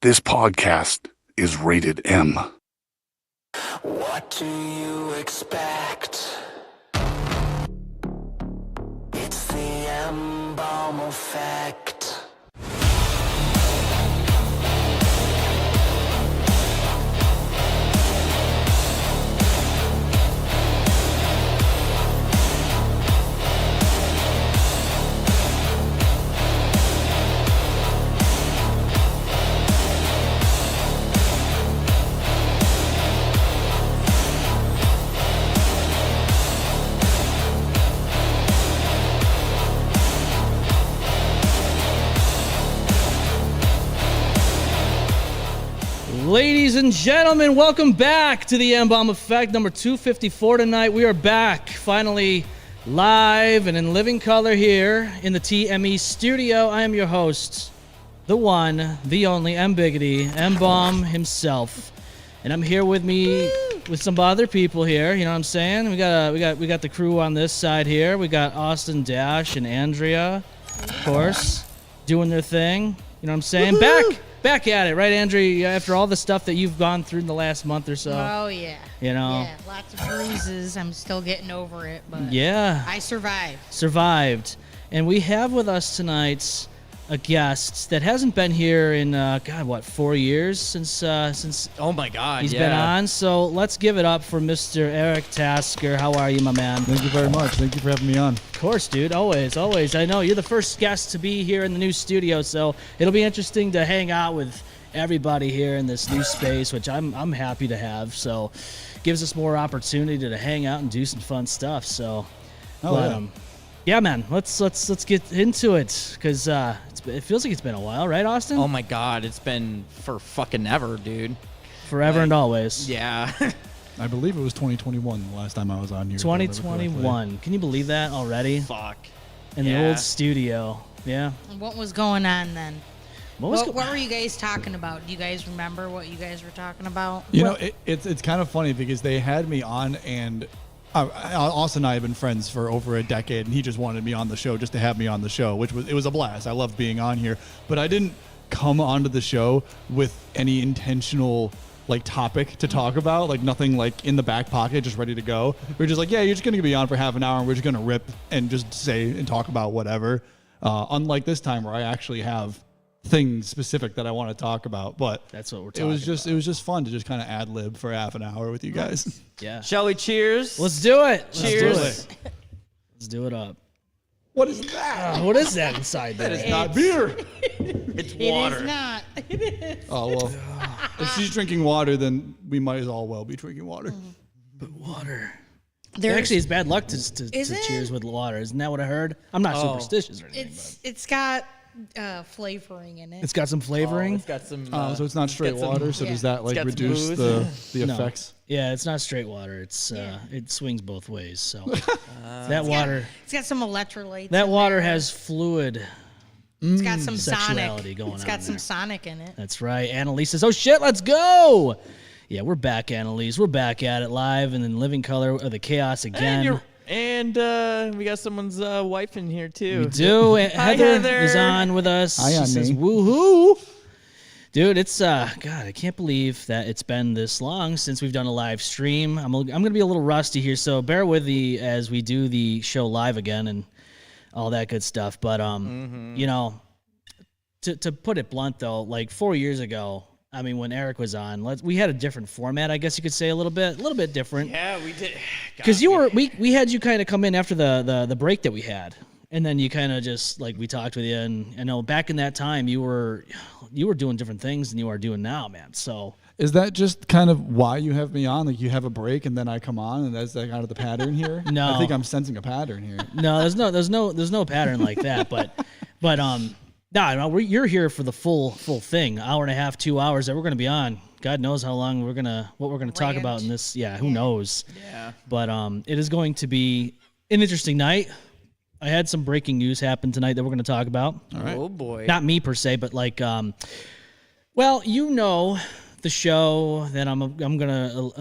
This podcast is rated M. What do you expect? It's the M-Balm Effect. Ladies and gentlemen, welcome back to the M-Balm Effect, number 254 tonight. We are back, finally live and in living color here in the TME studio. I am your host, the one, the only, M-Biggity, M-Balm himself. And I'm here with me with some other people here, you know what I'm saying? We got the crew on this side here. We got Austin, Dash, and Andrea, of course, doing their thing. You know what I'm saying? Woo-hoo! Back at it, right, Andrea? After all the stuff that you've gone through in the last month or so. Oh, yeah. You know? Yeah, lots of bruises. I'm still getting over it, but yeah. I survived. Survived. And we have with us tonight a guest that hasn't been here in, 4 years since Oh my God, he's been on. So let's give it up for Mr. Eric Tasker. How are you, my man? Thank you very much. Thank you for having me on. Of course, dude. Always. I know you're the first guest to be here in the new studio, so it'll be interesting to hang out with everybody here in this new space, which I'm happy to have. So gives us more opportunity to hang out and do some fun stuff. So, yeah, man. Let's get into it because it feels like it's been a while, right, Austin? Oh my God, it's been for fucking ever, dude. Forever and always. Yeah. I believe it was 2021 the last time I was on here. 2021. Can you believe that already? Fuck. In the old studio. Yeah. What was going on then? What were you guys talking about? Do you guys remember what you guys were talking about? You know, it's kind of funny because they had me on, and Austin and I have been friends for over a decade, and he just wanted me on the show just to have me on the show, it was a blast. I loved being on here, but I didn't come onto the show with any intentional topic to talk about, nothing in the back pocket, just ready to go. We're just yeah, you're just gonna be on for half an hour, and we're just gonna rip and just say and talk about whatever. Unlike this time where I actually have things specific that I want to talk about, but that's what we're talking about. It was just fun to just kind of ad lib for half an hour with you guys. Yeah. Shall we cheers? Let's do it. Cheers. Let's do it up. What is that? What is that inside there? That is not beer. It's water. It is not. It is. Oh, well. If she's drinking water, then we might as well be drinking water. But water. There's, Actually, it's bad luck to cheers with water. Isn't that what I heard? I'm not superstitious or anything. It's got flavoring in it. It's got some flavoring. It's got some. So it's not straight water. So does that reduce the effects? Yeah, it's not straight water. It's it swings both ways. So that water. It's got some electrolytes. That water has fluid. It's got some sexuality sonic. going on. It's got some there. Sonic in it. That's right. Annalise says, "Oh shit, let's go." Yeah, we're back, Annalise. We're back at it live and in living color of the chaos again. And we got someone's wife in here too. We do. Hi, Heather is on with us. Hi, she says, "Woohoo!" Dude, it's God, I can't believe that it's been this long since we've done a live stream. I'm gonna be a little rusty here, so bear with me as we do the show live again and all that good stuff. But you know, to put it blunt though, 4 years ago, I mean, when Eric was on, we had a different format, I guess you could say, a little bit different. Yeah, we did. Because we had you kind of come in after the break that we had, and then you kind of just we talked with you, and I know back in that time you were doing different things than you are doing now, man. So is that just kind of why you have me on? You have a break and then I come on, and that's kind of the pattern here? No, I think I'm sensing a pattern here. No, there's no pattern like that, but no, you're here for the full thing, hour and a half, 2 hours that we're gonna be on. God knows how long what we're gonna talk about in this. Yeah, who knows? Yeah. But it is going to be an interesting night. I had some breaking news happen tonight that we're gonna talk about. All right. Oh boy. Not me per se, but well, you know, the show that I'm gonna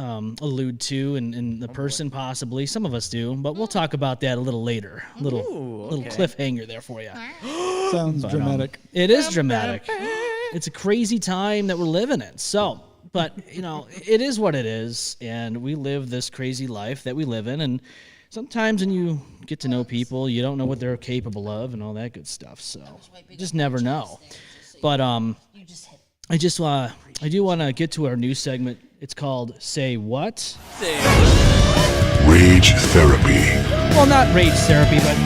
allude to, and the person possibly. Some of us do, but we'll talk about that a little later. Little cliffhanger there for you. Sounds dramatic. It is dramatic. It's a crazy time that we're living in. So, but it is what it is, and we live this crazy life that we live in. And sometimes when you get to know people, you don't know what they're capable of and all that good stuff. So you just never know. But I do want to get to our new segment. It's called Say What? Rage therapy. Well, not rage therapy, but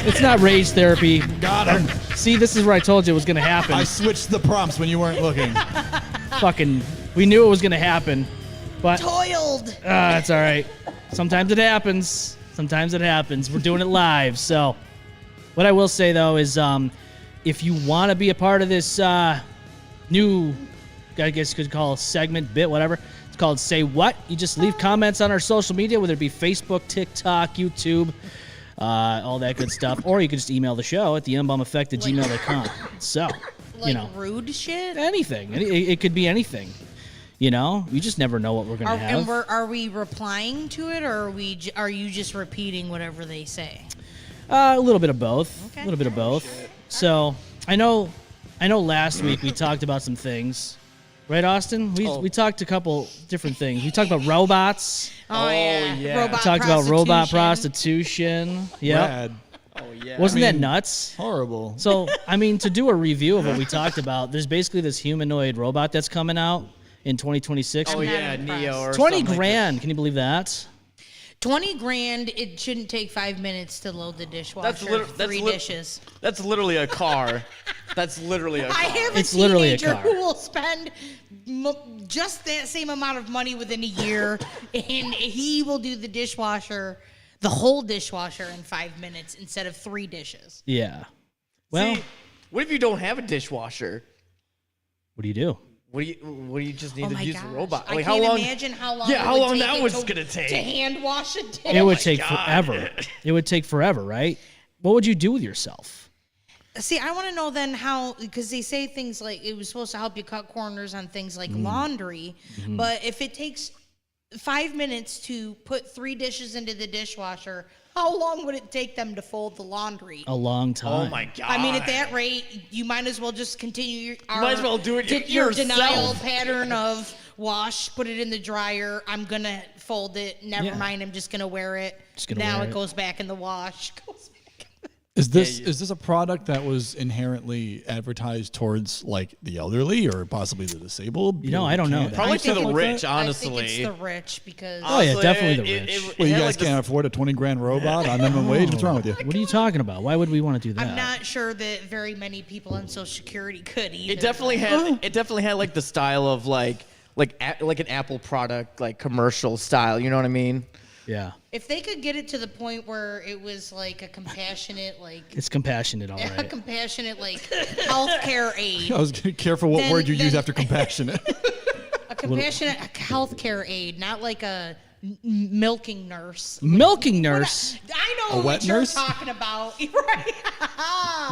it's not rage therapy. Got him. See, this is where I told you it was going to happen. I switched the prompts when you weren't looking. We knew it was going to happen, but Toiled. it's all right. Sometimes it happens. We're doing it live. So, what I will say though is, if you want to be a part of this new, I guess you could call segment, bit, whatever. It's called Say What. You just leave comments on our social media, whether it be Facebook, TikTok, YouTube, all that good stuff. Or you can just email the show at thembalmeffect@gmail.com. So, Rude shit? anything. It could be anything. You just never know what we're going to have. And are we replying to it, or are you just repeating whatever they say? A little bit of both. Okay. A little bit of both. So, I know last week we talked about some things. Right, Austin? We talked a couple different things. We talked about robots. Oh yeah. Robot We talked about robot prostitution. prostitution. Yeah. Rad. Oh yeah. Wasn't that nuts? Horrible. So, to do a review of what we talked about, there's basically this humanoid robot that's coming out in 2026. Oh I'm not yeah, impressed. Neo or 20 something grand. Like Can you believe that? $20,000. It shouldn't take 5 minutes to load the dishwasher. Three dishes. That's literally a car. That's literally a car. I have It's a literally a teenager car. who will spend just that same amount of money within a year, and he will do the whole dishwasher in 5 minutes instead of 3 dishes. Yeah. Well, See, what if you don't have a dishwasher? what do you do? What do you just need Oh to my use gosh. a robot? I Like, can't how long? imagine how long. Yeah, it how would long take that it was to- gonna take. to hand wash a dish. It would take God. forever. It would take forever, right? What would you do with yourself? See, I want to know then how, because they say things like it was supposed to help you cut corners on things like laundry, but if it takes 5 minutes to put 3 dishes into the dishwasher, how long would it take them to fold the laundry? A long time. Oh my god! I mean, at that rate, you might as well just continue might as well do it your yourself. denial pattern of wash, put it in the dryer. I'm gonna fold it. Never Yeah. mind. I'm just gonna wear it. Just gonna now wear it it. goes back in the wash. Is this a product that was inherently advertised towards like the elderly or possibly the disabled? I don't know. Probably I to think the it- rich, I honestly. think it's the rich because Oh, yeah, Honestly, definitely the rich. Well, you had, guys like, this- can't afford a 20 grand robot on minimum wage. What's wrong with you? What are you talking about? Why would we want to do that? I'm not sure that very many people on Social Security could either. It definitely had. It definitely had like the style of like an Apple product, like commercial style. You know what I mean? Yeah. If they could get it to the point where it was like a compassionate, It's compassionate, all a right. compassionate healthcare aid, I was careful what Then- word you use then- after compassionate. a compassionate healthcare aid, not like a milking nurse. Milking nurse? I know A wet what you're nurse? talking about. Right?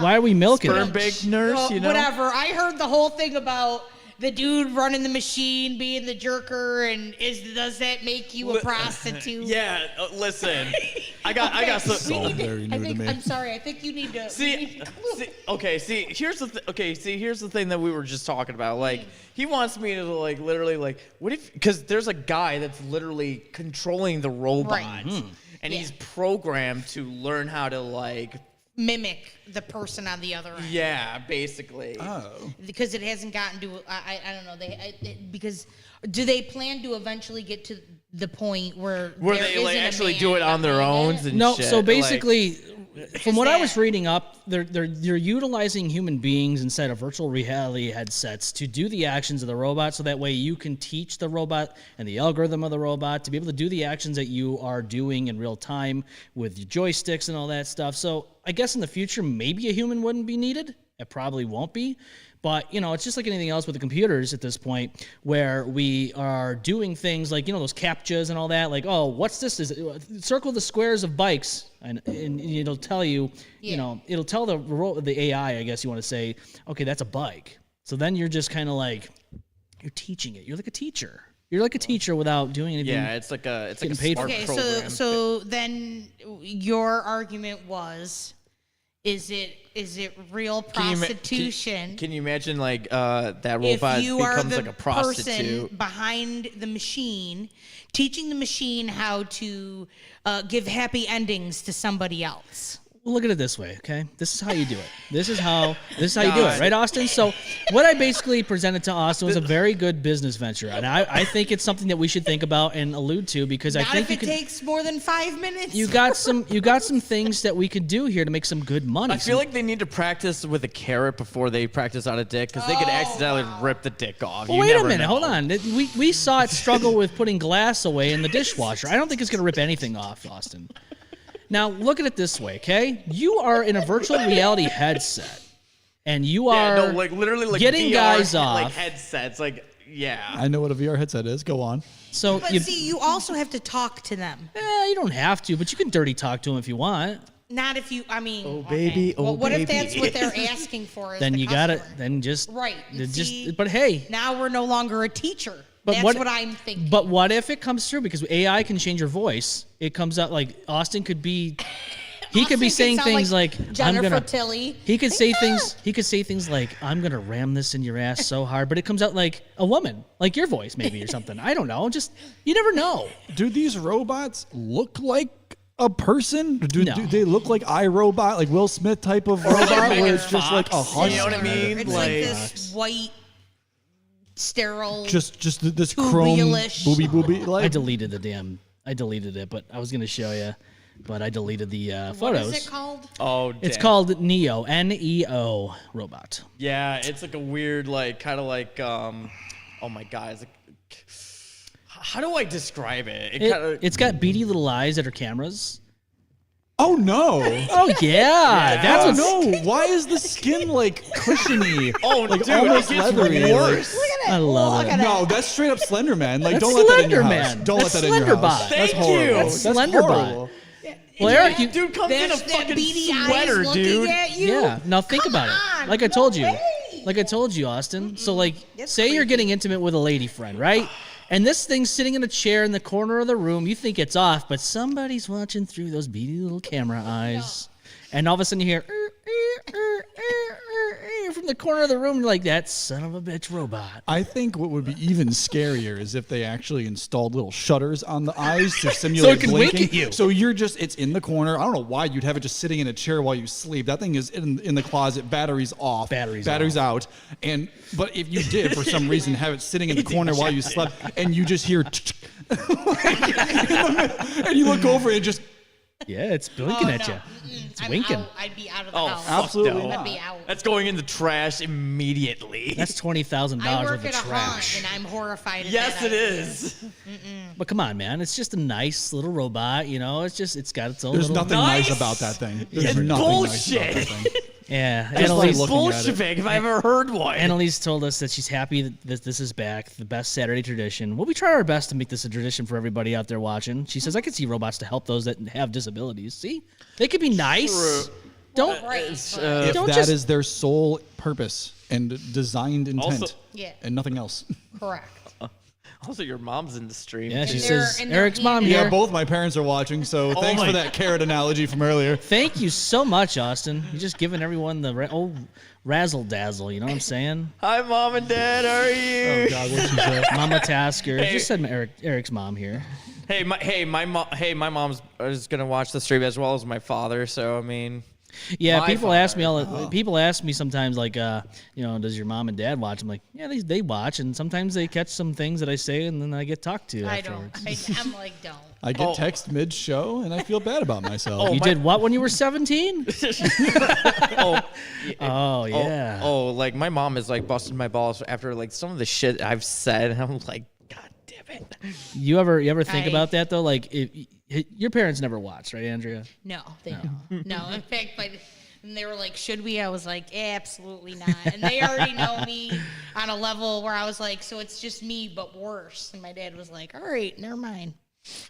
Why are we milking Sperm it? baked nurse, Well, you know? whatever. I heard the whole thing about the dude running the machine being the jerker, and does that make you a prostitute? Yeah, listen. I got some. So very new to me. I'm sorry. I think you need to. See, here's the thing that we were just talking about. Like, he wants me to literally what if, because there's a guy that's literally controlling the robot, Right. and Yeah. he's programmed to learn how to mimic the person on the other end. yeah, basically. Oh. Because it hasn't gotten to. I don't know. Because do they plan to eventually get to the point where there they isn't a actually man do it on their behind own it? and No, shit. so basically, from what I that- was reading up, they're utilizing human beings inside of virtual reality headsets to do the actions of the robot, so that way you can teach the robot and the algorithm of the robot to be able to do the actions that you are doing in real time with your joysticks and all that stuff. So I guess in the future, maybe a human wouldn't be needed. It probably won't be. But, it's just like anything else with the computers at this point, where we are doing things like, those CAPTCHAs and all that. Like, oh, what's this? Circle the squares of bikes. And it'll tell you, it'll tell the AI, I guess you want to say, okay, that's a bike. So then you're just kind of like, you're teaching it. You're like a teacher. You're like a teacher without doing anything. yeah, it's like a Getting paid for smart Okay, program. so then your argument was Is it real prostitution? Can you imagine like that robot if you are becomes the like a prostitute? person behind the machine, teaching the machine how to give happy endings to somebody else. Well, look at it this way, okay? This is how you do it. This is how you do it, right, Austin? So what I basically presented to Austin was a very good business venture, and I think it's something that we should think about and allude to because I think if it takes more than 5 minutes. You got some things that we could do here to make some good money. I feel like they need to practice with a carrot before they practice on a dick because they could accidentally rip the dick off. Well, wait a minute, hold on. We saw it struggle with putting glass away in the dishwasher. I don't think it's going to rip anything off, Austin. Now, look at it this way, okay? You are in a virtual reality headset, and you are literally like getting VR, guys like off. headsets, like I know what a VR headset is. Go on. So But you also have to talk to them. you don't have to, but you can dirty talk to them if you want. Not if you, I mean. Oh, baby, well, oh, what if baby. that's what they're asking for? As Then the you got it. customer? Then just Right. See, but hey, now we're no longer a teacher. But That's what I'm thinking. But what if it comes through because AI can change your voice? It comes out like Austin could be. He could be Austin saying sound things like, Jennifer "I'm gonna." Tilly. He could say things. He could say things like, "I'm gonna ram this in your ass so hard," but it comes out like a woman, like your voice maybe or something. I don't know. Just you never know. Do these robots look like a person? Do they look like iRobot, like Will Smith type of robot, where it's just like a husk? You know what I mean? It's like this white, sterile. Just this chrome Tubulish. booby. Like I deleted it, but I was gonna show you, but I deleted the photos. What is it called? Oh, It's damn. called Neo, Neo robot. Yeah, it's like a weird, like kind of like oh my god, it's like, how do I describe it? It's got beady little eyes that are cameras. oh no. Oh yeah, that's Oh what's no! Why is the skin like cushiony? Oh, like dude, almost it gets leathery. worse. I love it. No, that's straight up Slender Man. Like, That's don't let that in your Slender house. Man. Don't That's let that in your Slenderbot. house. That's Thank horrible. you. That's That's Slenderbot. horrible. Well, Eric, you, Dude comes in a That's that fucking beady sweater, eyes looking dude. at you. yeah. Now think Come about on, it. Like I no told you. way. Like I told you, Austin. So like, That's say you're creepy. getting intimate with a lady friend, right? And this thing's sitting in a chair in the corner of the room. You think it's off, but somebody's watching through those beady little camera eyes. And all of a sudden you hear from the corner of the room. You're like, that son of a bitch robot. I think what would be even scarier is if they actually installed little shutters on the eyes to simulate can wink blinking. at you. So you're just, it's in the corner. I don't know why you'd have it just sitting in a chair while you sleep. That thing is in the closet, batteries off, Batteries out. But if you did, for some reason, have it sitting in the corner while you slept and you just hear, and you look over and it just, Yeah, it's blinking at you. It's I'm winking. out. I'd be out of the Oh, house. fuck Absolutely no. not. I'd be out. That's going in the trash immediately. That's $20,000 I worth work of at a trash. haunt, and I'm horrified. At yes, that it idea. is. But come on, man. It's just a nice little robot. You know, it's got its own there's little. nothing Nice. nice about that thing. There's It's nothing nice about that bullshit. thing. Yeah. Just by Annalise, looking at it. Bolshevik, if I ever heard one. Annalise told us that she's happy that this is back, the best Saturday tradition. Well, we try our best to make this a tradition for everybody out there watching. She says, I could see robots to help those that have disabilities. See? They could be nice. True. Don't. Right. If Don't that just- is their sole purpose and designed intent Also- Yeah. and nothing else. Correct. Also, your mom's in the stream. Yeah, she too. says, and they're Eric's mom handing- here. Yeah, both my parents are watching, so thanks my- for that carrot analogy from earlier. Thank you so much, Austin. You're just giving everyone the old razzle dazzle. You know what I'm saying? Hi, mom and dad. How are you? Oh God, what'd she say? Mama Tasker. Hey. Just said Eric's mom here. My mom's is gonna watch the stream as well as my father. So I mean, Yeah, My people ask me father. people ask me sometimes like, does your mom and dad watch? I'm like, yeah, they watch, and sometimes they catch some things that I say, and then I get talked to I afterwards. don't. I'm like, don't. I get text mid-show, and I feel bad about myself. You did what when you were 17? oh, Oh yeah. like my mom is like busting my balls after like some of the shit I've said. And I'm like, God damn it. You ever think I- about that though? Like, your parents never watched, right, Andrea? No, they don't. No, in fact, and they were like, should we? I was like, absolutely not. And they already know me on a level where I was like, so it's just me, but worse. And my dad was like, all right, never mind.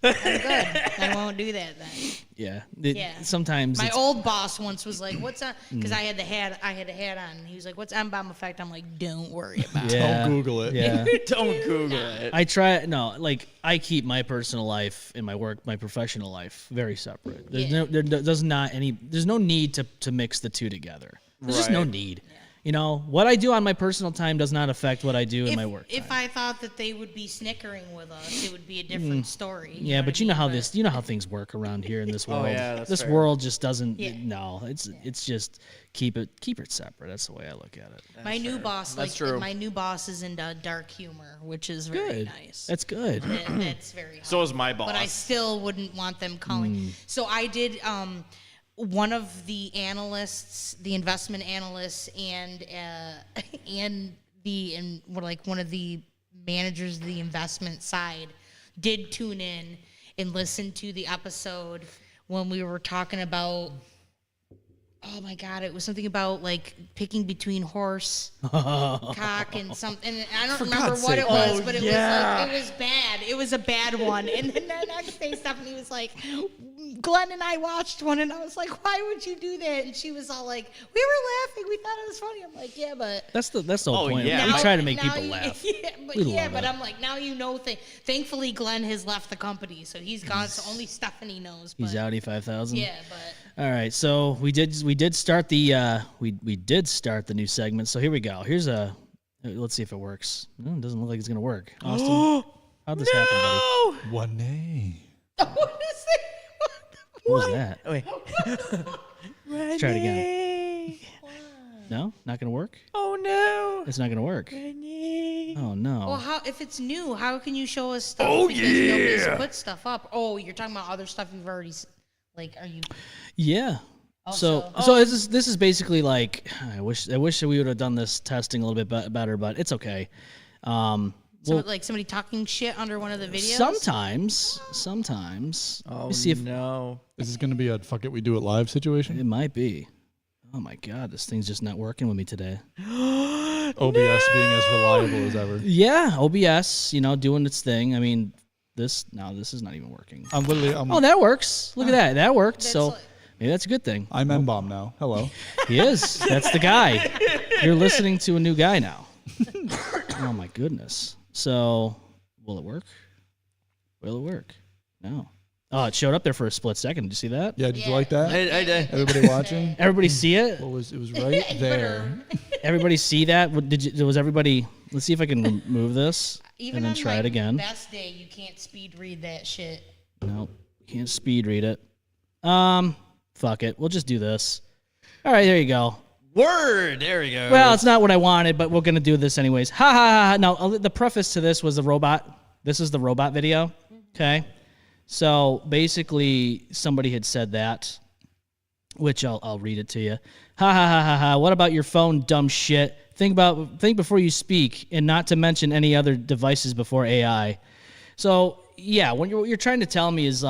I'm good. I won't do that then. Yeah. Yeah. Sometimes My it's, old boss once was like, "What's on?" Because I had the hat on. And he was like, "What's M-Balm Effect?" I'm like, "Don't worry about it." yeah, Don't Google it. Yeah. Don't Google it. I try I keep my personal life and my work, my professional life very separate. There's there's no need to mix the two together. There's just no Right. need. You know, what I do on my personal time does not affect what I do in my work time. If I thought that they would be snickering with us, it would be a different story. Yeah, but you know how this. you know how things work around here in this world. yeah, that's this fair. world just doesn't. Yeah. No, it's just keep it separate. That's the way I look at it. My new boss, That's like true. my new boss, is into dark humor, which is very Good. nice. That's good. That's very. So is my boss. But I still wouldn't want them calling. So I did. One of the analysts, the investment analysts, and one of the managers of the investment side did tune in and listen to the episode when we were talking about. Oh my God! It was something about like picking between horse, cock, and something. And I don't remember God's what sake. it was, Oh, but it yeah. was like, it was bad. It was a bad one. And then the next day, Stephanie was like, "Glenn and I watched one," and I was like, "Why would you do that?" And she was all like, "We were laughing. We thought it was funny." I'm like, "Yeah, but." That's the whole Oh, point. yeah. We Now- try to make now people you- laugh. Yeah, love but it. I'm like, now you know things. Thankfully, Glenn has left the company, so he's gone. It's the only Stephanie knows. He's but, Audi 5000. Yeah, but. All right, so we did start the we did start the new segment. So here we go. Here's let's see if it works. No, it doesn't look like it's gonna work. Austin, how'd this happen, buddy? One day. What is it? What was that? Wait. Let's try it again. No, not gonna work. Oh no. It's not gonna work. Oh no. Well, how if it's new? How can you show us stuff? Oh because nobody's put stuff up. Oh, you're talking about other stuff you've already. Like, are you? Yeah. Also- So this is basically like I wish we would have done this testing a little bit better, but it's okay. Like somebody talking shit under one of the videos. Sometimes. Oh Let me see if no. Is this going to be a fuck it, we do it live situation? it might be. Oh my God, this thing's just not working with me today. OBS being as reliable as ever. Yeah, OBS, doing its thing. I mean, this is not even working. I'm literally, Oh, that works. Look at that. That worked. That's So like- maybe that's a good thing. I'm M-Balm now. Hello. He is. That's the guy. You're listening to a new guy now. Oh my goodness. So will it work? Will it work? No. Oh, it showed up there for a split second. Did you see that? Yeah, did you like that? I did. Everybody watching? Everybody see it? It was right there. Everybody see that? Was everybody? Let's see if I can move this Even and then on try my it again. best day, you can't speed read that shit. Nope. Can't speed read it. Fuck it. We'll just do this. All right, there you go. Word. There we go. Well, it's not what I wanted, but we're gonna do this anyways. Ha ha ha! No, the preface to this was the robot. This is the robot video. Okay. So basically, somebody had said that, which I'll read it to you. Ha ha ha ha ha! What about your phone, dumb shit? Think before you speak, and not to mention any other devices before AI. So yeah, what you're trying to tell me is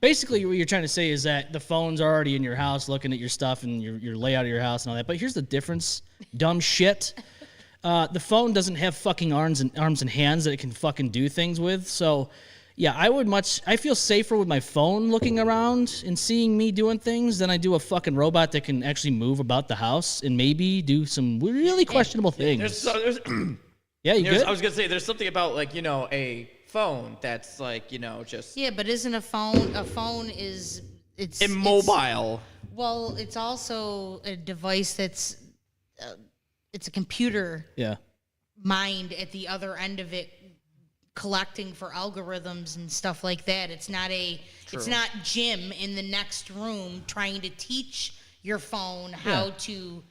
basically what you're trying to say is that the phone's already in your house, looking at your stuff and your layout of your house and all that. But here's the difference, dumb shit. The phone doesn't have fucking arms and hands that it can fucking do things with. So yeah, I feel safer with my phone looking around and seeing me doing things than I do a fucking robot that can actually move about the house and maybe do some really questionable things. Yeah, you good? I was gonna say there's something about like a phone that's like just Yeah, but isn't a phone? A phone is it's immobile. Well, it's also a device that's it's a computer Yeah. mind at the other end of it, collecting for algorithms and stuff like that. It's not Jim in the next room trying to teach your phone how to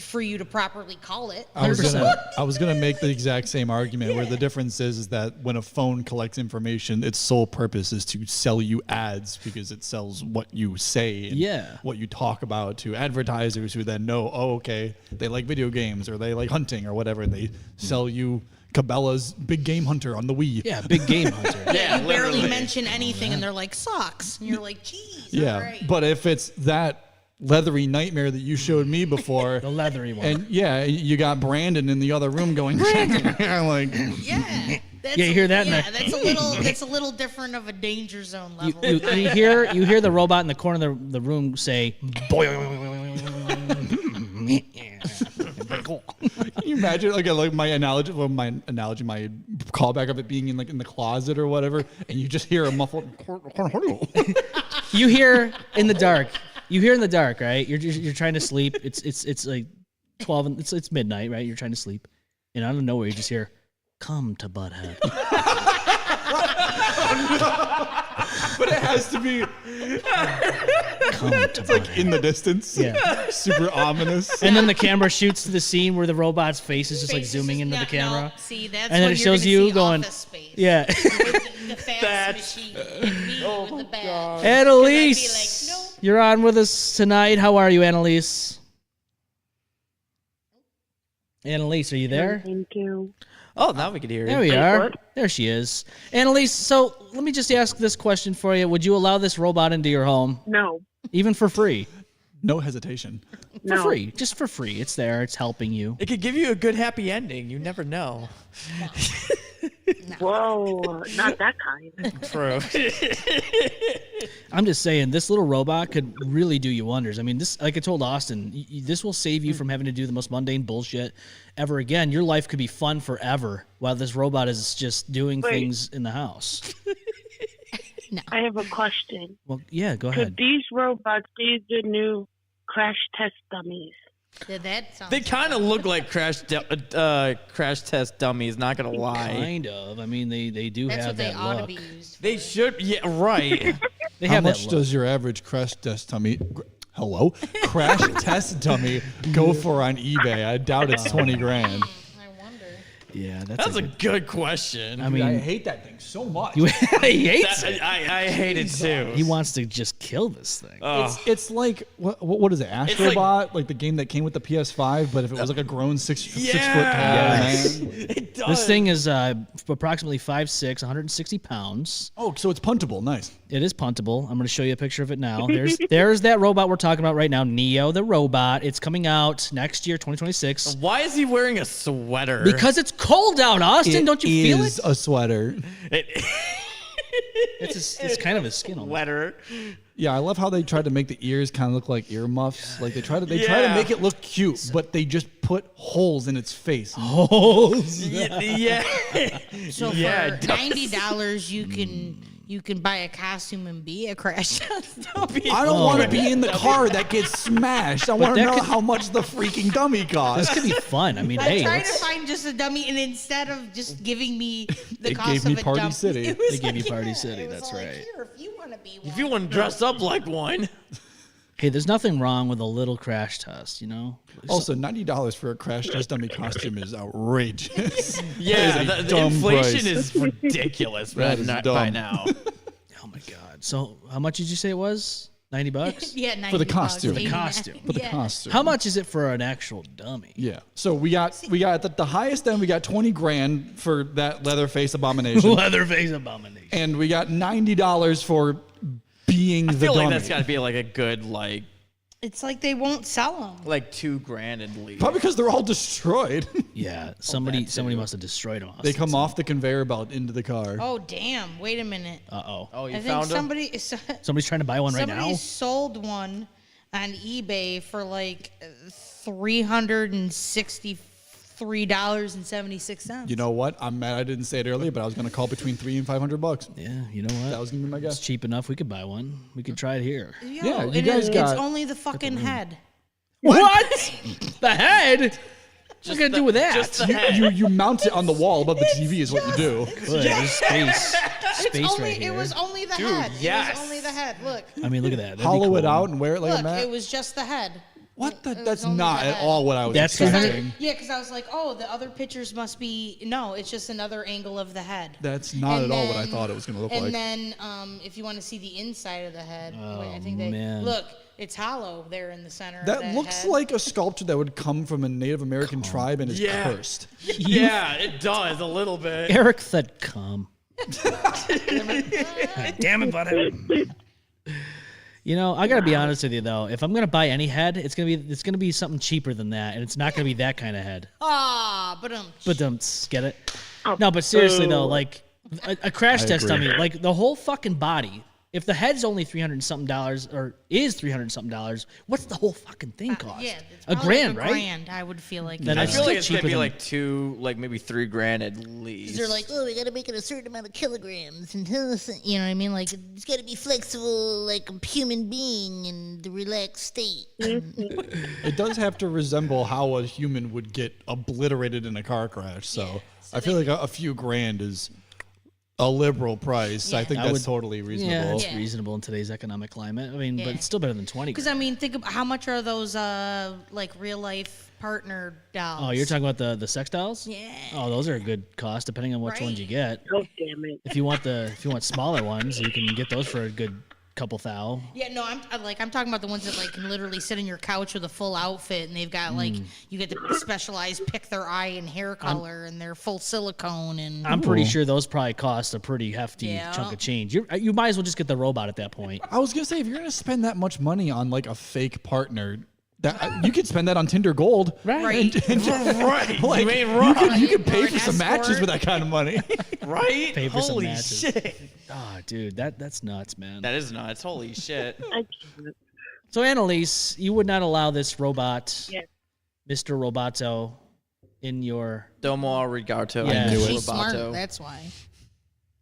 for you to properly call it. I was gonna make the exact same argument where the difference is that when a phone collects information, its sole purpose is to sell you ads because it sells what you say and what you talk about to advertisers who then know, oh, okay, they like video games or they like hunting or whatever, and they sell you Cabela's Big Game Hunter on the Wii. Yeah, Big Game Hunter. Yeah, You barely literally. mention anything and they're like socks. And you're like, geez, Yeah, all right. but if it's that leathery nightmare that you showed me before, The leathery one. and yeah, you got Brandon in the other room going, Brandon, like, Yeah. That's Yeah, you hear that in Yeah, there? that's a little different of a danger zone level. You hear the robot in the corner of the room say, Can you imagine like my analogy, my callback of it being in the closet or whatever, and you just hear a muffled. You hear in the dark. You hear in the dark, right? You're trying to sleep. It's like 12 and it's midnight, right? You're trying to sleep, and out of nowhere you just hear, "Come to Butthead." But it has to be. Come to It's like in the distance. Yeah. Super ominous. And then the camera shoots to the scene where the robot's face is just like Face is zooming just- into the no, camera. no, see, that's And then when it you're shows gonna you see going, Office Space. Yeah. With the fax That's- machine. And me with the bat. Annalise, I'd be like, nope. you're on with us tonight. How are you, Annalise? Annalise, are you there? Thank you. Oh, now we can hear There you. we are. what? There she is. Annalise, so let me just ask this question for you. Would you allow this robot into your home, No. even for free? No hesitation. For No. free. Just for free. It's there. It's helping you. It could give you a good happy ending. You never know. Whoa, not that kind. True. I'm just saying, this little robot could really do you wonders. I mean, this, like I told Austin, this will save you from having to do the most mundane bullshit ever again. Your life could be fun forever while this robot is just doing Wait. things in the house. I have a question. Well, yeah, go Could ahead. these robots be the new crash test dummies? Yeah, that sounds They kind of look like crash test dummies. Not gonna lie. Kind of. I mean, they do That's have what they that ought look. to be used for. They should. Yeah, right. They How have much that look. does your average crash test dummy? Crash test dummy go for on eBay? I doubt it's 20 grand. I wonder. Yeah, that's That's a good question. I mean, hate that thing so much. he hates it. I hate it too. He wants to just kill this thing. It's like what is it? Astrobot, like the game that came with the PS5, but if it was like a grown six foot tall man. It does. This thing is approximately 5'6", 160 pounds. Oh, so it's puntable. Nice. It is puntable. I'm going to show you a picture of it now. There's that robot we're talking about right now, Neo the robot. It's coming out next year, 2026. Why is he wearing a sweater? Because it's cold out, Austin. Don't you feel is it? a sweater. It's kind of his skin on. sweater. Yeah, I love how they tried to make the ears kind of look like earmuffs. Like they try to make it look cute, but they just put holes in its face. Yeah. So Yeah, for it does. $90, you can buy a costume and be a crash test dummy. I don't want to be in the car that gets smashed. I want to that know could- how much the freaking dummy This costs. could be fun. I mean, I hey, tried to let's- find just a dummy, and instead of just giving me the They cost gave of me a Party dummy, City. it was They gave you like, Party yeah, City, it was that's like, right. Here, if you want to be one. If you want to dress up like one. hey, there's nothing wrong with a little crash test, you know? Also, $90 for a crash test dummy costume is outrageous. Yeah, That is a the dumb inflation price. is ridiculous That is by dumb. now. Oh my God. So how much did you say it was? $90? Yeah, $90 For the costume. For the 89. costume. For the Yeah. costume. How much is it for an actual dummy? Yeah. So we got at the highest end we got 20 grand for that Leatherface abomination, Leatherface abomination. and we got $90 for being I the feel dummy. like that's got to be like a good It's like they won't sell them. like $2,000 at least. Probably because they're all destroyed. Yeah, somebody must have destroyed them. They come off the conveyor belt into the car. Oh damn! Wait a minute. Uh-oh. Oh, you I think found them? Somebody's trying to buy one right somebody now? sold one on eBay for like $363.76. You know what? I'm mad I didn't say it earlier, but I was going to call between $300 and $500. Yeah, you know what? That was going to be my It's guess. cheap enough. We could buy one. We could try it here. Yo, Yeah, you it guys is- got- It's only the fucking head. What? The head? What's it gonna do with that? Just the head. You mount it on the wall above the TV is what you do. Good, there's space. Space Only, right here. It was only the Dude, head. yes. It was only the head. Look. I mean, look at that. That'd be Hollow it cool. out and wear it like a Look, mat. it was just the head. What? It was That's only not the at head. all what I was That's expecting. Yeah, because I was like, oh, the other pictures must be. No, it's just another angle of the head. That's not And at all what I then- thought it was going to look And like. then, if you want to see the inside of the head, wait, I think man. look, it's hollow there in the center. of That looks head. like a sculpture that would come from a Native American tribe and is Yeah. cursed. Yeah, it does a little bit. Eric said, "Come." Damn it, buddy. You know, I gotta be honest with you though. If I'm gonna buy any head, it's gonna be something cheaper than that, and it's not gonna be that kind of head. Ah, but But get it? No, but seriously though, boo. like a crash test agree. dummy, like the whole fucking body. If the head's only $300 something or is $300 something, what's the whole fucking thing cost? Yeah, it's a probably grand, like a right? grand, I would feel like. Then I it's feel like still it's gonna cheaper be than- like two, like maybe $3,000 at least. They're like, oh, we gotta make it a certain amount of kilograms, and you know what I mean? Like, it's gotta be flexible, like a human being in the relaxed state. It does have to resemble how a human would get obliterated in a car crash. So, I feel like a few grand is a liberal price. I think I that's would- totally reasonable. Yeah, it's Yeah. reasonable in today's economic climate. I mean, but Yeah. it's still better than 20. Because I mean, think about how much are those like real life partner dolls? Oh, you're talking about the sex dolls? Yeah. Oh, those are a good cost depending on which ones you get. Oh, damn it. If you want smaller ones, you can get those for a good couple thou. Yeah, no, I'm talking about the ones that like can literally sit on your couch with a full outfit, and they've got like you get to specialized pick their eye and hair color, and they're full silicone, and I'm pretty sure those probably cost a pretty hefty Yeah. chunk of change. You might as well just get the robot at that point. I was gonna say, if you're gonna spend that much money on like a fake partner, that you could spend that on Tinder Gold, Right. right. Like, you ain't wrong. You could pay Or for an some matches escort. with that kind of money. right? Pay for some Holy matches. shit. Oh, dude, that's nuts, man. That is nuts. Holy shit. I can't. So, Annalise, you would not allow this robot, Yes. Mr. Roboto, in your. Domo arigato. Yeah. I knew it. she's smart. Roboto. That's why.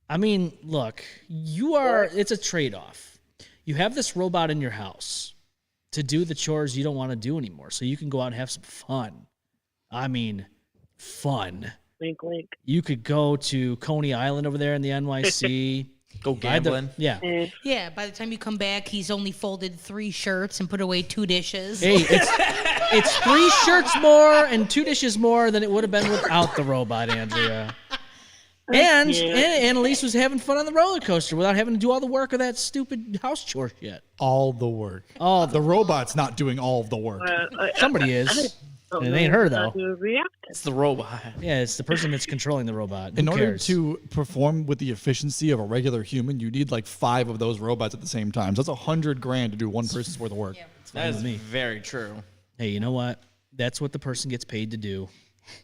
I mean, look, it's a trade off. You have this robot in your house to do the chores you don't want to do anymore, so you can go out and have some fun. I mean, fun. Wink, wink. You could go to Coney Island over there in the NYC. Go ride the- gambling. Yeah. Yeah, by the time you come back, he's only folded 3 shirts and put away 2 dishes. Hey, it's 3 shirts more and 2 dishes more than it would have been without the robot, Andrea. And Annalise was having fun on the roller coaster without having to do all the work of that stupid house chore yet. All the work. Oh, The robot's not doing all of the work. somebody is. don't It know ain't her, how though. to react. It's the robot. Yeah, it's the person that's controlling the robot. In Who order cares? to perform with the efficiency of a regular human, you need like 5 of those robots at the same time. So that's $100,000 to do one person's worth of work. That is with me. very true. Hey, you know what? That's what the person gets paid to do.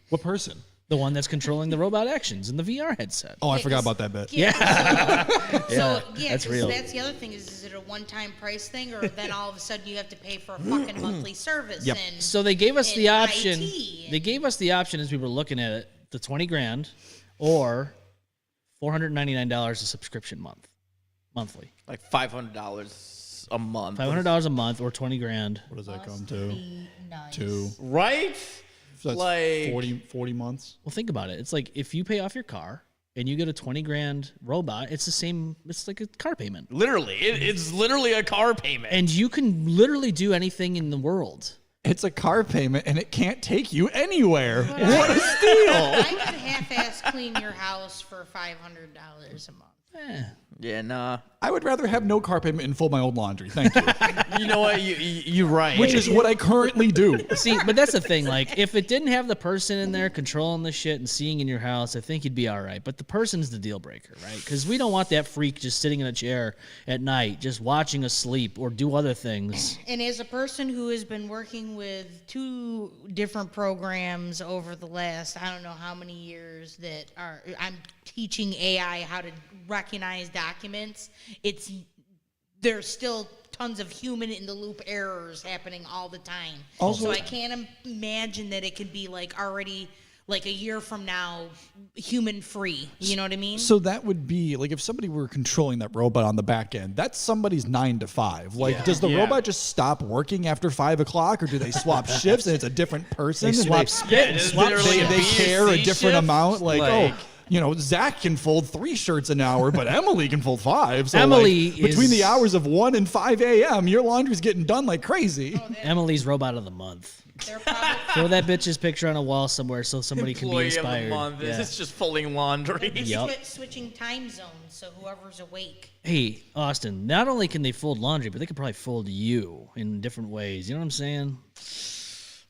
What person? The one that's controlling the robot actions in the VR headset. Oh, I forgot about that bit. Yeah. Yeah, yeah, that's 'cause real. That's the other thing is it a one-time price thing, or then all of a sudden you have to pay for a fucking monthly service? Yep. And So they gave us in the option. IT. They gave us the option as we were looking at it: the $20,000 or $499 a subscription monthly. Like $500 a month. $500 a month or $20,000. What does that come to? Nice. 2. Right? So that's Like- 40 months. Well, think about it. It's like if you pay off your car and you get a $20,000 robot, it's the same. It's like a car payment, Literally. It's literally a car payment. and you can literally do anything in the world. It's a car payment and it can't take you anywhere. But What a steal. I could half-ass clean your house for $500 a month. Yeah, nah. I would rather have no car payment and fold my own laundry. Thank you. You know what? You're right. Which is what I currently do. See, but that's the thing. Like, if it didn't have the person in there controlling the shit and seeing in your house, I think you'd be all right. But the person's the deal breaker, right? Because we don't want that freak just sitting in a chair at night, just watching us sleep or do other things. And as a person who has been working with 2 different programs over the last, I don't know how many years I'm teaching AI how to recognize documents. There's still tons of human in the loop errors happening all the time. Also- So I can't imagine that it could be like already like a year from now human free. You know what I mean? So that would be like if somebody were controlling that robot on the back end, that's somebody's 9 to 5. Like, does the robot just stop working after 5 o'clock, or do they swap shifts and it's a different person? They And swap spit and it's swap literally shit. they care a BSC different shift? amount. Like, Like- Zach can fold 3 shirts an hour, but Emily can fold 5. So Emily like, between the is- hours of 1 and 5 a.m., your laundry's getting done like crazy. Emily's robot of the month. They're probably Throw that bitch's picture on a wall somewhere so somebody can be Employee of the inspired. month. Yeah. It's just folding laundry. Yep. switching time zones, so whoever's awake. Hey, Austin, not only can they fold laundry, but they could probably fold you in different ways. You know what I'm saying?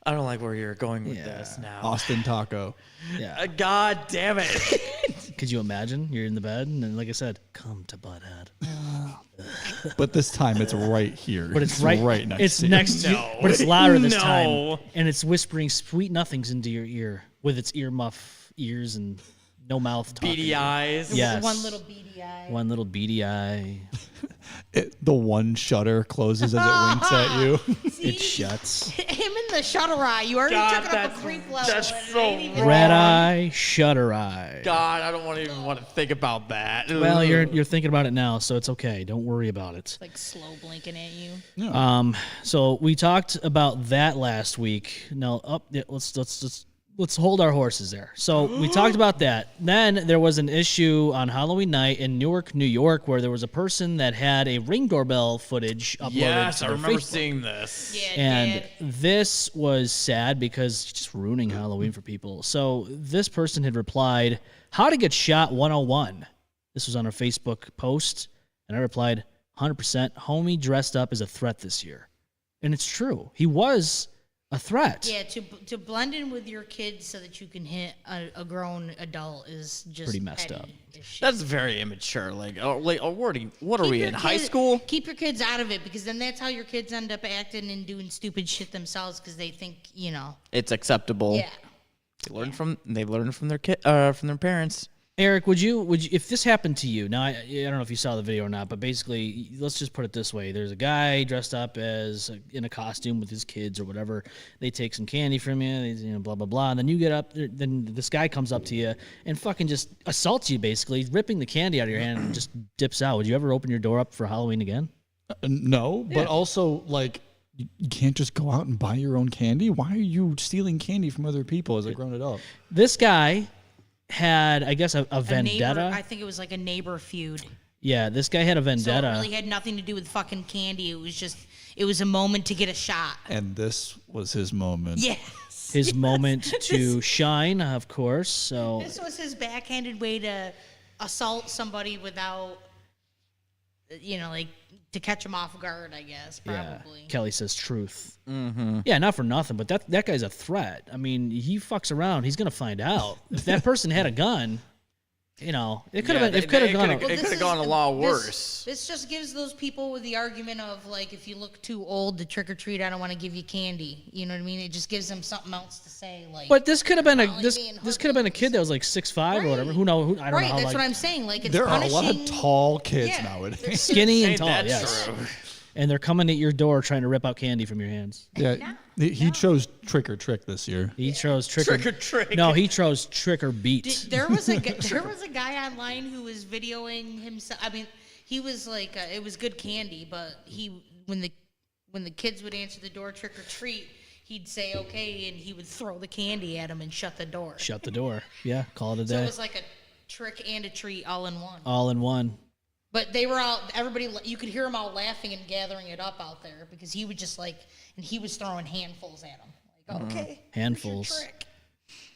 I don't like where you're going with Yeah. this now. Austin Taco. Yeah. God damn it. Could you imagine? You're in the bed, and then, like I said, come to Butthead. But this time it's right here. But it's right next It's to you. next to you, but it's louder this No. time, and it's whispering sweet nothings into your ear with its earmuff ears and no mouth talking. Beady eyes. Yes. One little beady eye. One little beady eye. The one shutter closes as it winks at you. It shuts. Him and the shutter eye. You already God, took it up a creep level. that's and it so ain't even- Red eye, shutter eye. God, I don't even want to think about that. Well, you're thinking about it now, so it's okay. Don't worry about it. Like slow blinking at you. So we talked about that last week. Now, let's hold our horses there. So we talked about that. Then there was an issue on Halloween night in Newark, New York, where there was a person that had a Ring doorbell footage uploaded. Yes, to I their remember Facebook. seeing this. Yeah, And Dad. this was sad because it's just ruining Halloween for people. So this person had replied, "How to get shot 101." This was on a Facebook post, and I replied, 100%. Homie dressed up as a threat this year, and it's true. He was a threat. Yeah, to blend in with your kids so that you can hit a grown adult is just Pretty messed petty up. as shit. That's very immature. What are we Keep in your high kid- school? Keep your kids out of it because then that's how your kids end up acting and doing stupid shit themselves because they think, It's acceptable. yeah. They learn from their parents. Eric, would you if this happened to you? Now I don't know if you saw the video or not, but basically, let's just put it this way: there's a guy dressed up as in a costume with his kids or whatever. They take some candy from you, blah blah blah, and then you get up. Then this guy comes up to you and fucking just assaults you, basically ripping the candy out of your hand and just dips out. Would you ever open your door up for Halloween again? No, but also like you can't just go out and buy your own candy. Why are you stealing candy from other people as a grown adult? This guy had, I guess, a A vendetta. neighbor, I think it was like a neighbor feud. Yeah, this guy had a So it vendetta. really had nothing to do with fucking candy. It was a moment to get a shot. And this was his moment. Yes. His moment to shine, of course. So This was his backhanded way to assault somebody without, to catch him off guard, I guess, probably. yeah, Kelly says truth. Mm-hmm. Yeah, not for nothing, but that guy's a threat. I mean, he fucks around. He's gonna find out. If that person had a gun, it could have been. It could have gone. It could have gone a lot worse. This just gives those people with the argument of like, if you look too old to trick or treat, I don't want to give you candy. You know what I mean? It just gives them something else to say. Like, But this could have been Molly this being this could have been a kid that was like 6'5" or whatever. Who knows? I don't know right, how. that's Like, what I'm saying. Like, it's There are a punishing. lot of tall kids Yeah. nowadays. skinny and Ain't tall. that Yes, true? and they're coming at your door trying to rip out candy from your hands. Yeah, he chose trick or trick this year. He chose trick Trick or trick. No, he chose trick or beat. There was a guy online who was videoing himself. I mean, he was like, it was good candy, but when the kids would answer the door trick or treat, he'd say okay, and he would throw the candy at him and shut the door. Shut the door. Yeah, call it a So it day. was like a trick and a treat all in one. All in one. But they were all, everybody, you could hear them all laughing and gathering it up out there because he would just like, and he was throwing handfuls at them. Like, okay, Handfuls. here's your trick.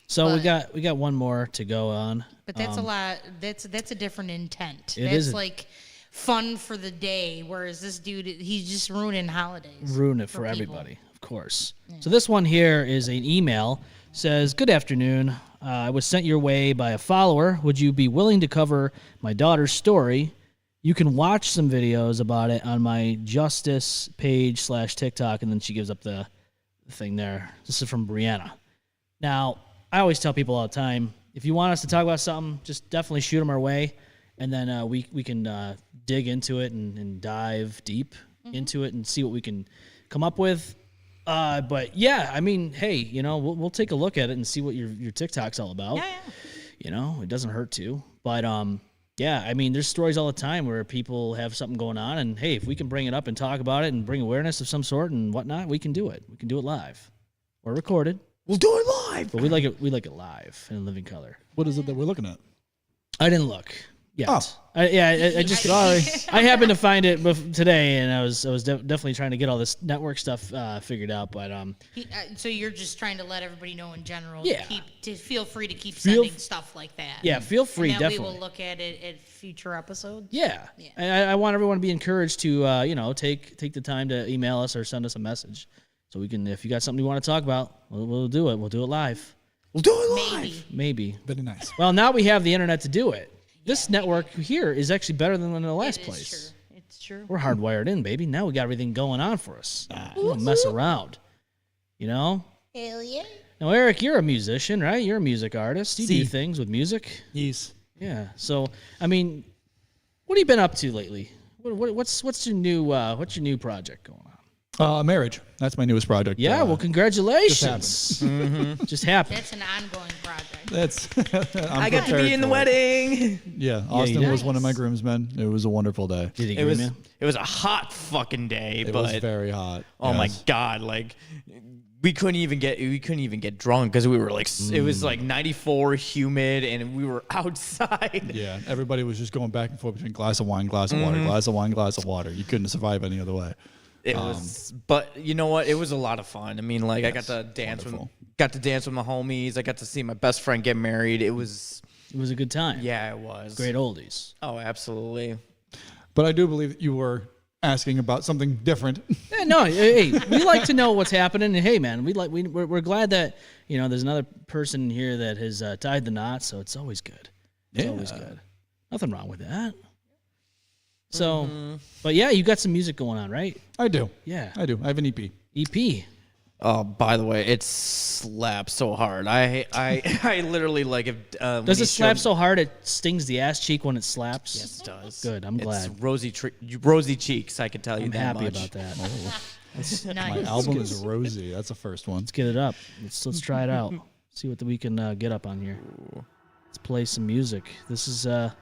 So But- we got one more to go on. But that's a lot. That's a different intent. It That's is. like fun for the day, whereas this dude, he's just ruining holidays. Ruin it for people. everybody, of course. So this one here is an email. Says, "Good afternoon. I was sent your way by a follower. Would you be willing to cover my daughter's story? You can watch some videos about it on my Justice page / TikTok." And then she gives up the thing there. This is from Brianna. Now, I always tell people all the time, if you want us to talk about something, just definitely shoot them our way, and then we can dig into it and dive deep into it and see what we can come up with. But yeah, I mean, hey, we'll take a look at it and see what your TikTok's all about. Yeah. It doesn't hurt to. But yeah, I mean, there's stories all the time where people have something going on, and hey, if we can bring it up and talk about it and bring awareness of some sort and whatnot, we can do it. We can do it live or recorded. We'll do it live. But we like it live in living color. What is it that we're looking at? I didn't look yet. Oh. I just I happened to find it today, and I was definitely trying to get all this network stuff figured out. But So you're just trying to let everybody know in general. Yeah. To feel free to keep Feel sending stuff like that. yeah, feel free, And then definitely. we will look at it at future episodes. Yeah. I want everyone to be encouraged to take the time to email us or send us a message, so we can, if you got something you want to talk about, we'll do it. We'll do it live. We'll do it live. Maybe. Very nice. Well, now we have the internet to do it. This network here is actually better than in the last It is place. true. It's true. We're hardwired in, baby. Now we got everything going on for us. We don't mess around. Hell yeah. Now, Eric, you're a musician, right? You're a music artist. You do Si. things with music. Yes. Yeah. So, I mean, what have you been up to lately? What's your new project going on? Marriage. That's my newest project. Yeah. Well, congratulations. happened. Just happened. That's an ongoing project. That's. I got to be in the wedding. Yeah, Austin did. was one of my groomsmen. It was a wonderful day. Did he It groom was you? it was a hot fucking day, It but was very hot. oh my yes. god, like we couldn't even get drunk because we were like it was like 94, humid, and we were outside. Yeah, everybody was just going back and forth between glass of wine, glass of water, glass of wine, glass of water. You couldn't survive any other way. It was, but you know what? It was a lot of fun. I mean, like I got to dance with my homies. I got to see my best friend get married. It was a good time. yeah, it was Great oldies. Oh, absolutely. But I do believe that you were asking about something different. Yeah, no, hey, we like to know what's happening. And hey, man, we're glad that there's another person here that has tied the knot. So it's always good. It's always good. Nothing wrong with that. So, but yeah, you got some music going on, right? I do. Yeah, I do. I have an EP. EP. Oh, by the way, it slaps so hard. I literally like if Does it slap so hard it stings the ass cheek when it slaps? Yes, it does. Good. I'm glad. It's rosy cheeks. I can tell you I'm that happy much. about that. Nice. My album is Rosie. That's the first one. Let's get it up. Let's try it out. See what we can get up on here. Let's play some music. This is the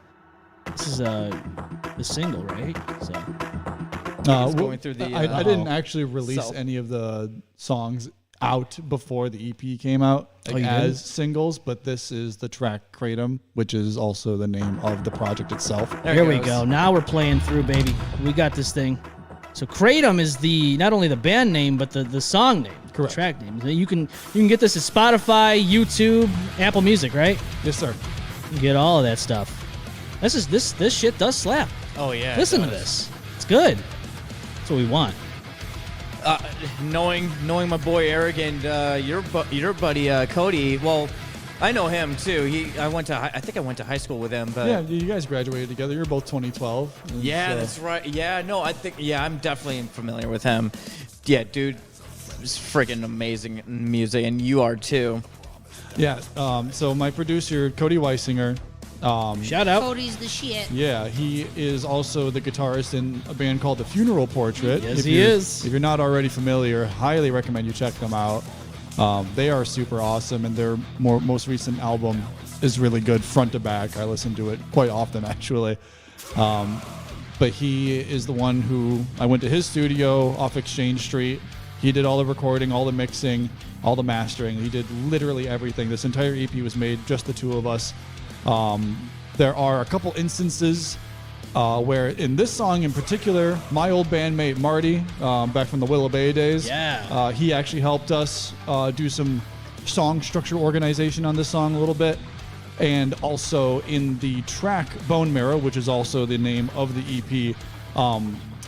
single, right? So It's going through the, I didn't actually release self. any of the songs out before the EP came out Oh, you as didn't? singles, but this is the track Kratom, which is also the name of the project itself. There here it we goes. go. Now we're playing through, baby. We got this thing. So Kratom is not only the band name but the song name, the Correct. track name. You can get this at Spotify, YouTube, Apple Music, right? Yes, sir. You can get all of that stuff. This shit does slap. Oh yeah. it Listen to does. this. It's good. That's what we want. Knowing my boy Eric and your buddy Cody. Well, I know him too. I think I went to high school with him. But Yeah, you guys graduated together. You're both 2012. and yeah, so- that's right. Yeah, no, I'm definitely familiar with him. Yeah, dude, it's freaking amazing music, and you are too. Yeah. So my producer Cody Weisinger. Shout out. Cody's the shit. Yeah, he is also the guitarist in a band called The Funeral Portrait. Yes, If he you're- is. If you're not already familiar, highly recommend you check them out. They are super awesome, and their most recent album is really good front to back. I listen to it quite often, actually. But he is the one who I went to his studio off Exchange Street. He did all the recording, all the mixing, all the mastering. He did literally everything. This entire EP was made just the two of us. There are a couple instances where in this song in particular, my old bandmate Marty, back from the Willow Bay days, Yeah. he actually helped us do some song structure organization on this song a little bit. And also in the track Bone Marrow, which is also the name of the EP,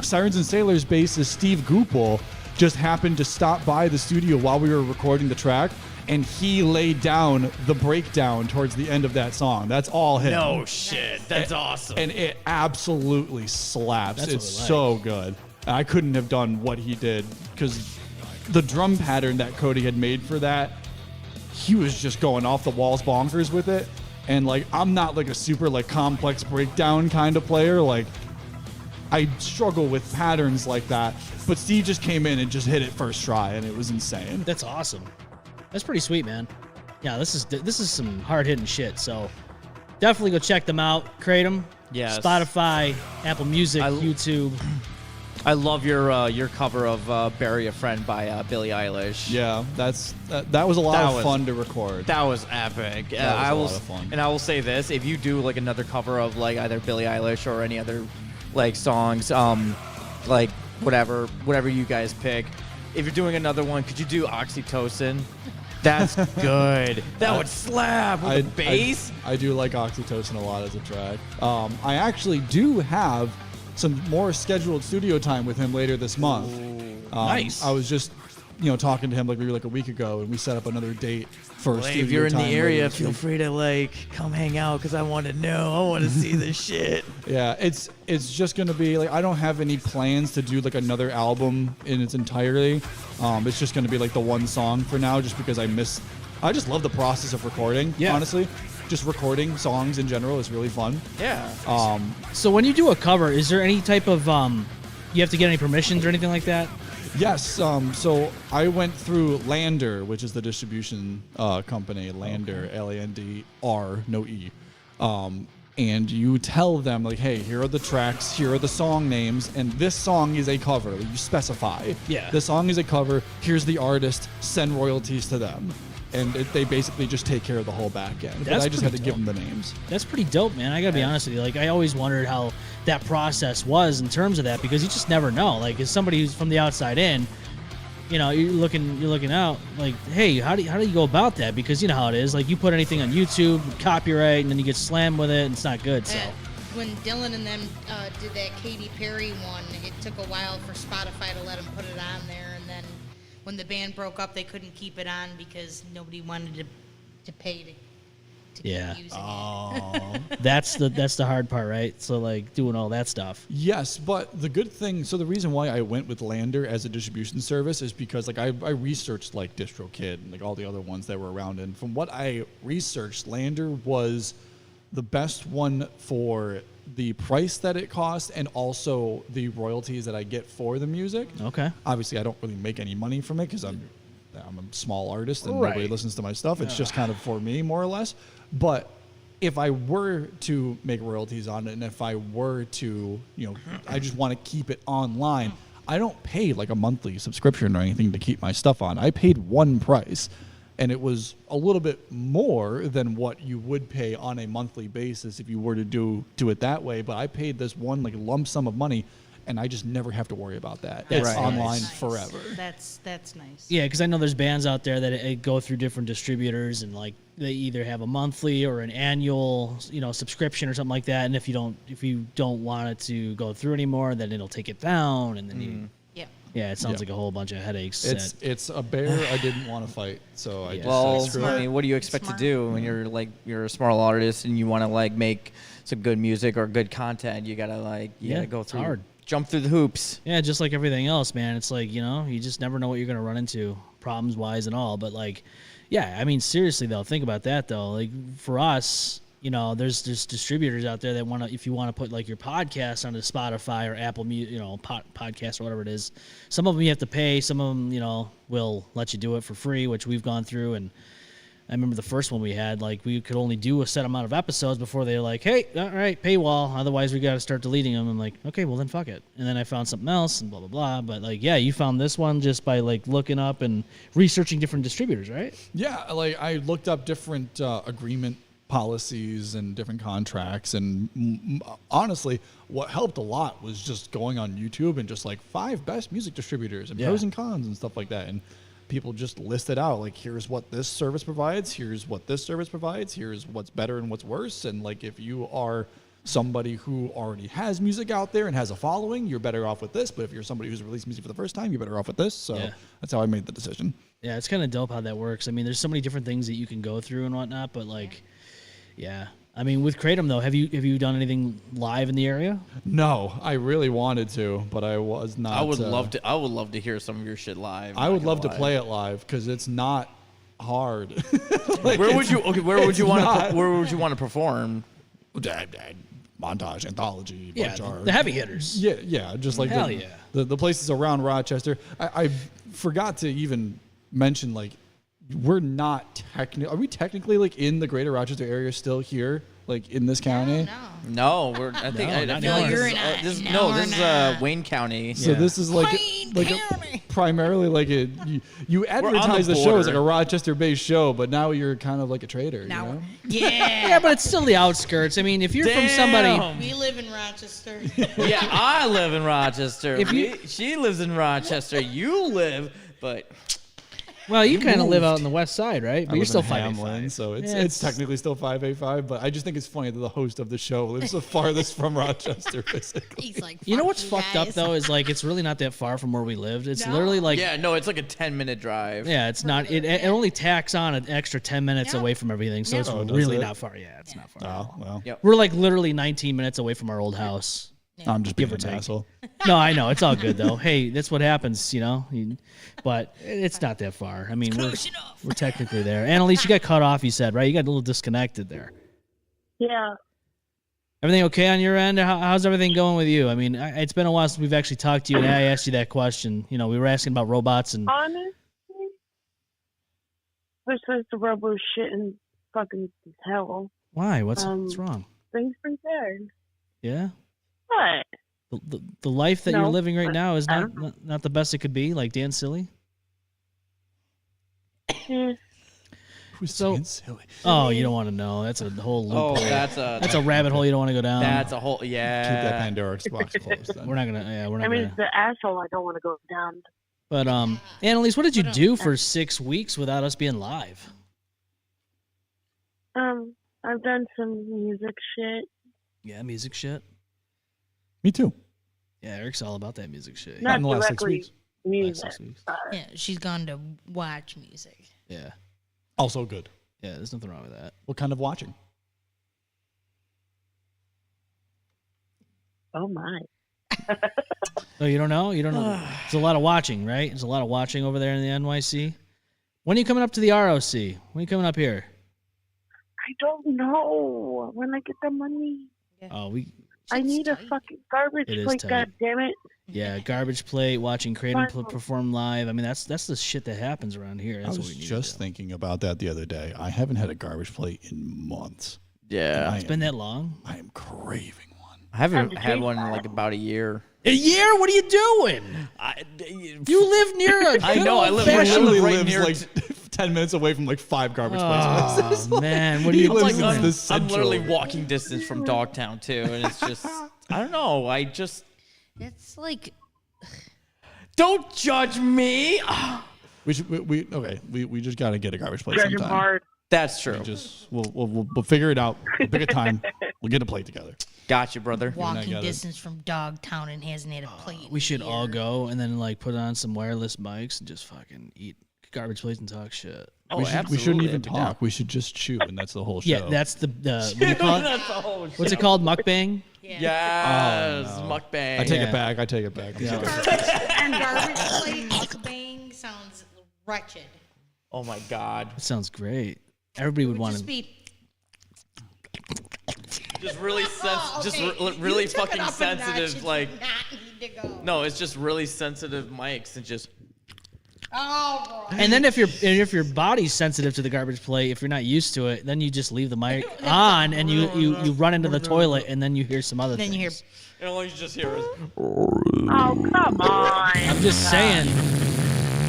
Sirens and Sailors bassist Steve Goupel just happened to stop by the studio while we were recording the track, and he laid down the breakdown towards the end of that song. That's all him. No shit, that's awesome. And it absolutely slaps. That's It's what we like. so good. I couldn't have done what he did because the drum pattern that Cody had made for that, he was just going off the walls bonkers with it. And like, I'm not like a super like complex breakdown kind of player. Like, I struggle with patterns like that. But Steve just came in and just hit it first try, and it was insane. That's awesome. That's pretty sweet, man. Yeah, this is some hard hitting shit. So definitely go check them out. Kratom. Yes. Spotify, Apple Music, YouTube. I love your cover of "Bury a Friend" by Billie Eilish. Yeah, that was a lot That of was- fun to record. That was epic. was I a will, lot of fun. And I will say this: if you do like another cover of like either Billie Eilish or any other like songs, like whatever you guys pick, if you're doing another one, could you do Oxytocin? That's good. That would slap with the bass. I do like Oxytocin a lot as a track. I actually do have some more scheduled studio time with him later this month. Nice. I was just, talking to him like maybe like a week ago, and we set up another date for Well, studio if you're in the time later area, this feel week. free to like come hang out because I want to know. I want to see this shit. Yeah, it's just gonna be like, I don't have any plans to do like another album in its entirety. It's just gonna be like the one song for now, just because I miss I just love the process of recording. Yeah. Honestly, just recording songs in general is really fun. Yeah. So when you do a cover, is there any type of you have to get any permissions or anything like that? Yes. So I went through Lander, which is the distribution company. Lander, Landr, no E. And you tell them, like, hey, here are the tracks, here are the song names, and this song is a cover. You specify. Yeah. The song is a cover. Here's the artist. Send royalties to them. And they basically just take care of the whole back end. But I just had to give them the names. That's pretty dope, man. I gotta be honest with you. Like, I always wondered how that process was in terms of that, because you just never know. Like, as somebody who's from the outside in, you know, you're looking out. Like, hey, how do you go about that? Because you know how it is. Like, you put anything on YouTube, copyright, and then you get slammed with it, and it's not good. So. When Dylan and them did that Katy Perry one, it took a while for Spotify to let them put it on there, and then when the band broke up, they couldn't keep it on because nobody wanted to pay to Yeah. keep using it. That's the hard part, right? So like doing all that stuff. Yes, but the good thing, so the reason why I went with Lander as a distribution service is because like I researched like DistroKid and like all the other ones that were around, and from what I researched, Lander was the best one for the price that it cost and also the royalties that I get for the music. Okay. Obviously, I don't really make any money from it because I'm a small artist and nobody listens to my stuff. It's just kind of for me, more or less. But if I were to make royalties on it, and if I were to, you know, I just want to keep it online, I don't pay like a monthly subscription or anything to keep my stuff on. I paid one price, and it was a little bit more than what you would pay on a monthly basis if you were to do it that way. But I paid this one like lump sum of money, and I just never have to worry about that. That's It's nice. online Nice. forever. That's nice. Yeah, because I know there's bands out there that go through different distributors, and like they either have a monthly or an annual, you know, subscription or something like that. And if you don't want it to go through anymore, then it'll take it down, and then Yeah. it sounds like a whole bunch of headaches. It's a bear I didn't want to fight, so I Yeah. just Well, screw I it. mean, what do you expect Smart. to do when you're a small artist and you want to like make some good music or good content? You gotta gotta go it's through, hard. jump through the hoops. Yeah, just like everything else, man. It's like, you know, you just never know what you're going to run into, problems wise and all. But like, yeah, I mean, seriously though, think about that though. Like for us, you know, there's distributors out there that want to, if you want to put like your podcast onto Spotify or Apple Music, you know, podcast or whatever it is, some of them you have to pay. Some of them, you know, will let you do it for free, which we've gone through. And I remember the first one we had, like we could only do a set amount of episodes before they were like, hey, all right, paywall. Otherwise we got to start deleting them. I'm like, okay, well then fuck it. And then I found something else and blah, blah, blah. But like, yeah, you found this one just by like looking up and researching different distributors, right? Yeah, like I looked up different agreement policies and different contracts, and honestly, what helped a lot was just going on YouTube and just like 5 best music distributors and pros and cons and stuff like that, and people just listed out like, here's what this service provides, here's what this service provides, here's what's better and what's worse. And like, if you are somebody who already has music out there and has a following, you're better off with this. But if you're somebody who's released music for the first time, you're better off with this. So that's how I made the decision. Yeah, it's kind of dope how that works. I mean, there's so many different things that you can go through and whatnot, but like, yeah. I mean, with KRATOM though, have you done anything live in the area? No, I really wanted to, but I was not. I would love to hear some of your shit live. I would love to play it live because it's not hard. Where would you want to perform? Montage, anthology, Yeah, bunch art. the heavy hitters. Yeah, just like Hell the places around Rochester. I forgot to even mention, like, we're not are we technically like in the greater Rochester area still here, like in this county? No, we're. I think. I not feel anymore. like you're this is- not. this is Wayne County. So this is like primarily like you advertise the show as like a Rochester-based show, but now you're kind of like a trader. Now, you know? Yeah, but it's still the outskirts. I mean, if you're from somebody, we live in Rochester. Yeah, I live in Rochester. If you- She lives in Rochester. You live, but well, you kind of live out on the west side, right? But I you're live still in 585. Hamlin, so it's Yeah, it's technically still 585, but I just think it's funny that the host of the show lives the farthest from Rochester, basically. He's like, You know "Fuck what's you fucked up guys." though is like it's really not that far from where we lived. It's No. literally like yeah, no, it's like a 10-minute drive. yeah, it's not. It only tacks on an extra 10 minutes Yeah. away from everything, so it's Oh, does really it? not far. Yeah, it's not far. Oh well. Yep. We're like literally 19 minutes away from our old house. I'm just being Give or an take. asshole. No, I know. It's all good, though. Hey, that's what happens, But it's not that far. I mean, we're technically there. Annalise, you got cut off, you said, right? You got a little disconnected there. Yeah. Everything okay on your end? How's everything going with you? I mean, it's been a while since we've actually talked to you, and I asked you that question. We were asking about robots and... Honestly, we're supposed to robo shit in fucking hell. Why? What's wrong? Things pretty good. Yeah? What? The life that you're No, living right now is I not the best it could be, like Dan Silly? Who's So- saying silly? Oh, you don't want to know. That's a whole Oh, loophole. that's a rabbit hole you don't want to go down. That's a whole Keep that yeah. Pandora's box closed. Then. We're not gonna. Yeah, we're not I mean, gonna. it's the asshole I don't want to go down. But Annalise, what did you do for 6 weeks without us being live? I've done some music shit. Yeah, music shit. Me too. Yeah, Eric's all about that music shit. Not in the last 6 directly weeks. Last music. 6 weeks. Yeah, she's gone to watch music. Yeah, Also good. yeah. There's nothing wrong with that. What kind of watching? Oh my. Oh, you don't know? You don't know? It's a lot of watching, right? There's a lot of watching over there in the NYC. When are you coming up to the ROC? When are you coming up here? I don't know. When I get the money, Oh, I need a fucking garbage It is plate. tight. God damn it! yeah, garbage plate, watching Kratom Fine. perform live. I mean, that's the shit that happens around here. I That's was what we need just to do. thinking about that the other day. I haven't had a garbage plate in months. Yeah. It's been that long. I am craving one. I haven't had one in like about a year. A year? What are you doing? You live near a I know, I live good-old-fashioned- right Literally lives near like 10 minutes away from like 5 garbage Oh, places. man, what are He you lives doing? in the I'm literally central. walking distance from Dogtown too, and it's just I don't know. It's like Don't judge me. We should. We just gotta get a garbage plate Judge him sometime. hard. That's true. We'll figure it out. We'll pick a time. We'll get a plate together. Gotcha, brother. walking got it. distance from Dogtown and hasn't had a plate. We should in all years. go and then like put on some wireless mics and just fucking eat garbage plates and talk shit. Oh, we shouldn't absolutely, even I'd be down. talk. We should just chew, and that's the whole show. Yeah, that's the what do you call it? That's the whole What's it show. called? Mukbang? Yes, Oh, no. mukbang. I take Yeah. it back. I take it back. I'm Yeah. sorry. And garbage plate mukbang sounds wretched. Oh my god. That sounds great. Everybody would want Just to. be Just really Oh, okay. really You took it fucking up a notch. sensitive. It's Like not need to go. no, it's just really sensitive mics and just. Oh, boy. And then if your body's sensitive to the garbage plate, if you're not used to it, then you just leave the mic on and you run into the toilet and then you hear some other Then things. you hear And all you just hear is. Oh come on. I'm just saying,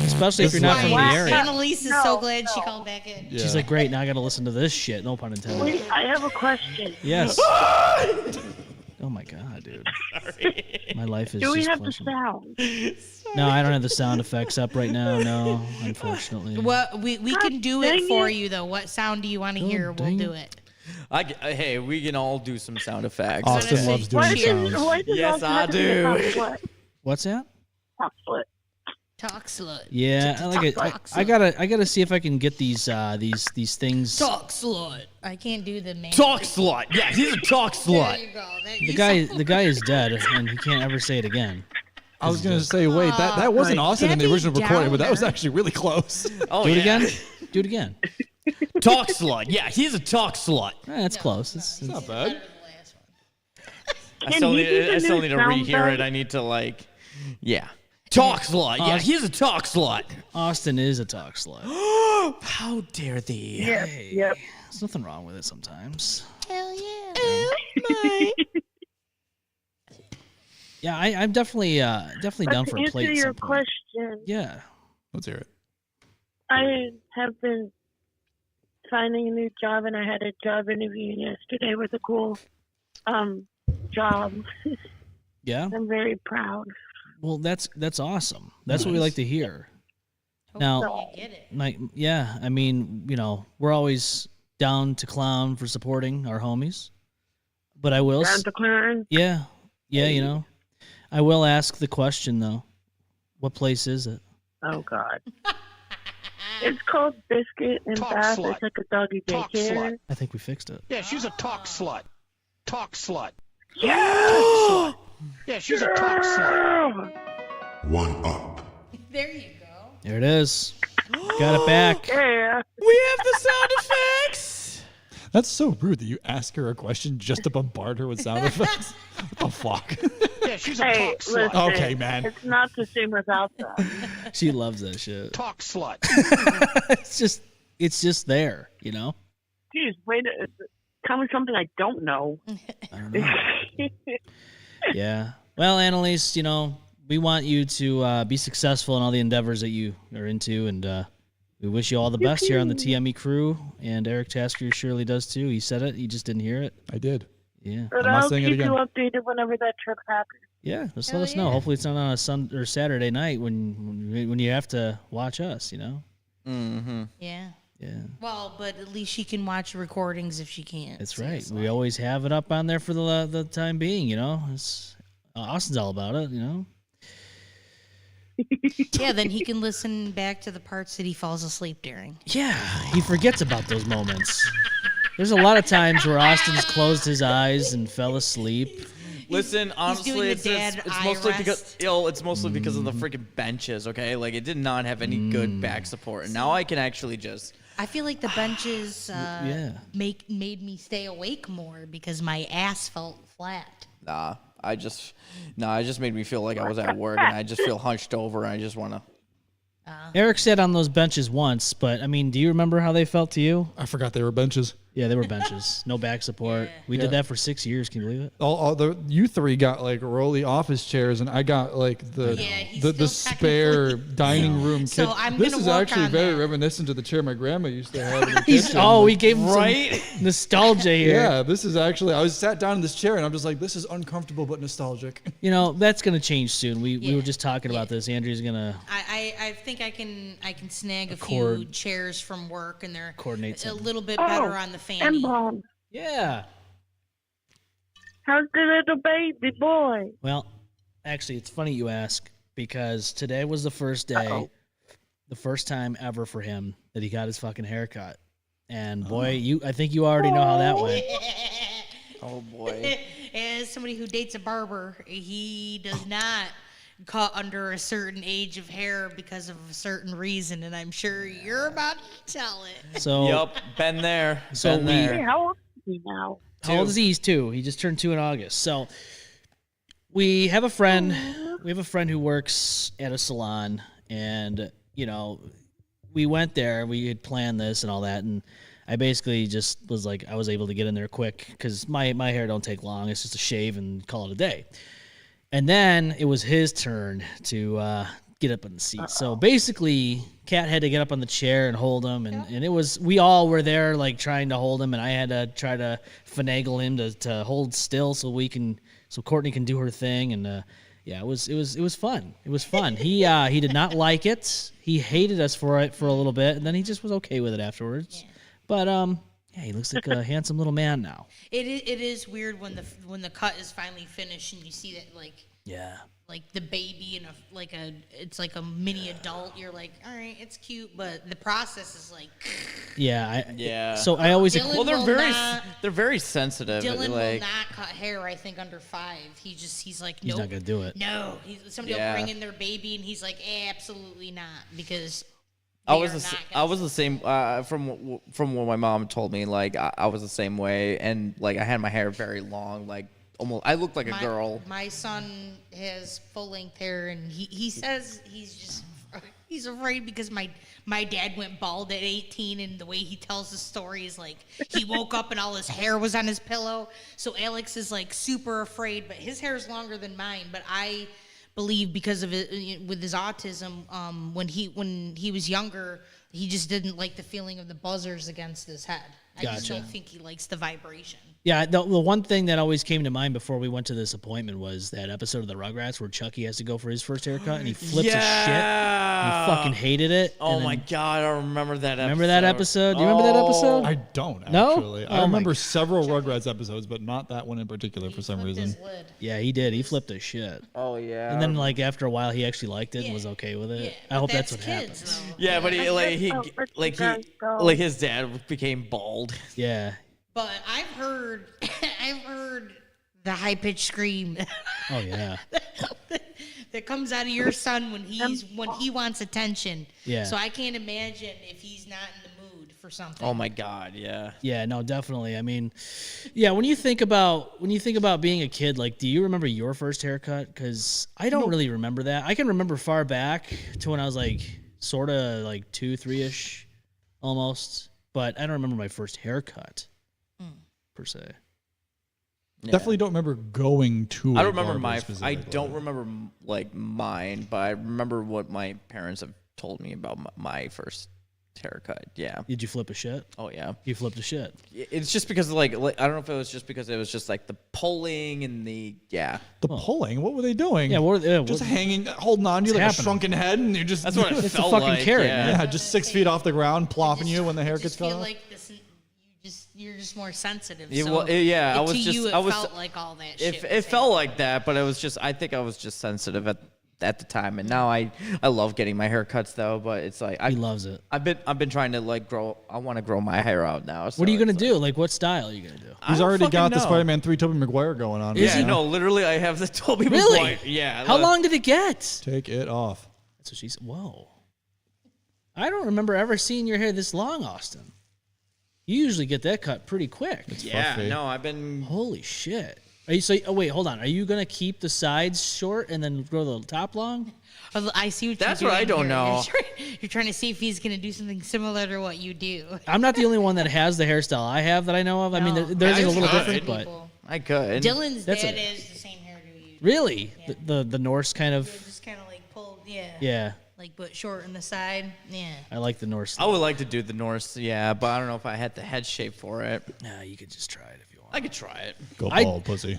especially if you're not from the area. Annalise is so glad she called back in. Yeah. She's like, great, now I got to listen to this shit. No pun intended. Wait, I have a question. Yes. Oh my god, dude. My life is Do we just have the flushing. sound? No, I don't have the sound effects up right now. No, unfortunately. What we can do it dang for it. you though. What sound do you want to hear? We'll dang do it. it. Hey, we can all do some sound effects. Austin Honestly, loves doing Why sounds. does Yes, Austin I have to be do. a top slut? What's that? Top slut. Talk slut. Yeah, I like it. I gotta see if I can get these things. Talk slut. I can't do the man. Talk slut. Yeah, he's a talk There slut. you go. The guy is dead and he can't ever say it again. I was gonna say, wait, that wasn't Austin in the Debbie original recording, but that was Downer. actually really close. Oh, Do it yeah. again. Do it again. Talk slut. Yeah, he's a talk slut. That's close. It's Not bad. I still he need, do the I still new need to sound rehear bite? it. I need to like, yeah. Talk slut. Yeah, he's a talk slut. Austin is a talk slut. How dare thee? Yep. Yep. There's nothing wrong with it sometimes. Hell yeah. Yeah, I'm definitely down for a To plate. answer at your some point. question, Yeah. Let's hear it. I have been finding a new job, and I had a job interview yesterday with a cool job. Yeah. I'm very proud. Well, that's awesome. That's what we like to hear. Now, You get it. like, yeah, I mean, we're always down to clown for supporting our homies, but I will. Down to Clarence. Yeah, I will ask the question though. What place is it? Oh God. It's called Biscuit and Talk Bath. slut. It's like a doggy Talk daycare. slut. I think we fixed it. Yeah, she's a talk slut. Talk slut. Yeah. Yeah, she's a talk slut. One up. There you go. There it is. Got it back. Yeah. We have the sound effects. That's so rude that you ask her a question just to bombard her with sound effects. What the fuck? Yeah, she's a Hey, talk slut. listen, Okay, man. It's not the same without that. She loves that shit. Talk slut. It's just there, you know? Jeez, wait. Tell me something I don't know. I don't know. Yeah. Well, Annalise, you know, we want you to be successful in all the endeavors that you are into, and we wish you all the best here on the TME crew. And Eric Tasker surely does too. He said it. You just didn't hear it. I did. Yeah. But I'm not I'll saying it keep you again. updated whenever that trip happens. Yeah. Just Hell let us know. yeah. Hopefully, it's not on a Sunday or Saturday night when you have to watch us. You know. Mm-hmm. Yeah. Yeah. Well, but at least she can watch recordings if she can't. That's see right. us We live. always have it up on there for the time being. You know. Austin's all about it. You know. Yeah, then he can listen back to the parts that he falls asleep during. Yeah, he forgets about those moments. There's a lot of times where Austin's closed his eyes and fell asleep. Listen, honestly, doing the it's dad eye mostly because rest. it's mostly because of the freaking benches. Okay, like it did not have any good back support, and now I can actually just. I feel like the benches Yeah. made me stay awake more because my ass felt flat. It just made me feel like I was at work, and I just feel hunched over, and I just want to. Eric sat on those benches once, but I mean, do you remember how they felt to you? I forgot they were benches. Yeah, they were benches, no back support. We did that for 6 years. Can you believe it? You three got like rolly office chairs, and I got like the Yeah, he's the still spare technically- dining room. So kitchen. I'm This gonna is work actually on very that. reminiscent to the chair my grandma used to have in the kitchen. We gave him some nostalgia here. Yeah, this is actually. I was sat down in this chair, and I'm just like, this is uncomfortable but nostalgic. You know, that's gonna change soon. We Yeah. were just talking about this. Andrew's gonna I think I can snag a few Accord. chairs from work, and they're Coordinate a something. little bit better on the fanny. M-Balm. Yeah. How's the little baby boy? Well, actually, it's funny you ask because today was the first day, the first time ever for him that he got his fucking haircut. And boy, I think you already know how that went. Oh boy. As somebody who dates a barber, he does not cut under a certain age of hair because of a certain reason, and I'm sure you're about to tell it. So, Yup, been there. So been we- there. Hey, how old is he now? how old is he? He's 2. He just turned 2 in August. So we have a friend. We have a friend who works at a salon, and you know, we went there. We had planned this and all that, and I basically just was like, I was able to get in there quick because my hair don't take long. It's just a shave and call it a day. And then it was his turn to get up on the seat. So basically, Kat had to get up on the chair and hold him, and it was, we all were there like trying to hold him, and I had to try to finagle him to hold still so Courtney can do her thing, and yeah, it was fun. It was fun. He did not like it. He hated us for it for a little bit, and then he just was okay with it afterwards. But yeah, he looks like a handsome little man now. It is weird when the cut is finally finished and you see that Yeah. like the baby and it's like a mini adult. You're like, all right, it's cute, but the process is like. Yeah. Yeah. So I always Dylan Well, will they're very sensitive. Dylan like, will not cut hair. I think under 5. He's like, he's nope. not gonna do it. No, somebody Yeah. will bring in their baby, and he's like, absolutely not, because I they was are the, not I gonna was the same from what my mom told me. Like I was the same way, and like I had my hair very long, like almost I looked like a girl. My son has full length hair, and he says he's afraid because my dad went bald at 18, and the way he tells the story is like he woke up and all his hair was on his pillow. So Alex is like super afraid, but his hair is longer than mine. But I believe because of it with his autism, when he was younger, he just didn't like the feeling of the buzzers against his head. I just Gotcha. don't think he likes the vibration. Yeah, the one thing that always came to mind before we went to this appointment was that episode of the Rugrats where Chucky has to go for his first haircut and he flips his shit. And he fucking hated it. Oh and my then- god, I remember that episode. Remember that episode? Do you remember that episode? I don't No? actually. Oh I my remember several Rugrats episodes, but not that one in particular for some Flipped reason. his lid. Yeah, he did. He flipped his shit. Oh yeah. And then like after a while he actually liked it and was okay with it. I hope that's what kids, happens. though. yeah, but Like his dad became bald. Yeah. But I've heard The high pitched scream Oh yeah. that comes out of your son when he wants attention. Yeah. So I can't imagine if he's not in the mood for something. Oh my God, yeah. Yeah, no, definitely. I mean, yeah, when you think about being a kid, like, do you remember your first haircut? Because I don't really remember that. I can remember far back to when I was like sort of like 2, 3-ish almost, but I don't remember my first haircut per se. Definitely don't remember going to. I don't remember my. I don't remember like mine, but I remember what my parents have told me about my first haircut. Yeah. Did you flip a shit? Oh yeah. You flipped a shit. It's just because like I don't know if it was just because it was just like the pulling and the pulling. What were they doing? Yeah, just hanging, holding on to you like happening? a shrunken head, and you're just. That's what it It's a felt fucking like. carrot, yeah. Yeah, just 6 feet off the ground, plopping you when the hair gets cut feel off. like this. You're just more sensitive. Yeah, so well, yeah, I was to just you, it I was felt like all that shit. it felt like that, but it was just I think I was just sensitive at the time, and now I love getting my haircuts though. But it's like He loves it. I've been trying to like grow. I want to grow my hair out now. So What are you gonna it's do? Like, what style are you gonna do? I He's don't already fucking got the know. Spider-Man 3 Tobey Maguire going on. Yeah, right now. no, literally, I have the Tobey Really? Maguire. Yeah. How long did it get? Take it off. That's what she said. Whoa. I don't remember ever seeing your hair this long, Austin. You usually get that cut pretty quick. Yeah, fluffy. no, I've been. Holy shit. Are you wait, hold on. Are you gonna keep the sides short and then grow the top long? I see what That's you're what I doing don't here. know. You're trying to see if he's going to do something similar to what you do. I'm not the only one that has the hairstyle I have that I know of. I mean, theirs is a little different, but I could. Dylan's That's dad a- is the same hairdo you do. really, the Norse kind of. Just kind of like pulled, yeah. Yeah, Like, but short on the side. Yeah. I like the Norse. I would like to do the Norse, yeah, but I don't know if I had the head shape for it. Nah, you could just try it if you want. I could try it. Go I- bald, pussy.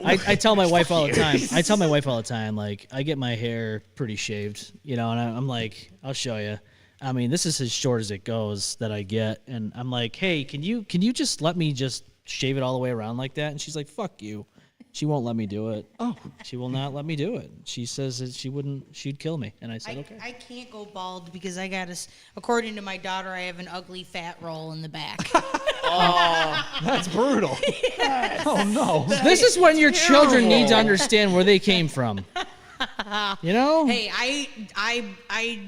I tell my wife all the time. I tell my wife all the time, like, I get my hair pretty shaved, you know, and I'm like, I'll show you. I mean, this is as short as it goes that I get, and I'm like, hey, can you just let me just shave it all the way around like that? And she's like, fuck you. She won't let me do it. Oh, she will not let me do it. She says that she'd kill me. And I said, okay. I can't go bald because I got according to my daughter, I have an ugly fat roll in the back. That's brutal. Oh no. This is when your children need to understand where they came from. You know? Hey, I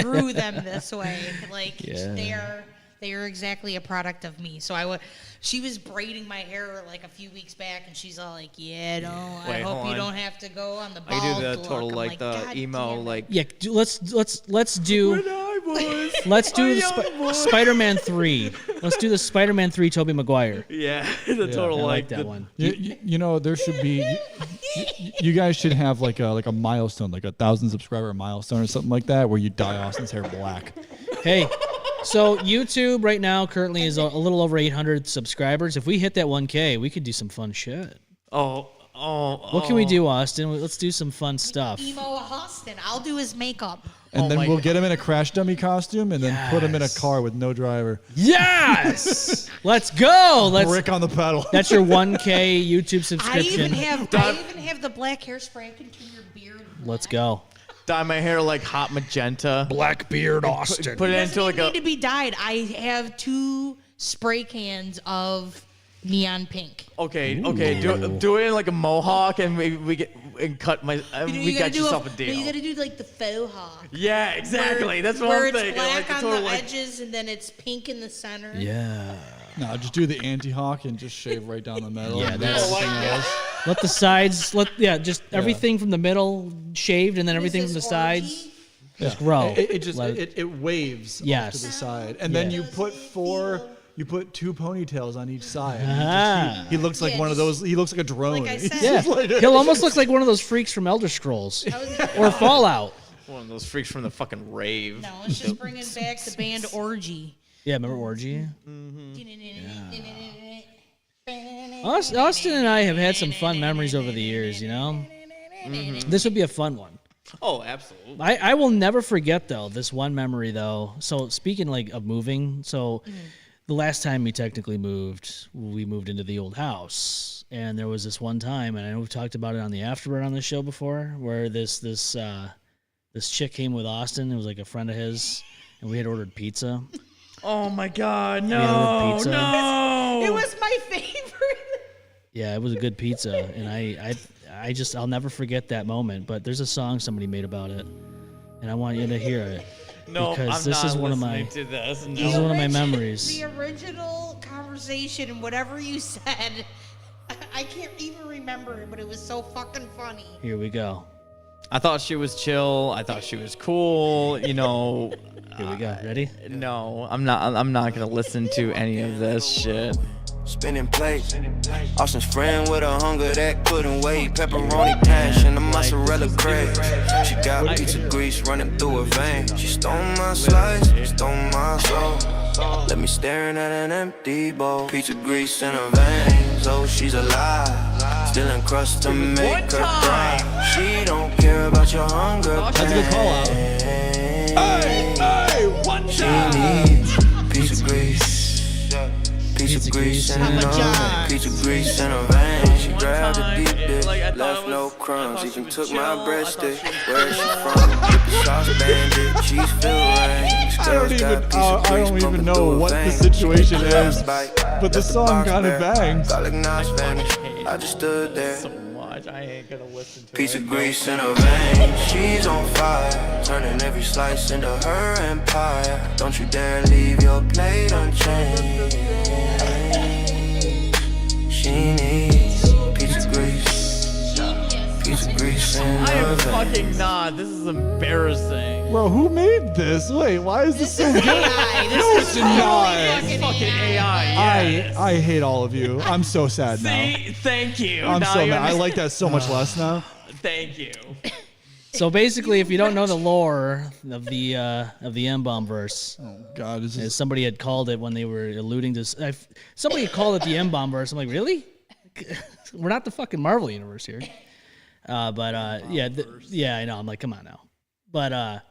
grew them this way. Like Yeah. they are exactly a product of me. So she was braiding my hair like a few weeks back, and she's all like, "Yeah, no, I Wait, hope hold you on. don't have to go on the I bald do the look." total I'm like the "God emo damn it." like. Yeah, let's do Spider-Man 3. Let's do the Spider-Man 3 Tobey Maguire. Yeah, the total I like like that the- one. You know, there should be. You guys should have like a milestone, like 1,000 subscriber milestone or something like that, where you dye Austin's hair black. Hey, so YouTube right now currently is a little over 800 subscribers. If we hit that 1K, we could do some fun shit. Oh. What can we do, Austin? Let's do some fun stuff. Emo Austin, I'll do his makeup. And then my we'll get him in a crash dummy costume, and then put him in a car with no driver. Yes! Let's go! Brick on the pedal. That's your 1K YouTube I subscription. even have the black hairspray. I can turn your beard. Let's go. Dye my hair like hot magenta. Blackbeard Austin. Put it Doesn't into like even a. need to be dyed. I have 2 spray cans of neon pink. Okay, do it in like a mohawk, and we get and cut my. We got yourself a deal. You gotta do like the faux hawk. Yeah, exactly. That's what where I'm thinking. Where Like it's black the on total the like. edges and then it's pink in the center. Yeah. No, just do the anti-hawk and just shave right down the middle. Yeah, and that's- everything else. Let the sides, just everything from the middle shaved, and then everything from the sides just grow. It waves off Yes. to the side, and then Yeah. you put 2 ponytails on each side. Ah. He looks like Yeah, one of just- those. He looks like a drone. Like I said. Yeah, he'll almost look like one of those freaks from Elder Scrolls or Fallout. One of those freaks from the fucking rave. No, it's just bringing back the band Orgy. Yeah, remember Orgy? Austin and I have had some fun memories over the years, you know? This would be a fun one. Oh, absolutely. I will never forget, though, this one memory, though. So, speaking, of moving, the last time we technically moved, we moved into the old house. And there was this one time, and I know we've talked about it on the Afterburn on this show before, where this chick came with Austin. It was like a friend of his, and we had ordered pizza. Oh my God, We had ordered no, pizza. no. It was my favorite. Yeah, it was a good pizza, and I'll never forget that moment. But there's a song somebody made about it, and I want you to hear it. No, because I'm this not is one of listening my to this. No. This is one of my memories. The original conversation and whatever you said, I can't even remember it, but it was so fucking funny. Here we go. I thought she was chill. I thought she was cool. You know. Here we go. Ready? No, I'm not. I'm not gonna listen to any of this shit. Spinning plates. Austin's friend with a hunger that couldn't wait. Pepperoni passion, the mozzarella crave. She got pizza grease running through her veins. She stole my slice, stole my soul. Let me staring at an empty bowl. Pizza grease in her veins. Oh, she's alive. Still in crust to make her thrive. She don't care about your hunger. That's a good call out. Hey, one time. She needs pizza grease. Pizza grease in her, pizza grease in her veins. She grabbed a deep dish, left no crumbs. Even took my breadstick. Where is she from? With the sauce bandit, cheese filled range. I don't even know what the situation is, but the song got it banged. I just stood there. So much. I ain't gonna listen to Pizza it. grease in her veins. She's on fire, turning every slice into her empire. Don't you dare leave your plate unchanged. She needs pizza grease. Pizza grease in I her am veins. fucking not. This is embarrassing. Bro, who made this? Wait, why is this so good? No, it's not. It's fucking AI. Yes. I hate all of you. I'm so sad now. See, thank you. I'm Now so you mad. I understand. like that so much less now. Thank you. So basically, if you don't know the lore of the M-Balm verse, Oh God, this as is somebody had called it when they were alluding to, somebody had called it the M-Balm verse. I'm like, really? We're not the fucking Marvel universe here. Yeah, I know. I'm like, come on now. But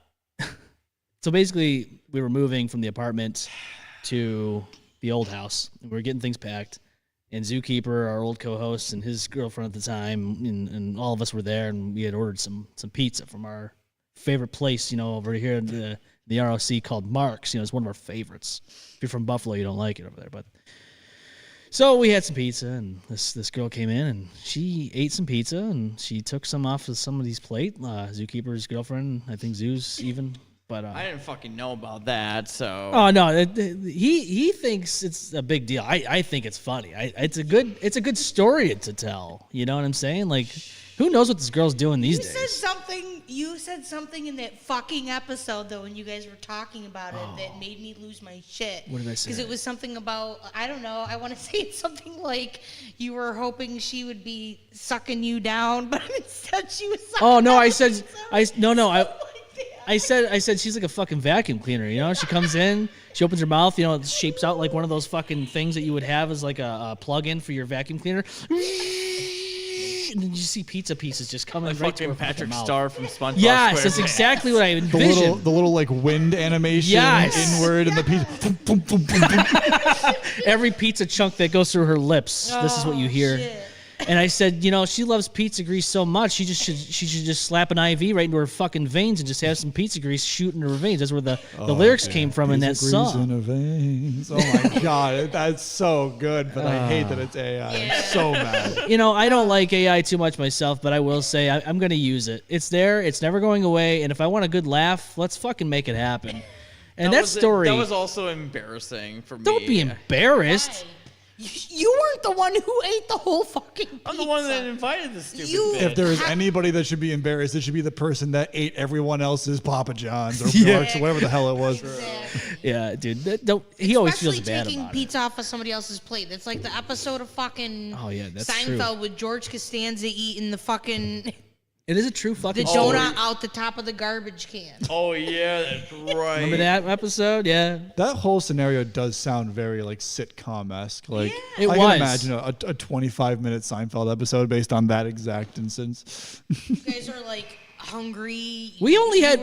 so basically, we were moving from the apartment to the old house. We were getting things packed, and Zookeeper, our old co-host, and his girlfriend at the time, and all of us were there, and we had ordered some pizza from our favorite place, over here in the ROC called Mark's. It's one of our favorites. If you're from Buffalo, you don't like it over there, but. So we had some pizza, and this girl came in, and she ate some pizza, and she took some off of somebody's plate. Zookeeper's girlfriend, I think Zoo's even, but I didn't fucking know about that, so. oh no, he thinks it's a big deal. I think it's funny. It's a good story to tell. You know what I'm saying? Like, who knows what this girl's doing these days? You said something in that fucking episode though when you guys were talking about it that made me lose my shit. What did I say? Because it was something about, I don't know, I want to say it's something like you were hoping she would be sucking you down, but instead she was sucking Oh no, down I said pizza. I said she's like a fucking vacuum cleaner. She comes in, she opens her mouth, it shapes out like one of those fucking things that you would have as like a plug-in for your vacuum cleaner. And then you see pizza pieces just coming Like right to her fucking Patrick mouth. Star from SpongeBob Yes, that's SquarePants. exactly what I the envisioned. little like wind animation Yes. inward in the pizza. Every pizza chunk that goes through her lips. This is what you hear. Shit. And I said, she loves pizza grease so much, she should just slap an IV right into her fucking veins and just have some pizza grease shoot into her veins. That's where the lyrics came from in that Pizza grease song. in her veins. Oh my God, that's so good, but I hate that it's AI. I'm so mad. I don't like AI too much myself, but I will say I'm going to use it. It's there. It's never going away. And if I want a good laugh, let's fucking make it happen. And that story. That was also embarrassing for me. Don't be embarrassed. You weren't the one who ate the whole fucking pizza. I'm the one that invited this stupid You- bitch. If there is anybody that should be embarrassed, it should be the person that ate everyone else's Papa John's or York's or whatever the hell it was. Yeah, dude. He always feels Especially bad taking about pizza off of somebody else's plate. It's like the episode of fucking Oh, yeah, that's Seinfeld true. with George Costanza eating the fucking it. It is a true fucking the story. donut out the top of the garbage can. Oh yeah, that's right. Remember that episode? Yeah. That whole scenario does sound very like sitcom-esque. Like It I was. can imagine a 25-minute Seinfeld episode based on that exact instance. You guys are like hungry. We only had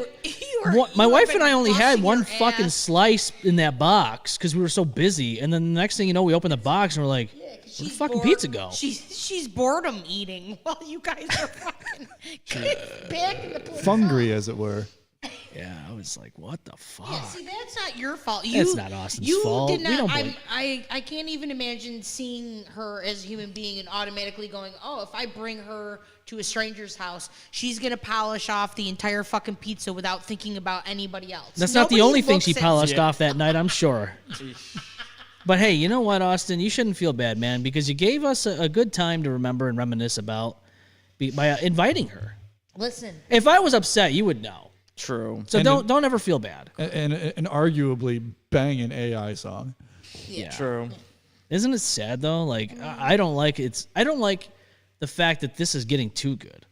my you wife have and I been only had busting one your fucking ass. slice in that box because we were so busy. And then the next thing you know, we open the box and we're like, where'd the fucking pizza go? She's boredom eating while you guys are fucking getting back in the plate. Fungry, as it were. Yeah, I was like, what the fuck? Yeah, see, that's not your fault. That's not Austin's fault. Did We don't not. blame- I can't even imagine seeing her as a human being and automatically going, oh, if I bring her to a stranger's house, she's gonna polish off the entire fucking pizza without thinking about anybody else. That's not the Nobody only thing looks she at- polished off that night, I'm sure. But hey, you know what, Austin? You shouldn't feel bad, man, because you gave us a good time to remember and reminisce about by inviting her. Listen, If I was upset, you would know. True. So And don't ever feel bad. And an arguably banging AI song. Yeah. True. Isn't it sad though? Like I don't like I don't like the fact that this is getting too good.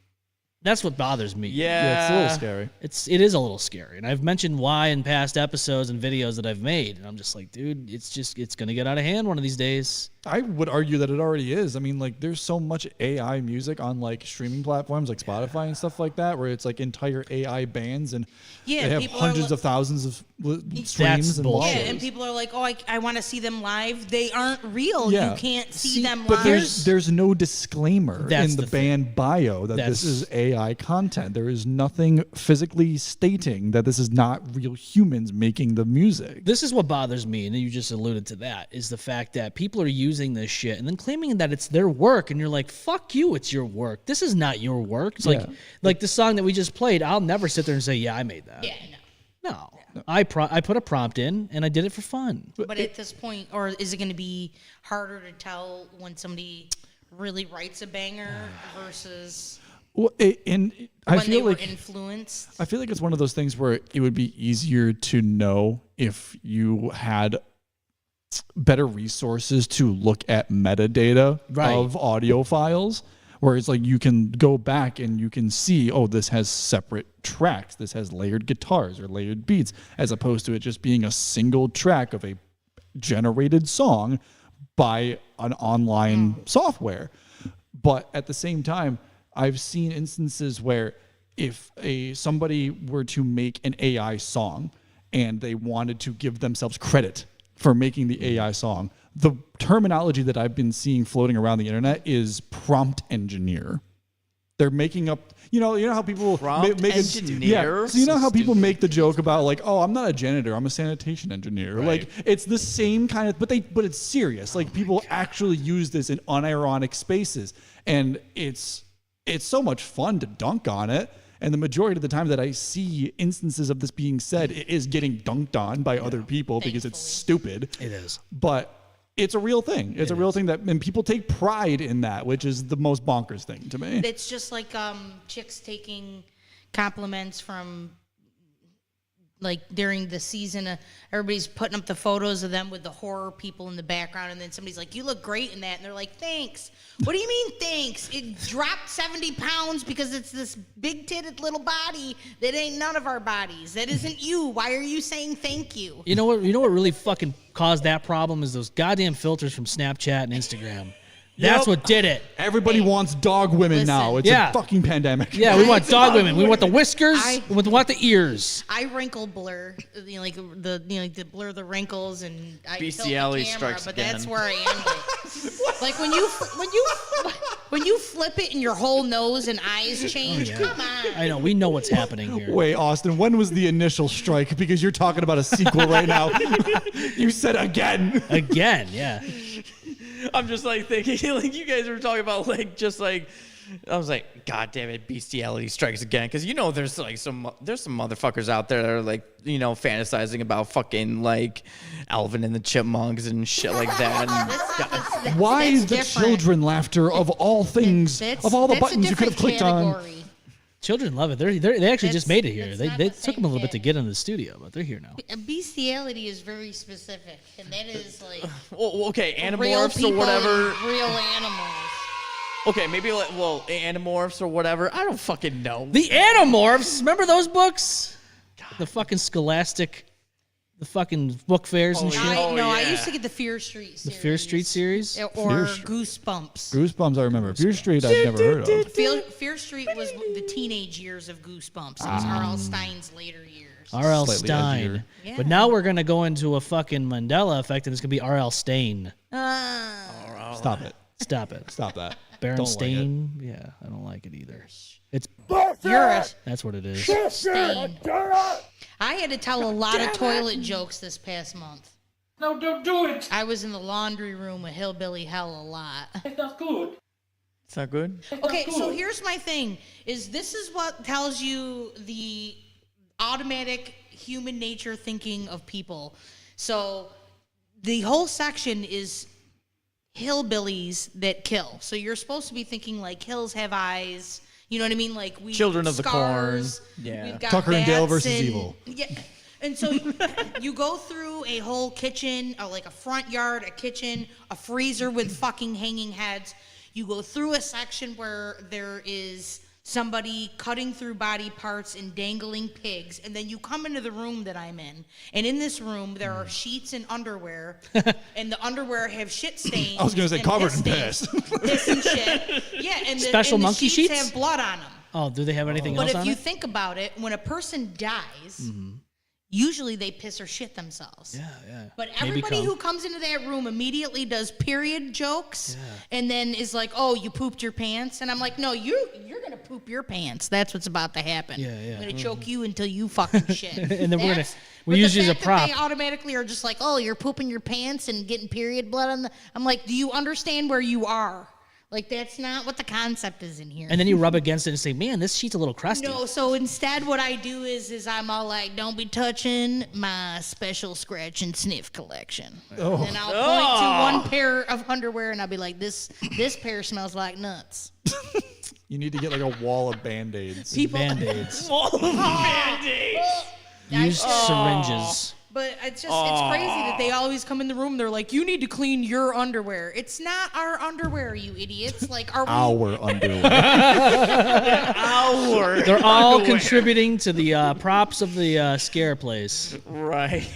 That's what bothers me. Yeah, it's a little scary. It is a little scary. And I've mentioned why in past episodes and videos that I've made. And I'm just like, dude, it's gonna get out of hand one of these days. I would argue that it already is. I mean, like, there's so much AI music on like streaming platforms like Spotify and stuff like that, where it's like entire AI bands and Yeah, they have people are hundreds of thousands of streams and bullshit. yeah, watches. and people are like, oh, I want to see them live. They aren't real. Yeah. You can't see them But live. there's no disclaimer That's in the the thing. band bio that this That's- is AI content. There is nothing physically stating that this is not real humans making the music. This is what bothers me, and you just alluded to that, is the fact that people are using this shit and then claiming that it's their work, and you're like, fuck you, it's your work. This is not your work. It's Yeah. like the song that we just played, I'll never sit there and say, yeah, I made that. yeah, no. No. I put a prompt in, and I did it for fun. But at this point, or is it going to be harder to tell when somebody really writes a banger versus Well, and I when they feel were like influenced? I feel like it's one of those things where it would be easier to know if you had better resources to look at metadata Right. of audio files, where it's like you can go back and you can see, oh, this has separate tracks, this has layered guitars or layered beats, as opposed to it just being a single track of a generated song by an online software. But at the same time, I've seen instances where if somebody were to make an AI song and they wanted to give themselves credit for making the AI song, the terminology that I've been seeing floating around the internet is prompt engineer. They're making up, you know how people Prompt make engineer? Yeah. So you know how people make the joke about like, oh, I'm not a janitor, I'm a sanitation engineer. Right. Like it's the same kind of, but it's serious. Like people actually use this in unironic spaces, and it's so much fun to dunk on it. And the majority of the time that I see instances of this being said, it is getting dunked on by other people because it's stupid. It is. But it's a real thing. It's a real thing and people take pride in that, which is the most bonkers thing to me. It's just like chicks taking compliments from like during the season. Everybody's putting up the photos of them with the horror people in the background, and then somebody's like, "You look great in that," and they're like, "Thanks." What do you mean, thanks? It dropped 70 pounds because it's this big-titted little body that ain't none of our bodies. That isn't you. Why are you saying thank you? You know what really fucking caused that problem is those goddamn filters from Snapchat and Instagram. That's what did it. Everybody wants dog women now. Listen. It's Yeah. a fucking pandemic. Yeah, we want dog women. We want the whiskers. We want the ears. I wrinkle blur, like the blur the wrinkles, and I tilt the Bestiality camera, strikes but again. that's where I am. Like when you flip it and your whole nose and eyes change. yeah. Come on. I know. We know what's happening here. Wait, Austin, when was the initial strike? Because you're talking about a sequel right now. You said again. Again, yeah. I'm just like thinking, like you guys were talking about, like just like I was like, God damn it, bestiality strikes again. Because there's like some motherfuckers out there that are like fantasizing about fucking like Alvin and the Chipmunks and shit like that. And Why That's the different. children laughter of all things, of all the That's a buttons you could have different clicked on? category. Children love it. They actually just made it here. That's They not they the took same them a little bit to thing. get into the studio, but they're here now. Bestiality is very specific, and that is like well, okay, real Animorphs people or whatever. and real animals. Okay, maybe like Animorphs or whatever. I don't fucking know. The Animorphs. Remember those books? The fucking Scholastic, the fucking book fairs and shit. I used to get the Fear Street series. The Fear Street series. Or Fear Street. Goosebumps. Goosebumps, I remember. Fear Street, I've never heard of. Fear Street was the teenage years of Goosebumps. It was R.L. Stein's later years. R.L. Slightly Stein. edgier. Yeah. But now we're gonna go into a fucking Mandela effect, and it's gonna be R.L. Stain. Stop it. Stop it. Stop that. Baron Don't like it. Stain. Yeah, I don't like it either. It's You're a that's what it is. Stain. I had to tell a lot of toilet jokes this past month. No, don't do it. I was in the laundry room with Hillbilly Hell a lot. It's not good. It's not good. Okay, so here's my thing: this is what tells you the automatic human nature thinking of people. So the whole section is hillbillies that kill. So you're supposed to be thinking like hills have eyes. You know what I mean? Like we Children of the scars, Corn. Yeah. We've got Tucker and Dale bats versus and- Evil. Yeah. And so you go through a whole kitchen, like a front yard, a kitchen, a freezer with fucking hanging heads. You go through a section where there is somebody cutting through body parts and dangling pigs, and then you come into the room that I'm in, and in this room there are sheets and underwear, and the underwear have shit stains. I was gonna say and covered in piss piss. stains, piss and shit. Yeah, and Special and the monkey sheets sheets? have blood on them. Oh, do they have anything But else if on you it? think about it, when a person dies, usually they piss or shit themselves. Yeah, yeah. But Maybe everybody cum. who comes into that room immediately does period jokes and then is like, "Oh, you pooped your pants." And I'm like, "No, you're going to poop your pants. That's what's about to happen. Yeah, yeah. I'm going to choke you until you fucking shit." And then we but use the you as a fact that They prop. automatically are just like, "Oh, you're pooping your pants and getting period blood on the." I'm like, "Do you understand where you are? Like that's not what the concept is in here." And then you rub against it and say, "Man, this sheet's a little crusty." No, so instead what I do is I'm all like, "Don't be touching my special scratch and sniff collection." Oh. And I'll point to one pair of underwear and I'll be like, this pair smells like nuts. You need to get like a wall of Band-Aids. Band-Aids. I Use should- syringes. But it's crazy that they always come in the room. They're like, "You need to clean your underwear." It's not our underwear, you idiots. Like, are we? Our underwear. They're all contributing to the props of the scare place. Right.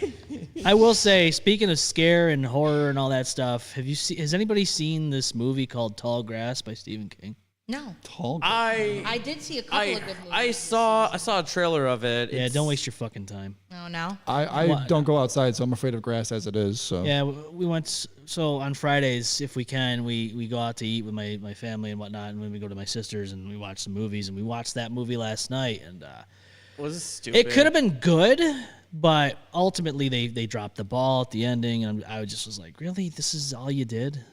I will say, speaking of scare and horror and all that stuff, has anybody seen this movie called Tall Grass by Stephen King? No, Tall. I did see a couple of good movies. I saw a trailer of it. Yeah, don't waste your fucking time. Oh no. I What? don't go outside, so I'm afraid of grass as it is. So Yeah, we went. So on Fridays, if we can, we go out to eat with my family and whatnot, and then we go to my sister's and we watch some movies. And we watched that movie last night, and Was it stupid? it could have been good, but ultimately they dropped the ball at the ending, and I just was like, really, this is all you did?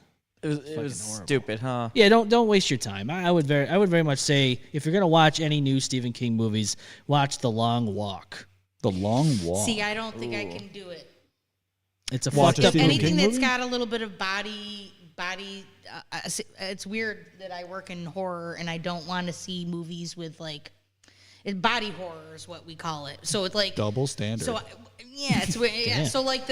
It was horrible. stupid, huh? Yeah, don't waste your time. I would very much say if you're gonna watch any new Stephen King movies, watch The Long Walk. The Long Walk. See, I don't think I can do it. It's a Watch fucked a up Stephen movie. King Anything that's movie? got a little bit of body. It's weird that I work in horror and I don't want to see movies with like. Body horror is what we call it. So it's like Double standard. So yeah, it's weird. Yeah. So like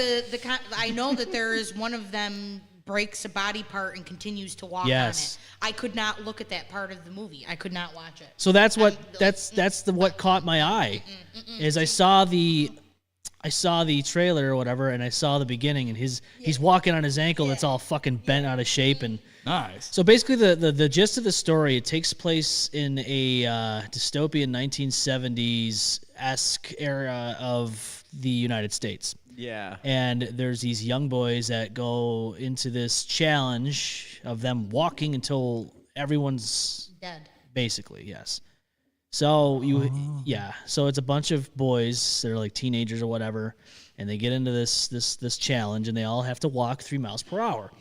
I know that there is one of them breaks a body part and continues to walk Yes. on it. I could not look at that part of the movie. I could not watch it. So that's what what caught my eye is I saw the trailer or whatever, and I saw the beginning, and he's walking on his ankle that's all fucking bent out of shape, and nice. so basically the gist of the story, it takes place in a dystopian 1970s-esque era of the United States. Yeah. And there's these young boys that go into this challenge of them walking until everyone's Dead. basically, yes. So so it's a bunch of boys that are like teenagers or whatever, and they get into this challenge, and they all have to walk 3 miles per hour.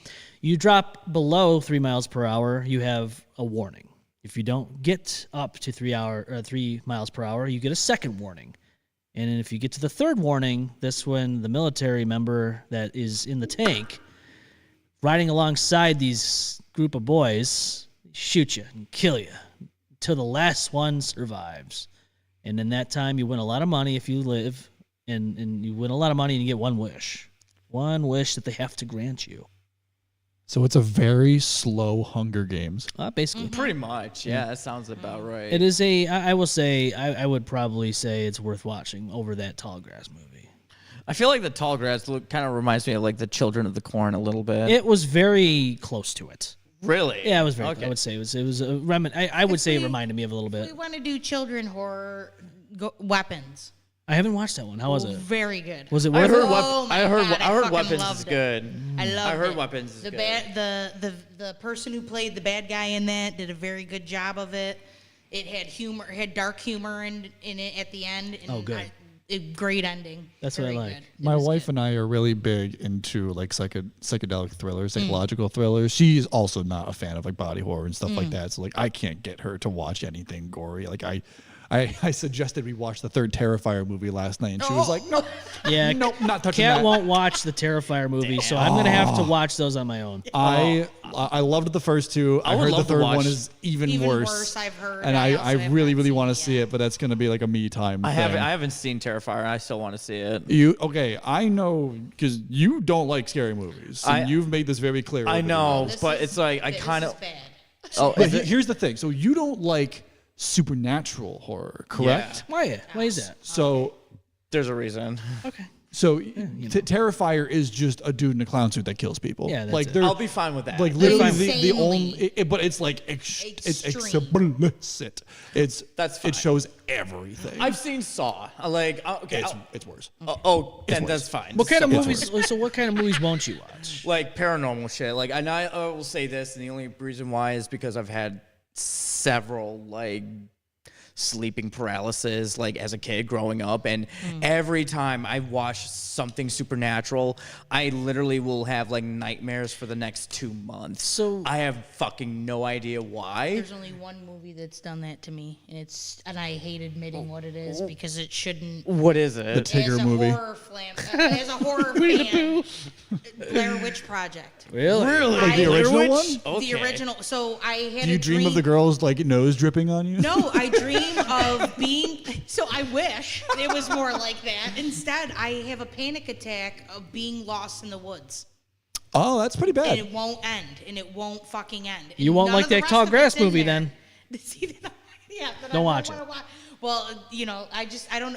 You drop below 3 miles per hour, you have a warning. If you don't get up to 3 miles per hour, you get a second warning. And then if you get to the third warning, that's when the military member that is in the tank, riding alongside these group of boys, shoot you and kill you until the last one survives. And in that time, you win a lot of money if you live, and you win a lot of money and you get one wish that they have to grant you. So it's a very slow Hunger Games. Basically. Pretty much. Yeah, that sounds about right. It is I will say, I would probably say it's worth watching over that Tall Grass movie. I feel like the Tall Grass look kind of reminds me of like the Children of the Corn a little bit. It was very close to it. Really? Yeah, it was very. Okay. I would say it was a I would say it reminded me of a little We bit. want to do children horror weapons. I haven't watched that one. How was it? Very good. Was it I worth heard, it? Oh my I heard, God, I I heard fucking Weapons loved is it. good. I loved I heard it. Weapons is the good. the person who played the bad guy in that did a very good job of it. It had humor, it had dark humor in it at the end. And Oh, good. great ending. That's what I Very like. good. It My was wife good. and I are really big into like psychedelic thrillers, psychological thrillers. She's also not a fan of like body horror and stuff like that. So like I can't get her to watch anything gory. Like I suggested we watch the third Terrifier movie last night, and she was like, "Nope, Yeah, nope, not touching Kat that." won't watch the Terrifier movie, so I'm gonna have to watch those on my own. I loved the first two. I would heard the love to third watch- one is even Even worse. worse, I've heard. And I I also have really, not really seen want it to see yet. it, but that's going to be like a me time. I thing. haven't seen Terrifier. I still want to see it. You okay? I know because you don't like scary movies. And you've made this very clear. I over the know, This but is- it's like I this kind is of. bad. Oh, But is it? here's the thing. So you don't like supernatural horror, correct? Why? Why is that? So There's a reason. Okay. Terrifier is just a dude in a clown suit that kills people. Yeah, that's like it. they're I'll be fine with that. like literally Insanely. the only, but it's like it's Extreme. explicit. That's fine. It shows everything. I've seen Saw. Okay. It's worse. Then worse. that's fine. What kind of It's movies? So what kind of movies won't you watch? Like paranormal shit. Like, and I will say this, and the only reason why is because I've had several like sleeping paralysis like as a kid growing up, and every time I watch something supernatural, I literally will have like nightmares for the next 2 months. So- I have fucking no idea why. There's only one movie that's done that to me, and I hate admitting what it is because it shouldn't. What is it? The Tigger as a movie. Horror as a horror fan, Blair Witch Project. Really? Like the original one? Okay. The original. So I had Do you a dream of the girls like nose dripping on you? No, I dream of being. So I wish it was more like that. Instead, I have a panic attack of being lost in the woods, Oh, that's pretty and bad. it won't end, and it won't fucking end. You And won't none like of the that rest Tall of Grass it's in movie there. then. See, yeah, that Don't I watch wanna it. Well,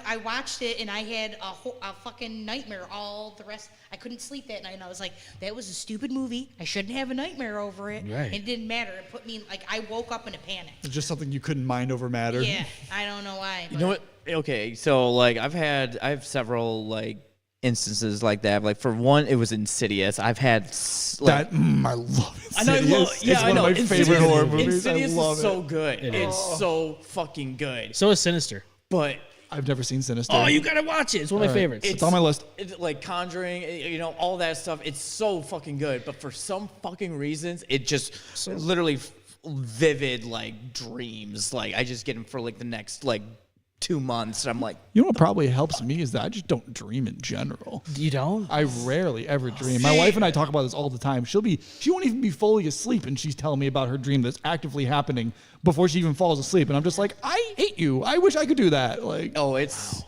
I watched it and I had a fucking nightmare all the rest. I couldn't sleep that night, and I was like, that was a stupid movie. I shouldn't have a nightmare over it. Right. It didn't matter. It put me like I woke up in a panic. It's just something you couldn't mind over matter. Yeah, I don't know why. You know what? Okay, so like I have several like instances like that. Like for one, it was Insidious. I've had like, I love it. I know, It's one of my favorite horror movies. Insidious I love is it. so good. It's so fucking good. So is Sinister. But I've never seen Sinister. Oh, you gotta watch it. It's one of my favorites. It's on my list. It's like Conjuring, all that stuff. It's so fucking good. But for some fucking reasons, it just literally vivid like dreams. Like I just get them for like the next like 2 months. And I'm like, You know what probably helps me is that I just don't dream in general. You don't? I rarely ever dream. My wife and I talk about this all the time. She won't even be fully asleep, and she's telling me about her dream that's actively happening before she even falls asleep. And I'm just like, I hate you. I wish I could do that. Like, oh, it's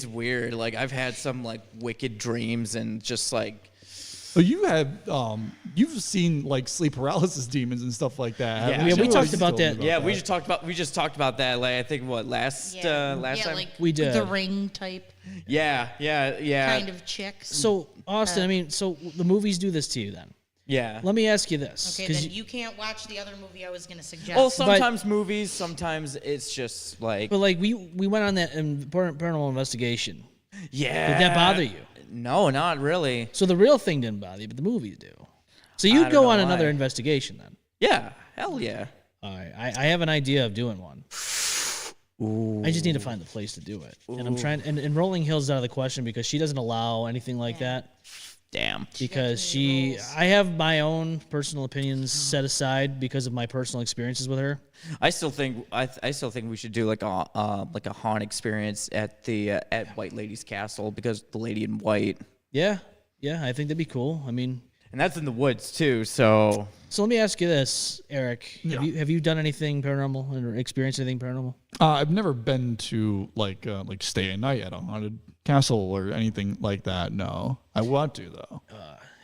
weird. Like I've had some like wicked dreams and just like. so you have you've seen like sleep paralysis demons and stuff like that. haven't Yeah, you? we talked You about told me that. Yeah, we just talked about that. Like I think last time. like We did. the Ring type Yeah. kind of chicks. So Austin, I mean, so the movies do this to you then. Yeah. Let me ask you this. Okay, 'cause then you can't watch the other movie I was gonna suggest. Well, sometimes movies, sometimes it's just like. But like we went on that paranormal investigation. Yeah. Did that bother you? No, not really. So the real thing didn't bother you, but the movies do. So I you'd don't go know on why. another investigation then. Yeah. Hell yeah. All right, I have an idea of doing one. Ooh. I just need to find the place to do it, and I'm trying. And Rolling Hills is out of the question because she doesn't allow anything like that. Damn. Because I have my own personal opinions set aside because of my personal experiences with her. I still think we should do like a haunt experience at the at White Lady's Castle because the Lady in White. Yeah, I think that'd be cool. I mean, and that's in the woods too. So let me ask you this, Eric: Have you done anything paranormal or experienced anything paranormal? I've never been to like stay a night at a haunted castle or anything like that. No, I want to though.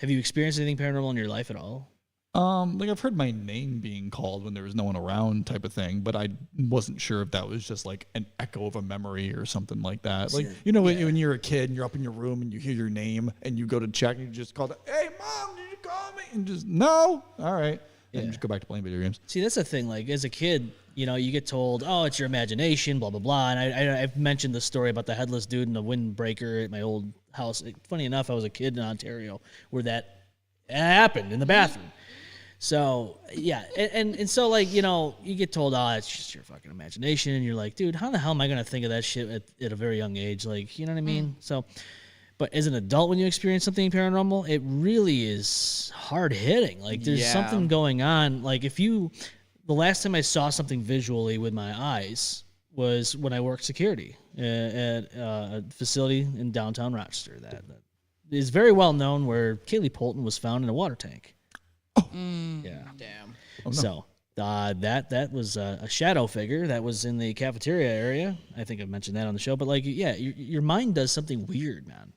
Have you experienced anything paranormal in your life at all? Like I've heard my name being called when there was no one around type of thing, but I wasn't sure if that was just like an echo of a memory or something like that. Like, when you're a kid and you're up in your room and you hear your name and you go to check and you just call it, "Hey mom, did you call me?" And just, "No." All right. And you just go back to playing video games. See, that's the thing. Like as a kid, you get told, "Oh, it's your imagination," blah blah blah. And I've mentioned the story about the headless dude and the windbreaker at my old house. Funny enough, I was a kid in Ontario where that happened in the bathroom. So yeah, and so like you get told, oh, it's just your fucking imagination, and you're like, dude, how the hell am I gonna think of that shit at a very young age? Like, you know what I mean? So, but as an adult, when you experience something paranormal, it really is hard hitting. Like there's something going on. Like the last time I saw something visually with my eyes was when I worked security at a facility in downtown Rochester that is very well known, where Kaylee Polton was found in a water tank. Yeah. Damn. Oh, no. So that was a shadow figure that was in the cafeteria area. I think I mentioned that on the show. But like, yeah, your mind does something weird, man.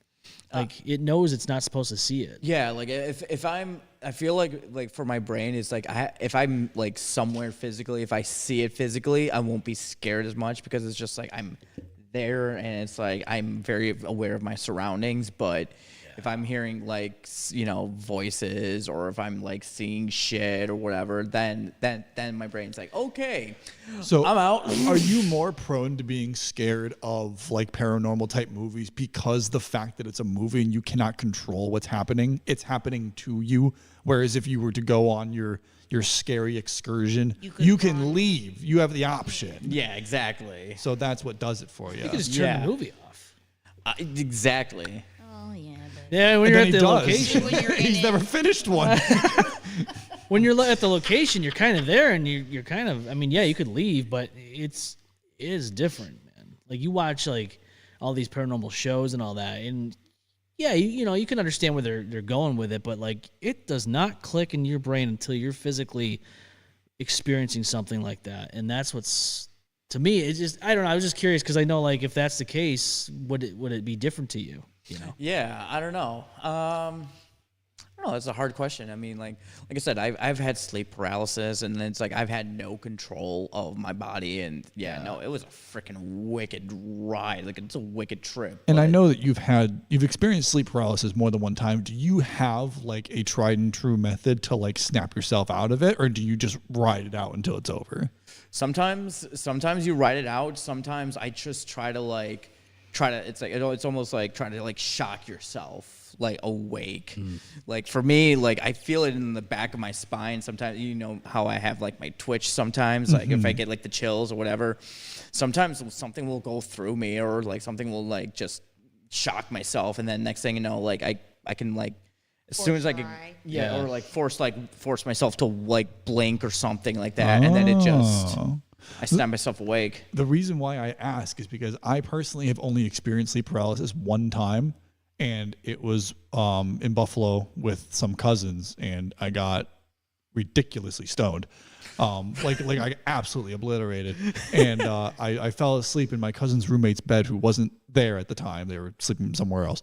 Like it knows it's not supposed to see it. Yeah, like I feel like for my brain, it's like if I'm like somewhere physically, if I see it physically, I won't be scared as much because it's just like I'm there and it's like I'm very aware of my surroundings. But if I'm hearing like voices, or if I'm like seeing shit or whatever, then my brain's like, okay, so I'm out. Are you more prone to being scared of like paranormal type movies because the fact that it's a movie and you cannot control what's happening, it's happening to you? Whereas if you were to go on your scary excursion, you can leave. You have the option. Yeah, exactly. So that's what does it for you. You can just turn the movie off. Exactly. Oh yeah. Yeah, when you're at the location. He's never finished one. When you're at the location, you're kind of there, and you're kind of. I mean, yeah, you could leave, but it is different, man. Like you watch like all these paranormal shows and all that, and yeah, you can understand where they're going with it, but like it does not click in your brain until you're physically experiencing something like that, and that's what's, to me, it's just, I don't know. I was just curious because I know like if that's the case, would it be different to you? Yeah, I don't know. I don't know. That's a hard question. I mean, like I said, I've had sleep paralysis, and it's like I've had no control of my body, and no, it was a freaking wicked ride. Like it's a wicked trip. And I know that you've experienced sleep paralysis more than one time. Do you have like a tried and true method to like snap yourself out of it, or do you just ride it out until it's over? Sometimes you ride it out. Sometimes I just try to it's like it's almost like trying to like shock yourself like awake. Like for me, like I feel it in the back of my spine sometimes. You know how I have like my twitch sometimes, like if I get like the chills or whatever, sometimes something will go through me, or like something will like just shock myself, and then next thing you know, like I can like as soon as I can, or like force myself to like blink or something like that, and then it just I snap myself awake. The reason why I ask is because I personally have only experienced sleep paralysis one time, and it was in Buffalo with some cousins, and I got ridiculously stoned. Like I absolutely obliterated. And I fell asleep in my cousin's roommate's bed, who wasn't there at the time. They were sleeping somewhere else.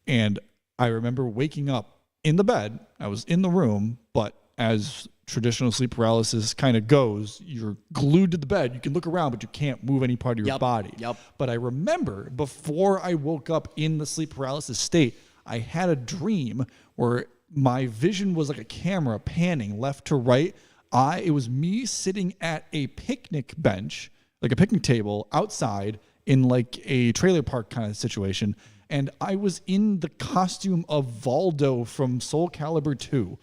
And I remember waking up in the bed. I was in the room, but as traditional sleep paralysis kind of goes, you're glued to the bed. You can look around, but you can't move any part of your body. But I remember before I woke up in the sleep paralysis state, I had a dream where my vision was like a camera panning left to right. It was me sitting at a picnic bench, like a picnic table outside in like a trailer park kind of situation. And I was in the costume of Valdo from Soul Calibur 2.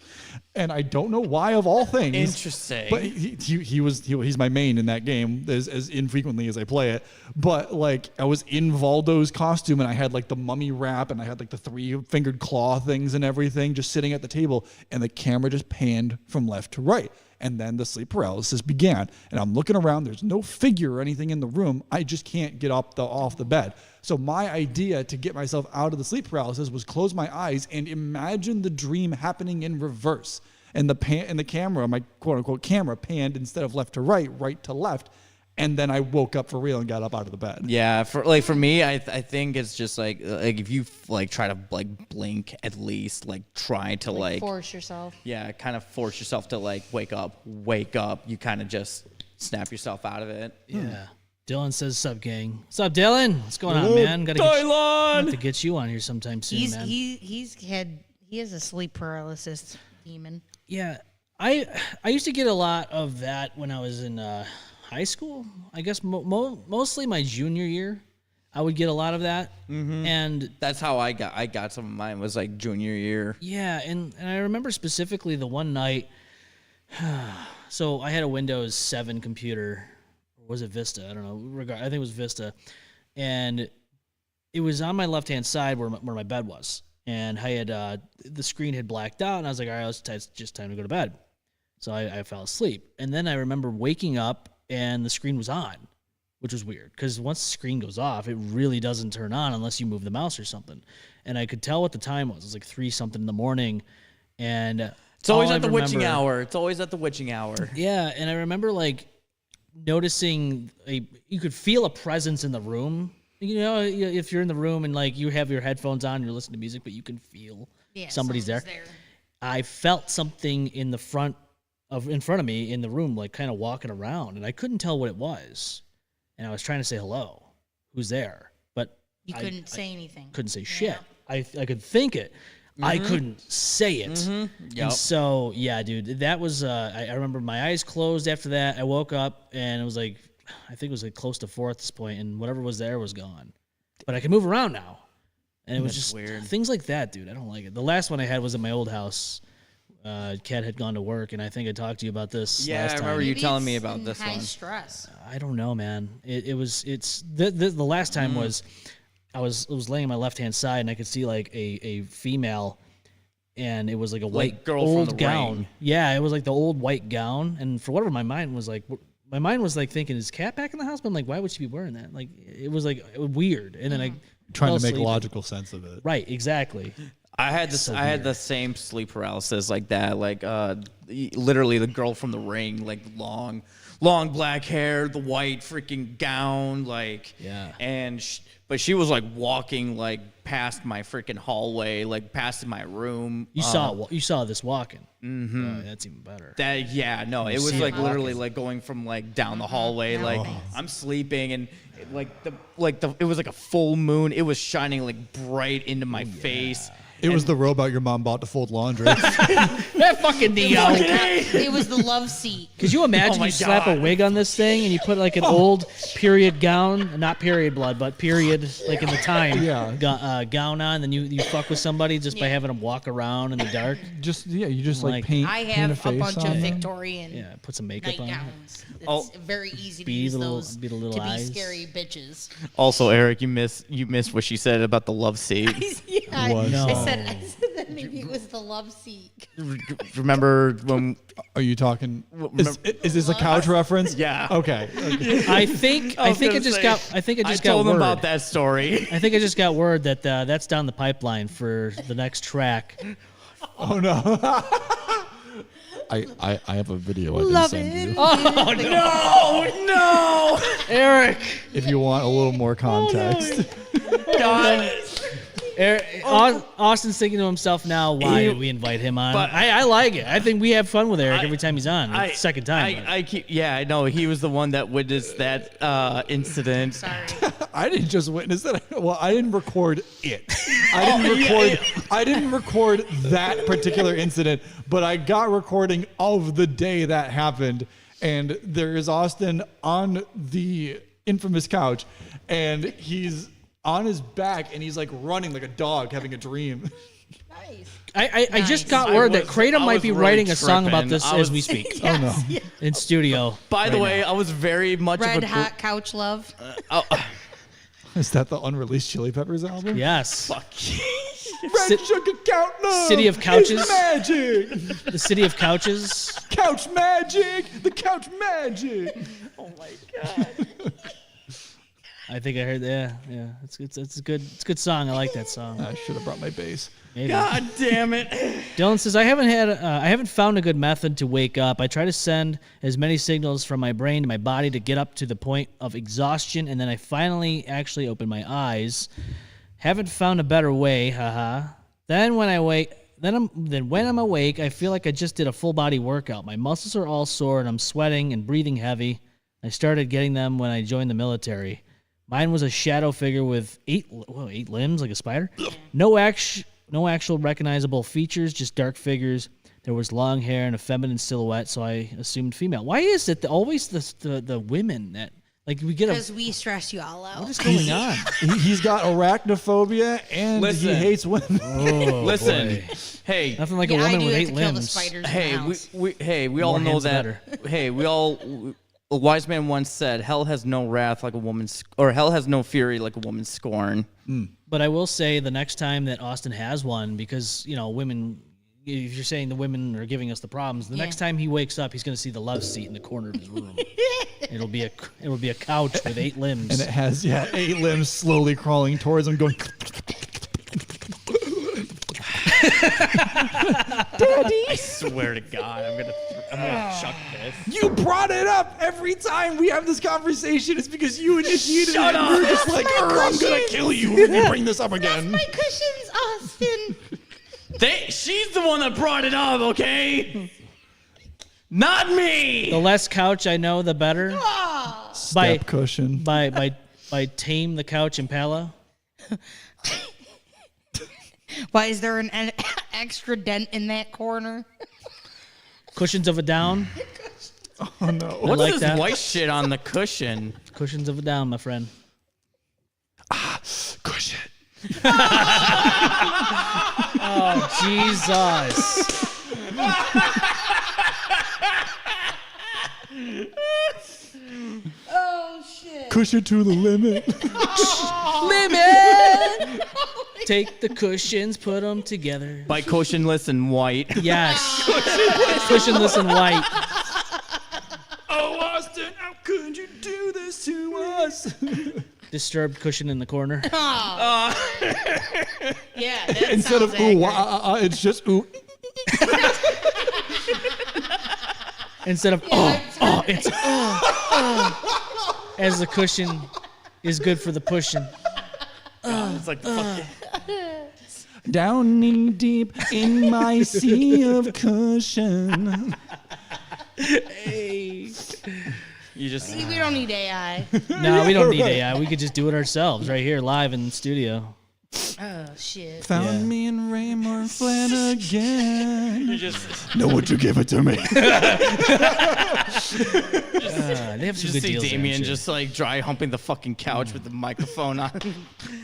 And I don't know why, of all things. Interesting. But he's my main in that game as infrequently as I play it. But like I was in Valdo's costume, and I had like the mummy wrap, and I had like the 3-fingered claw things and everything, just sitting at the table, and the camera just panned from left to right. And then the sleep paralysis began. And I'm looking around. There's no figure or anything in the room. I just can't get off the bed. So my idea to get myself out of the sleep paralysis was close my eyes and imagine the dream happening in reverse. And the camera, my quote unquote camera, panned instead of left to right to left. And then I woke up for real and got up out of the bed. Yeah, for me, I think it's just like if you like try to like blink at least, like try to like force yourself. Yeah, kind of force yourself to like wake up. You kind of just snap yourself out of it. Yeah. Dylan says, "Sup, gang? What's up, Dylan? What's going on, man? Got to get you on here sometime soon, man." He has a sleep paralysis demon. Yeah, I used to get a lot of that when I was in high school. I guess mostly my junior year, I would get a lot of that, and that's how I got some of mine was like junior year. Yeah, and I remember specifically the one night So I had a Windows 7 computer. Or was it Vista? I don't know. I think it was Vista. And it was on my left-hand side where my bed was. And I had the screen had blacked out, and I was like, all right, it's just time to go to bed. So I fell asleep. And then I remember waking up, and the screen was on, which was weird. Because once the screen goes off, it really doesn't turn on unless you move the mouse or something. And I could tell what the time was. It was like 3-something in the morning. And it's always at the witching hour. It's always at the witching hour. Yeah, and I remember, like, noticing you could feel a presence in the room. You know, if you're in the room and, like, you have your headphones on, you're listening to music, but you can feel somebody's there. I felt something in front of me in the room, like, kind of walking around, and I couldn't tell what it was. And I was trying to say hello. Who's there? But you couldn't say anything. Couldn't say shit. I could think it. I couldn't say it. Yep. And so, yeah, dude, that was, I remember my eyes closed after that. I woke up, and it was like, I think it was like close to 4 at this point, and whatever was there was gone. But I can move around now. And it was just weird. Things like that, dude. I don't like it. The last one I had was at my old house. Kat had gone to work, and I think I talked to you about this last time. I remember you telling me about this one. High stress. I don't know, man. The last time was I was laying on my left-hand side, and I could see like a female, and it was like a white girl old from the gown. Ring. Yeah, it was like the old white gown, and for whatever my mind was thinking, is Kat back in the house? But I'm like, why would she be wearing that? Like, it was like weird. And then I Trying fell to make asleep. logical sense of it. Right, exactly. I had this. I had the same sleep paralysis like that. Like, literally the girl from the Ring, like long black hair, the white freaking gown, like. Yeah. And but she was like walking like past my freaking hallway, like past my room. You saw this walking. Mm-hmm. That's even better. It was like literally like going from like down the hallway. Like I'm sleeping and it was like a full moon. It was shining like bright into my face. It was the robot your mom bought to fold laundry. That fucking Neo. It was the love seat. Could you imagine you slap a wig on this thing and you put like an old period gown, not period blood, but period, like in the time, gown on, then you fuck with somebody just by having them walk around in the dark? You just like paint. I have paint a bunch of them. Victorian put some makeup on. nightgowns. It's very easy to use those be the little to eyes. be scary bitches. Also, Eric, you missed what she said about the love seat. I said that maybe it was the love seat. Remember when? Are you talking? Is this a couch reference? Yeah. Okay. I think I told them about that story. I think I just got word that that's down the pipeline for the next track. Oh no. I have a video I can send you. Oh no, Eric! If you want a little more context. God. Austin's thinking to himself now, why did we invite him on? But I like it. I think we have fun with Eric every time he's on. It's the second time. I know. He was the one that witnessed that incident. Sorry. I didn't just witness it. Well, I didn't record it. I didn't record that particular incident, but I got recording of the day that happened. And there is Austin on the infamous couch, and he's on his back, and he's like running like a dog having a dream. Nice. I just got word that Kratom might be writing a song about this as we speak. Oh no! In studio. By the way, I was very much Red of a Hot Couch Love. Is that the unreleased Chili Peppers album? Yes. Fuck you. Red Sugar Count Love. City of Couches. It's magic. The City of Couches. Couch magic. The couch magic. Oh my god. I think I heard that. Yeah, it's a good song. I like that song. I should have brought my bass. Maybe. God damn it. Dylan says I haven't found a good method to wake up. I try to send as many signals from my brain to my body to get up to the point of exhaustion, and then I finally actually open my eyes. Haven't found a better way. Haha. Then when I'm awake, I feel like I just did a full body workout. My muscles are all sore, and I'm sweating and breathing heavy. I started getting them when I joined the military. Mine was a shadow figure with 8 limbs, like a spider. No actual recognizable features, just dark figures. There was long hair and a feminine silhouette, so I assumed female. Why is it that always the women that Like we get Because we stress you all out. What is going on? He's got arachnophobia and Listen. he hates women. Oh, Listen, boy. hey, Nothing like a I woman do with have 8 to kill the limbs. spiders in hey, the house. we all More know hands that. better. Hey, we all. A wise man once said, "Hell has no wrath like a woman's, or hell has no fury like a woman's scorn." But I will say the next time that Austin has one, because women, if you're saying the women are giving us the problems, the next time he wakes up, he's going to see the love seat in the corner of his room. It'll be a couch with 8 limbs. And it has 8 limbs slowly crawling towards him, going. Daddy, I swear to God, I'm gonna chuck this. You brought it up every time we have this conversation. It's because you initiated Shut it. up. You're just like, I'm gonna kill you when you bring this up again. My cushions, Austin. She's the one that brought it up, okay? Not me. The less couch I know, the better. Step cushion. By Tame the Couch Impala. Why is there an extra dent in that corner? Cushions of a Down. Oh no! What's like this that. white shit on the cushion? Cushions of a Down, my friend. Cushion. Oh, Jesus. Oh, shit. Cushion to the limit. Limit! Take the cushions, put them together. By cushionless and white. Yes. Cushionless and white. Oh, Austin, how could you do this to us? Disturbed cushion in the corner. Yeah, that Instead of sounds ooh, accurate. it's just ooh. Instead of it's as the cushion is good for the pushing. It's like the fucking. Down knee deep in my sea of cushion. Hey. You just. See, we don't need AI. No, we don't need AI. We could just do it ourselves right here, live in the studio. Oh, shit. Found me in Raymore Flanagan. You just. No, would you give it to me? They have some You good just see deals there, Damien too. just like dry humping the fucking couch with the microphone on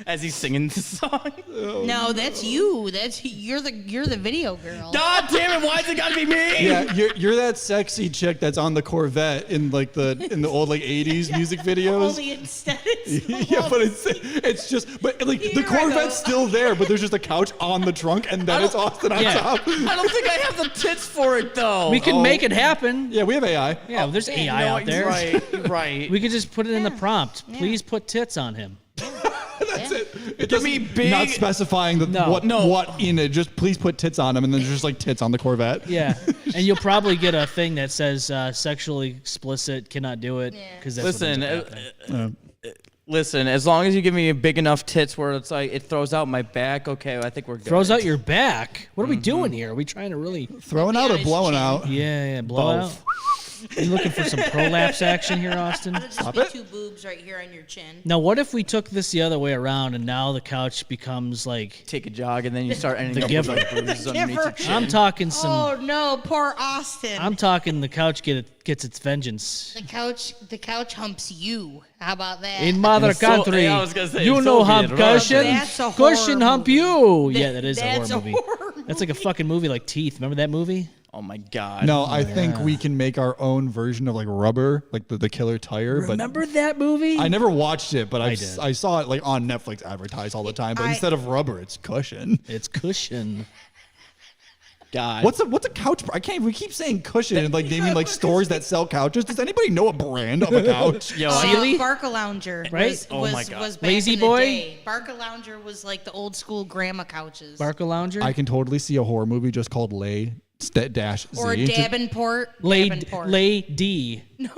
as he's singing the song. No, that's you. You're the video girl. God damn it! Why's it gotta be me? Yeah, you're that sexy chick that's on the Corvette in the old like 80s music videos. Only instead it's Yeah, but it's just like Here the I go. Corvette's still there, but there's just a couch on the trunk, and then it's Austin on Yeah. top. I don't think I have the tits for it though. We can make it happen. Yeah, we have AI. Yeah, there's AI No, out there. Right. We could just put it in the prompt. Please put tits on him. That's it. It Give me doesn't- big- Not specifying what in it. Just please put tits on him, and then there's just like tits on the Corvette. Yeah, and you'll probably get a thing that says sexually explicit, cannot do it, because that's Listen, what ends up happening. listen. As long as you give me big enough tits where it's like it throws out my back, okay, I think we're good. Throws out your back. What are we doing here? Are we trying to really? Throwing out or blowing out? Yeah, blow Both. out. You looking for some prolapse action here, Austin? It'll just be 2 boobs right here on your chin. Now, what if we took this the other way around, and now the couch becomes like Take a jog and then you start ending The up giver. with like bruises underneath your chin. I'm talking some. Oh no, poor Austin. I'm talking the couch gets its vengeance. The couch humps you. How about that? In mother So- country, yeah, I was gonna say, you know Soviet hump Russia. cushion. That's a horror Cushion hump movie. you. Yeah, that is a That's horror movie. That's like a fucking movie like Teeth. Remember that movie? Oh my god. No, I think we can make our own version of like Rubber, like the killer tire. Remember that movie? But I never watched it, but I did. saw it like on Netflix advertised all the time. But I- instead of Rubber, it's Cushion. It's Cushion. God. What's a couch? I can't. We keep saying Cushion and like naming like stores that sell couches. Does anybody know a brand of a couch? Yo, Sealy? Barca Lounger Right? was, Oh was, my God. was back Lazy in the Boy? day. Barca Lounger was like the old school grandma couches. Barca Lounger. I can totally see a horror movie just called Lay Dash Z. or Davenport. Lay D. No,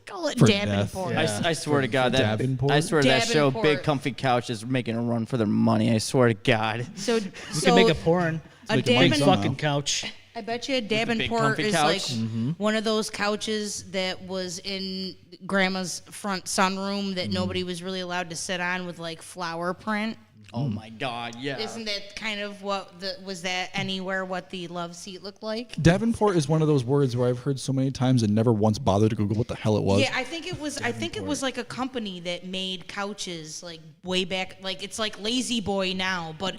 call it For Davenport. death. I swear to God that Davenport? I swear that show Davenport. Big Comfy Couch is making a run for their money. I swear to God. So, We can make a porn. a make a money Big somehow. fucking couch. I bet you a Davenport comfy is couch? like one of those couches that was in grandma's front sunroom that nobody was really allowed to sit on with like flower print. Oh my God, yeah. Isn't that kind of what was that anywhere what the love seat looked like? Davenport is one of those words where I've heard so many times and never once bothered to Google what the hell it was. Yeah, I think it was. I think it was like a company that made couches like way back. Like it's like Lazy Boy now, but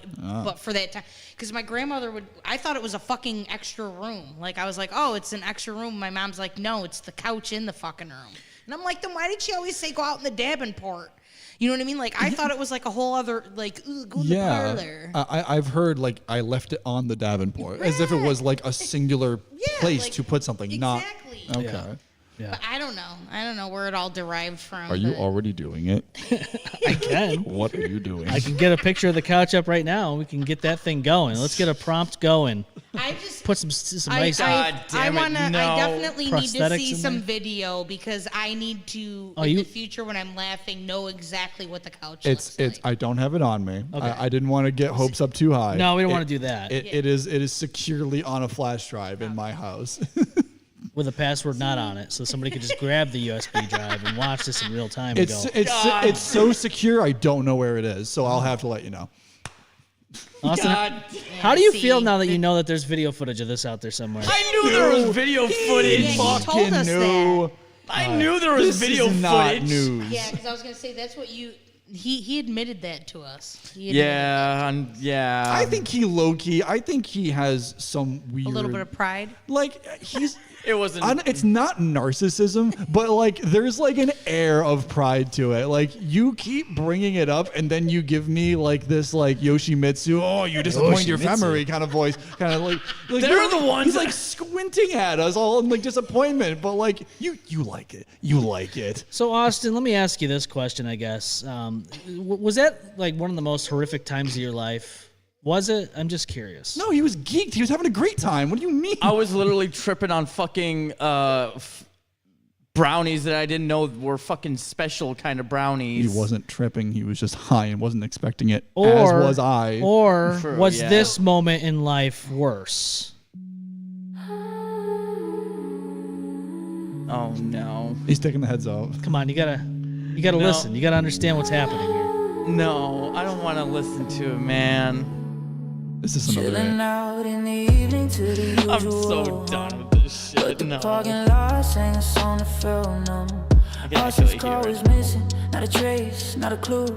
for that time, because my grandmother I thought it was a fucking extra room. Like I was like, oh, it's an extra room. My mom's like, no, it's the couch in the fucking room. And I'm like, then why did she always say go out in the Davenport? You know what I mean? Like I thought it was like a whole other like go in the parlor. I've heard like I left it on the Davenport as if it was like a singular place like, to put something. Exactly. Not okay. Yeah. But I don't know. I don't know where it all derived from. Are you already doing it? I can. What are you doing? I can get a picture of the couch up right now. We can get that thing going. Let's get a prompt going. I just put some nice. I definitely need to prosthetics see in some there. video because I need to in the future when I'm laughing know exactly what the couch looks like. I don't have it on me. Okay. I didn't want to get hopes up too high. No, we don't want to do that. It is securely on a flash drive in my house. With a password not on it, so somebody could just grab the USB drive and watch this in real time. It's so secure. I don't know where it is, so I'll have to let you know. Austin, how do you feel now that you know that there's video footage of this out there somewhere? I knew there was video footage. He told us that. I knew there was video footage. Not news. Yeah, because I was gonna say that's what you. He admitted that to us. Yeah. I think he has some weird. A little bit of pride. Like he's. It wasn't. It's not narcissism, but like there's like an air of pride to it. Like you keep bringing it up, and then you give me like this like Yoshimitsu. Oh, you disappoint your family kind of voice, kind of like they're the ones. He's like squinting at us all in like disappointment, but like you like it. You like it. So Austin, let me ask you this question. I guess was that like one of the most horrific times of your life? Was it? I'm just curious. No, he was geeked. He was having a great time. What do you mean? I was literally tripping on fucking brownies that I didn't know were fucking special kind of brownies. He wasn't tripping. He was just high and wasn't expecting it, as was I. Or True, was yeah. this moment in life worse? Oh no. He's taking the heads off. Come on, you gotta listen. You gotta understand what's happening here. No, I don't want to listen to it, man. Is this another Chilling out in the evening to the usual. I'm so done with this shit. The No. parking lot sang a song that felt numb. I can Lost actually his car hear was it. missing, not a trace, not a clue.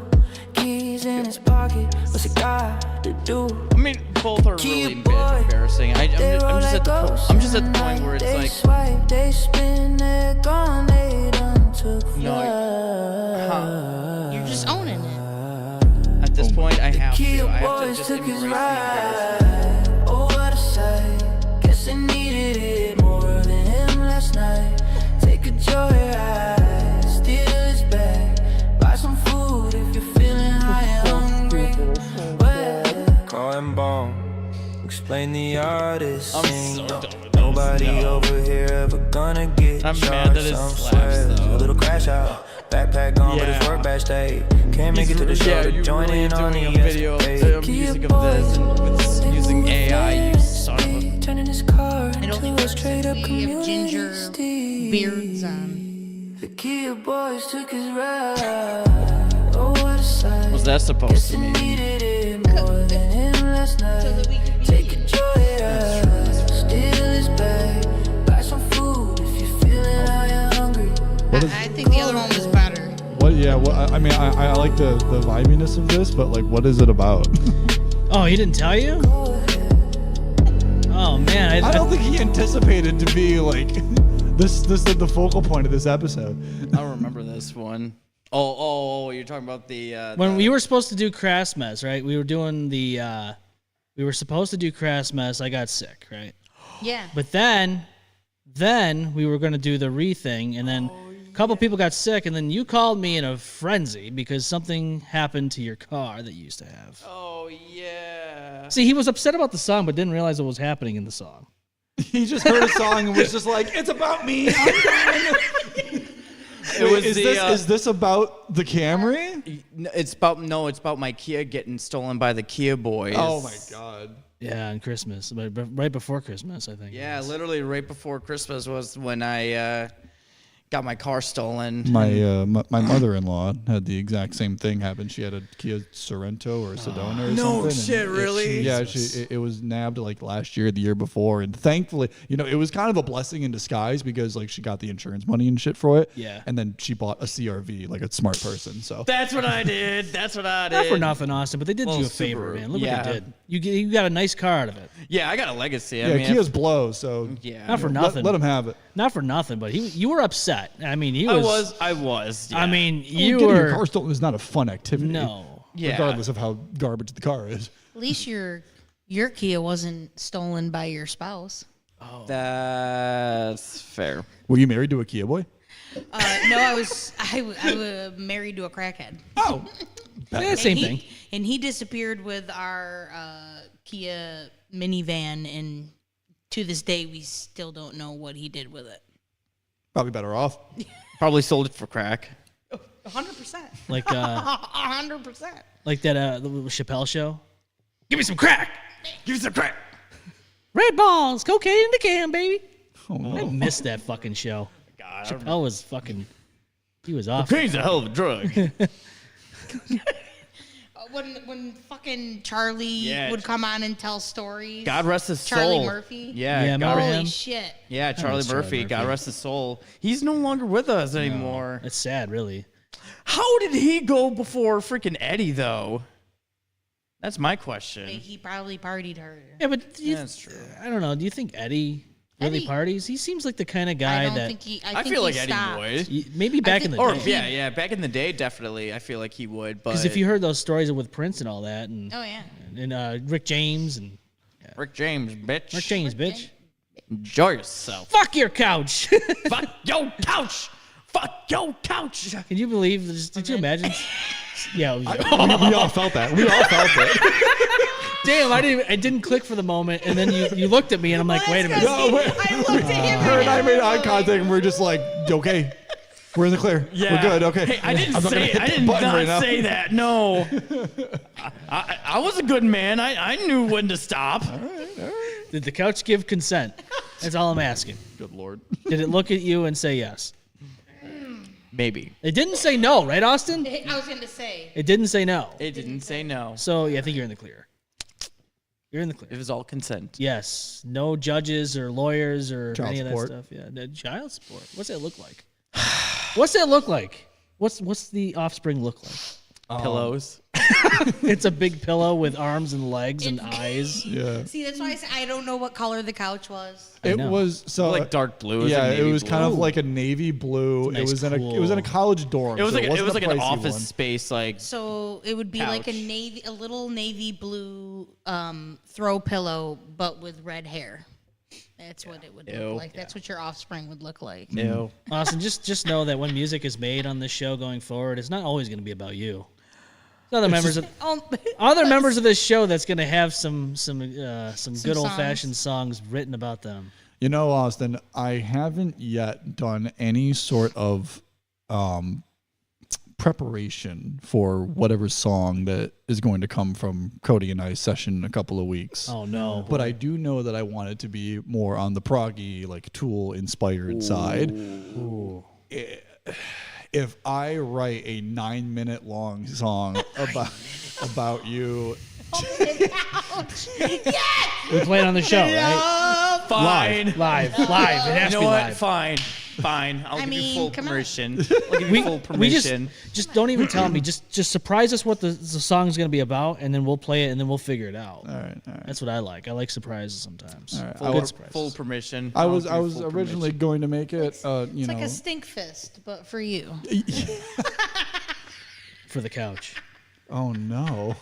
Keys in his pocket, what's it got to do? I mean, both are really embarrassing. I'm just at the point where it's they like, swipe, they spin, they're gone, they done took flight. You're just owning it. at this point, I have to Boys just took embrace his the ride. embarrassment. Oh, what a sight. Guess I needed it more than him last night. Take a joyride, steal his bag. Buy some food if you're feeling high and hungry. Call M-Balm, explain the artist. I'm so done with this. Nobody over here ever gonna get I'm mad charged. that it Some slaps, swear. though. A little crash out. Backpack on, but his Yeah. work badge stayed. Can't make it to the show to you join really in on doing the a video music of this and with using AI, you son of a... Turning his car I don't into think a straight up we have community ginger steed. beards on. The Kia boys took his ride. Oh, what a sight. What's that supposed Guess to I mean? needed it more than him last night. So that we could be Take a joyride, steal his bag. Buy some food if you're feeling high and hungry. I think the other one was better. What? Yeah. What? I mean, I like the vibiness of this, but like, what is it about? Oh, he didn't tell you? Oh man, I don't think he anticipated to be like this is the focal point of this episode. I don't remember this one. Oh, you're talking about the... when we were supposed to do Crass Mess, right? We were doing the... we were supposed to do Crass Mess. I got sick, right? Yeah. But then we were going to do the re-thing, and then a couple people got sick, and then you called me in a frenzy because something happened to your car that you used to have. Oh, yeah. See, he was upset about the song, but didn't realize what was happening in the song. He just heard a song and was just like, "It's about me." Is this about the Camry? It's about my Kia getting stolen by the Kia boys. Oh my god. Yeah, on Christmas, right before Christmas, I think. Yeah, literally right before Christmas was when I got my car stolen. My mother-in-law had the exact same thing happen. She had a Kia Sorento or a Sedona or something. No shit, really? It was nabbed like last year, the year before, and thankfully, it was kind of a blessing in disguise because like she got the insurance money and shit for it. Yeah. And then she bought a CRV, like a smart person. So That's what I did. Not for nothing, Austin, but they did you a favor, man. Look what they did. You got a nice car out of it. Yeah, I got a legacy. yeah, Kias blow. So Not for nothing. Let him have it. Not for nothing, but you were upset. I mean, I was. Yeah. I mean, Getting your car stolen is not a fun activity. No. Yeah. Regardless of how garbage the car is. At least your Kia wasn't stolen by your spouse. Oh. That's fair. Were you married to a Kia boy? No, I was married to a crackhead. Oh, same thing. And he disappeared with our Kia minivan, and to this day, we still don't know what he did with it. Probably better off. Probably sold it for crack. 100%. Like 100%. Like that the Chappelle show. Give me some crack. Give me some crack. Red balls, cocaine in the can, baby. Oh, no. I missed that fucking show. God, Chappelle was fucking. He was off. Cocaine's a hell of a drug. When fucking Charlie would come on and tell stories. God rest his soul. Charlie Murphy. Yeah, remember Holy him? shit. Yeah, Charlie miss Charlie Murphy. Murphy. God rest his soul. He's no longer with us anymore. It's sad, really. How did he go before freaking Eddie, though? That's my question. He probably partied harder. Yeah, but That's true. I don't know. Do you think Eddie really Eddie- parties? He seems like the kind of guy I don't that think he. I think feel he like Eddie stopped. would. maybe back in the Or day. yeah, back in the day, definitely. I feel like he would. But Because if you heard those stories with Prince and all that, and Oh yeah. Rick James and Rick James, bitch, Rick James, bitch. enjoy yourself. Fuck your couch. Fuck your couch. Fuck your couch. Can you believe this? Did you imagine? Yeah. we all felt that. We all felt it. Damn, it didn't click for the moment, and then you looked at me, and I'm like, wait a minute. No, wait. I looked at him. Her and I made eye contact, and we're just like, okay, we're in the clear. Yeah. We're good. Okay. Hey, I didn't I'm not gonna say. hit I the did button not right now. say that. No. I was a good man. I knew when to stop. Did the couch give consent? That's all I'm asking. Good Lord. Did it look at you and say yes? Maybe. It didn't say no, right, Austin? I was going to say. It didn't say no. It didn't say no. So yeah, I think you're in the clear. You're in the clear. It was all consent. Yes. No judges or lawyers or Child any support. of that stuff. Yeah. The child support. What's that look like? What's that look like? What's the offspring look like? Pillows. It's a big pillow with arms and legs and eyes. Yeah. See, that's why I said I don't know what color the couch was. It know. was so Like dark blue. Yeah, it navy was blue. kind of like a navy blue. Nice, it was in a college dorm. It was so like wasn't a an pricey office one. space. Like So it would be like Couch. a little navy blue throw pillow, but with red hair. That's what it would Ew. look like. That's what your offspring would look like. ew. Austin, just know that when music is made on this show going forward, it's not always going to be about you. There's other members of this show that's going to have some good old fashioned songs written about them. You know, Austin, I haven't yet done any sort of preparation for whatever song that is going to come from Cody and I's session in a couple of weeks. Oh no! But I do know that I want it to be more on the proggy, like Tool inspired side. If I write a 9-minute long song about you, We play it on the show, right? Fine. Live. It has You to know be what? live. Fine. I'll give you full come on. permission. I'll give you full We permission. just don't even tell me. Just surprise us what the song's going to be about, and then we'll play it, and then we'll figure it out. all right. That's what I like. I like surprises sometimes. All right. full, Good surprises. full permission. I I'll was give you full originally permission. going to make it, It's like a stink fist, but for you. For the couch. Oh no,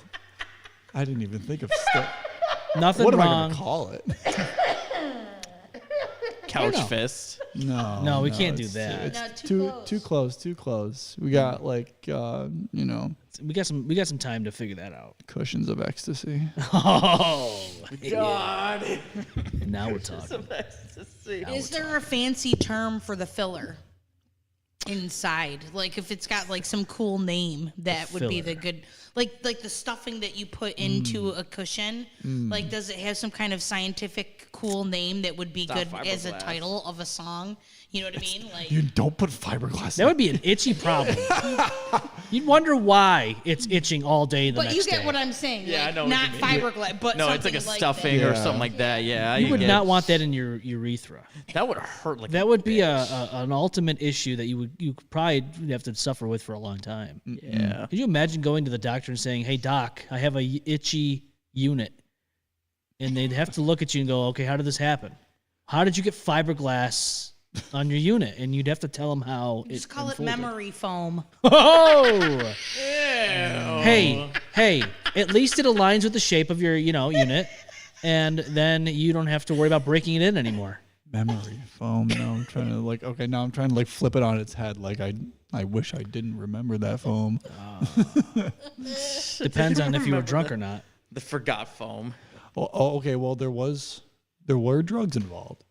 I didn't even think of stuff. Nothing What am I wrong. going to call it? couch know. fist. No, we can't do it's- that. It's No, too close. too close. We got like We got some time to figure that out. cushions of ecstasy. Oh, God. and now we're talking. Is there a fancy term for the filler inside? Like if it's got like some cool name that would be the Filler. good, like the stuffing that you put into a cushion. Like does it have some kind of scientific cool name that would be good as a fiberglass. title of a song? You know what I mean? Like You don't put fiberglass. That would be an itchy problem. You'd wonder why it's itching all day the but next you get day. what I'm saying. Yeah, like, I know what not you mean. fiberglass, but No, it's like a something stuffing that. or something like that. Yeah, You would get not it. want that in your urethra. That would hurt like That would be an ultimate issue that you could probably have to suffer with for a long time. Yeah. Could you imagine going to the doctor and saying, "Hey doc, I have a itchy unit," and they'd have to look at you and go, "Okay, how did this happen? How did you get fiberglass on your unit?" And you'd have to tell them how. Just call it unfolded. memory foam. Oh. Hey, at least it aligns with the shape of your, unit, and then you don't have to worry about breaking it in anymore. Memory foam. Now I'm trying to flip it on its head. Like I wish I didn't remember that foam. Depends on if you were drunk or not. The forgot foam. Okay. Well, there were drugs involved.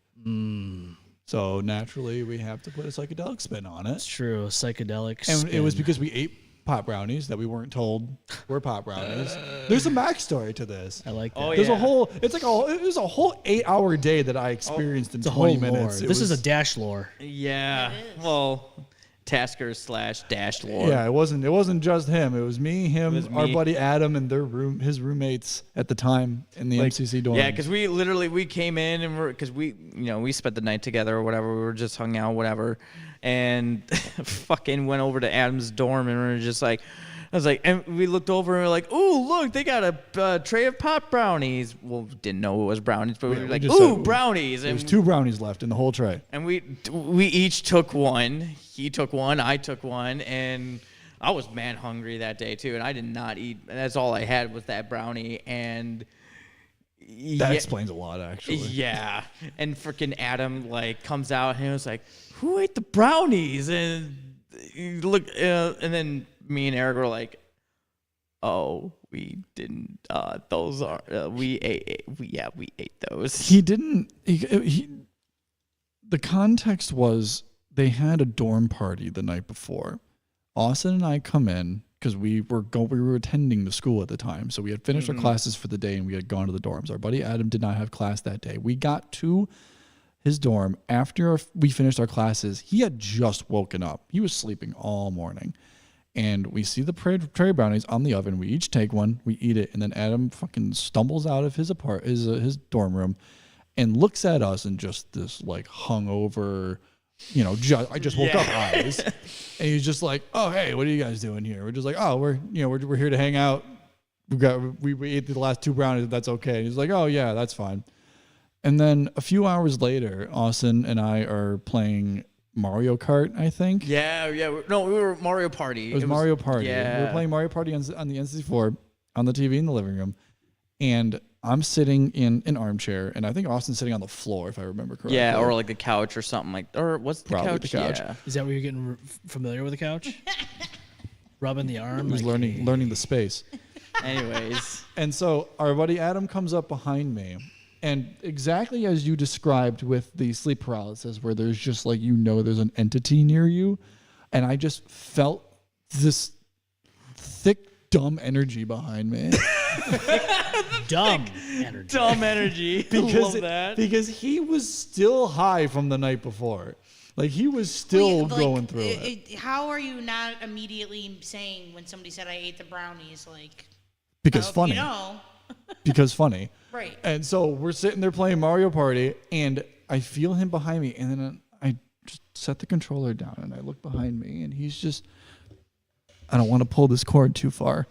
So naturally, we have to put a psychedelic spin on it. It's true, psychedelic. And it was spin. because we ate pot brownies that we weren't told were pot brownies. There's a backstory to this. I like that. Oh, There's yeah. it was a whole 8-hour day that I experienced in It's a 20 whole minutes. lore. This is a dash lore. Yeah. Well, Tasker / Dash Lord. Yeah, it wasn't just him. It was me, him, was our me. buddy Adam, and his roommates at the time in the MCC dorm. Yeah, because we came in and because we spent the night together or whatever. We were just hung out, whatever, and fucking went over to Adam's dorm and we were just like, and we looked over and we were like, ooh, look, they got a tray of pot brownies. Well, we didn't know it was brownies, but we were like, just ooh, said, brownies. There was And 2 brownies left in the whole tray. And we each took one. He took one. I took one. And I was man hungry that day too. And I did not eat. That's all I had was that brownie. And That explains a lot, actually. yeah. And freaking Adam comes out and he was like, "Who ate the brownies?" And look, and then me and Eric were like, "Oh, we didn't. Those are we ate those." He didn't. The context was they had a dorm party the night before. Austin and I come in because we were attending the school at the time, so we had finished our classes for the day and we had gone to the dorms. Our buddy Adam did not have class that day. We got to his dorm after we finished our classes. He had just woken up. He was sleeping all morning. And we see the tray brownies on the oven. We each take one, we eat it, and then Adam fucking stumbles out of his dorm room and looks at us and just this hungover, I just woke up eyes. And he's just like, "Oh, hey, what are you guys doing here?" We're just like, "Oh, we're here to hang out. We ate the last 2 brownies. That's okay." And he's like, "Oh yeah, that's fine." And then a few hours later, Austin and I are playing Mario Kart, I think. Yeah. We were Mario Party. It was Mario Party. Yeah. We were playing Mario Party on the N64 on the TV in the living room. And I'm sitting in an armchair, and I think Austin's sitting on the floor, if I remember correctly. Yeah, or the couch or something or what's the Probably couch? the couch. Yeah. Is that where you're getting familiar with the couch? Rubbing the arm? He was learning the space. Anyways. And so our buddy Adam comes up behind me, and exactly as you described with the sleep paralysis, where there's just there's an entity near you, and I just felt this thick, dumb energy behind me. Dumb energy. Dumb energy. Love that. Because he was still high from the night before. He was still going through it. How are you not immediately saying when somebody said I ate the brownies, Because I hope funny. you know. Because funny. Right. And so we're sitting there playing Mario Party, and I feel him behind me, and then I just set the controller down, and I look behind me, and he's just, I don't want to pull this cord too far,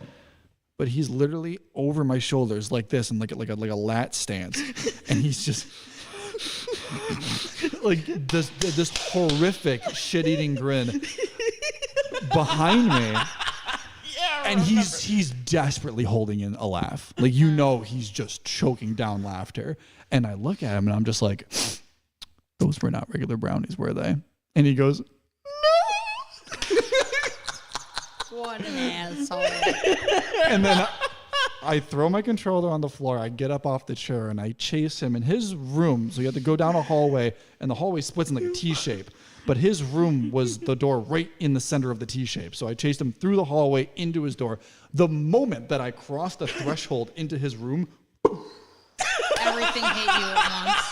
but he's literally over my shoulders like this, and like a lat stance, and he's just this horrific shit-eating grin behind me. And he's desperately holding in a laugh. He's just choking down laughter. And I look at him and I'm just like, "Those were not regular brownies, were they?" And he goes, "No." What an asshole. And then I throw my controller on the floor. I get up off the chair and I chase him in his room. So you have to go down a hallway, and the hallway splits in a T shape. But his room was the door right in the center of the T shape. So I chased him through the hallway into his door. The moment that I crossed the threshold into his room, Everything hit you at once.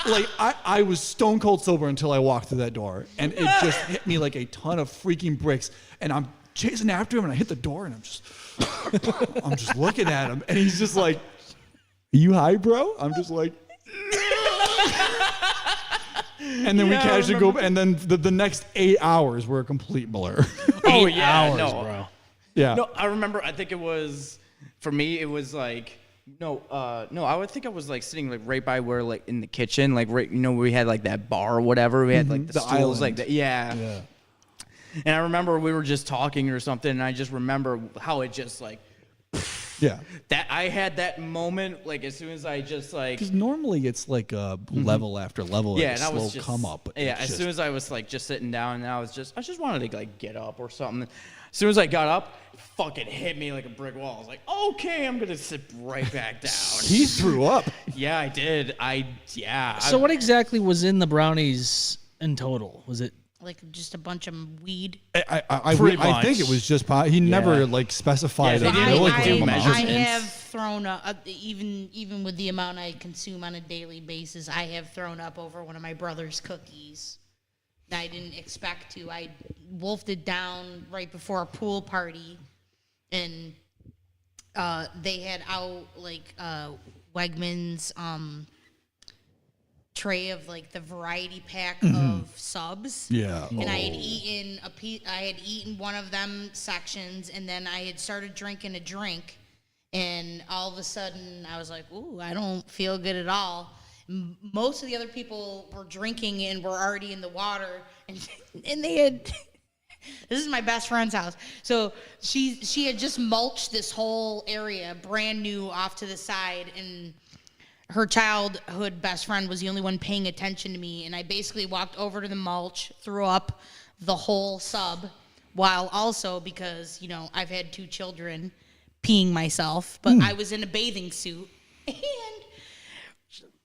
like I was stone cold sober until I walked through that door, and it just hit me like a ton of freaking bricks. And I'm chasing after him, and I hit the door, and I'm just looking at him, and he's just like, "Are you high, bro?" I'm just like. And then we casually go, and then the next 8 hours were a complete blur. Oh yeah, hours, no, bro. Yeah. No, I remember. I think it was for me. It was like no. I would think I was like sitting like right by where like in the kitchen, like right. We had like that bar or whatever. We had like the stools island. like that. Yeah. And I remember we were just talking or something, and I just remember how it just like. Yeah. That I had that moment like as soon as I just like. Because normally it's like a level after level, Yeah, like and a I slow was just come up. Yeah, as soon as I was like just sitting down, and I just wanted to like get up or something. As soon as I got up, it fucking hit me like a brick wall. I was like, okay, I'm gonna sit right back down. He threw up. Yeah, I did. So what exactly was in the brownies in total? Was it? Like just a bunch of weed. I Pretty think it was just pot. He never like specified. Yeah, a they didn't like do milligram amount. I measurements. have thrown up, even with the amount I consume on a daily basis, I have thrown up over one of my brother's cookies. I didn't expect to. I wolfed it down right before a pool party, and they had out like Wegmans tray of like the variety pack of subs. Yeah. And I had eaten I had eaten one of them sections, and then I had started drinking a drink, and all of a sudden I was like, "Ooh, I don't feel good at all." Most of the other people were drinking and were already in the water, and they had. This is my best friend's house. So she had just mulched this whole area, brand new, off to the side, and her childhood best friend was the only one paying attention to me, and I basically walked over to the mulch, threw up the whole sub, while also, because, I've had 2 children, peeing myself, but I was in a bathing suit, and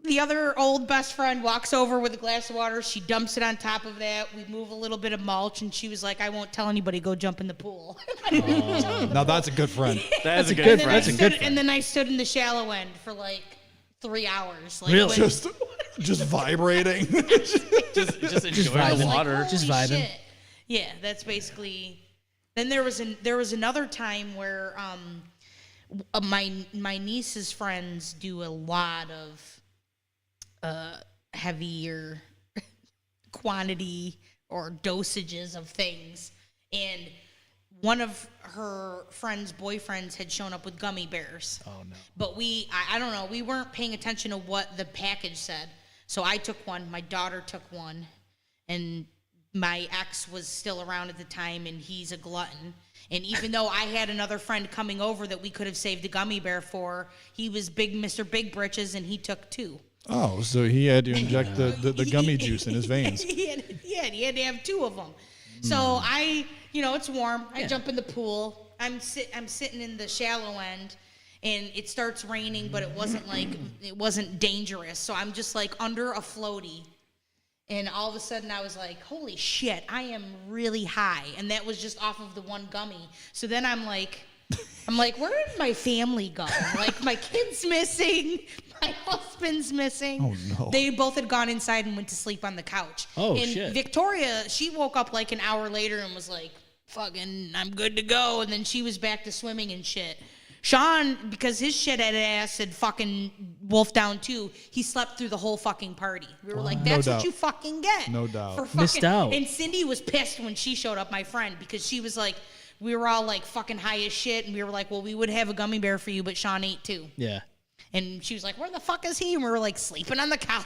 the other old best friend walks over with a glass of water, she dumps it on top of that, we move a little bit of mulch, and she was like, "I won't tell anybody, go jump in the pool." Now that's a good friend. That's a good friend. That's a good friend. And then I stood in the shallow end for like 3 hours. Like, Really? Just vibrating. just enjoying the water. Just vibing. Shit. Yeah, that's basically. Then there was another time where my niece's friends do a lot of heavier quantity or dosages of things, and one of her friend's boyfriends had shown up with gummy bears. Oh no! But I don't know, we weren't paying attention to what the package said. So I took one, my daughter took one, and my ex was still around at the time, and he's a glutton. And even though I had another friend coming over that we could have saved a gummy bear for, he was big Mr. Big Britches, and he took 2. Oh, so he had to inject the gummy juice in his veins. he had to have 2 of them. So it's warm. I jump in the pool. I'm sitting in the shallow end, and it starts raining, but it wasn't dangerous. So I'm just like under a floaty, and all of a sudden I was like, "Holy shit, I am really high," and that was just off of the one gummy. So then I'm like, where did my family go? Like, my kid's missing. My husband's missing. Oh, no. They both had gone inside and went to sleep on the couch. Oh, and shit. Victoria, she woke up like an hour later and was like, "Fucking, I'm good to go." And then she was back to swimming and shit. Sean, because his shithead ass had fucking wolfed down too, he slept through the whole fucking party. We were like, "That's No what doubt. you fucking get." No doubt. For fucking, Missed out. And Cindy was pissed when she showed up, my friend, because she was like, we were all like fucking high as shit, and we were like, "Well, we would have a gummy bear for you, but Sean ate too." Yeah. And she was like, "Where the fuck is he?" And we were like, sleeping on the couch.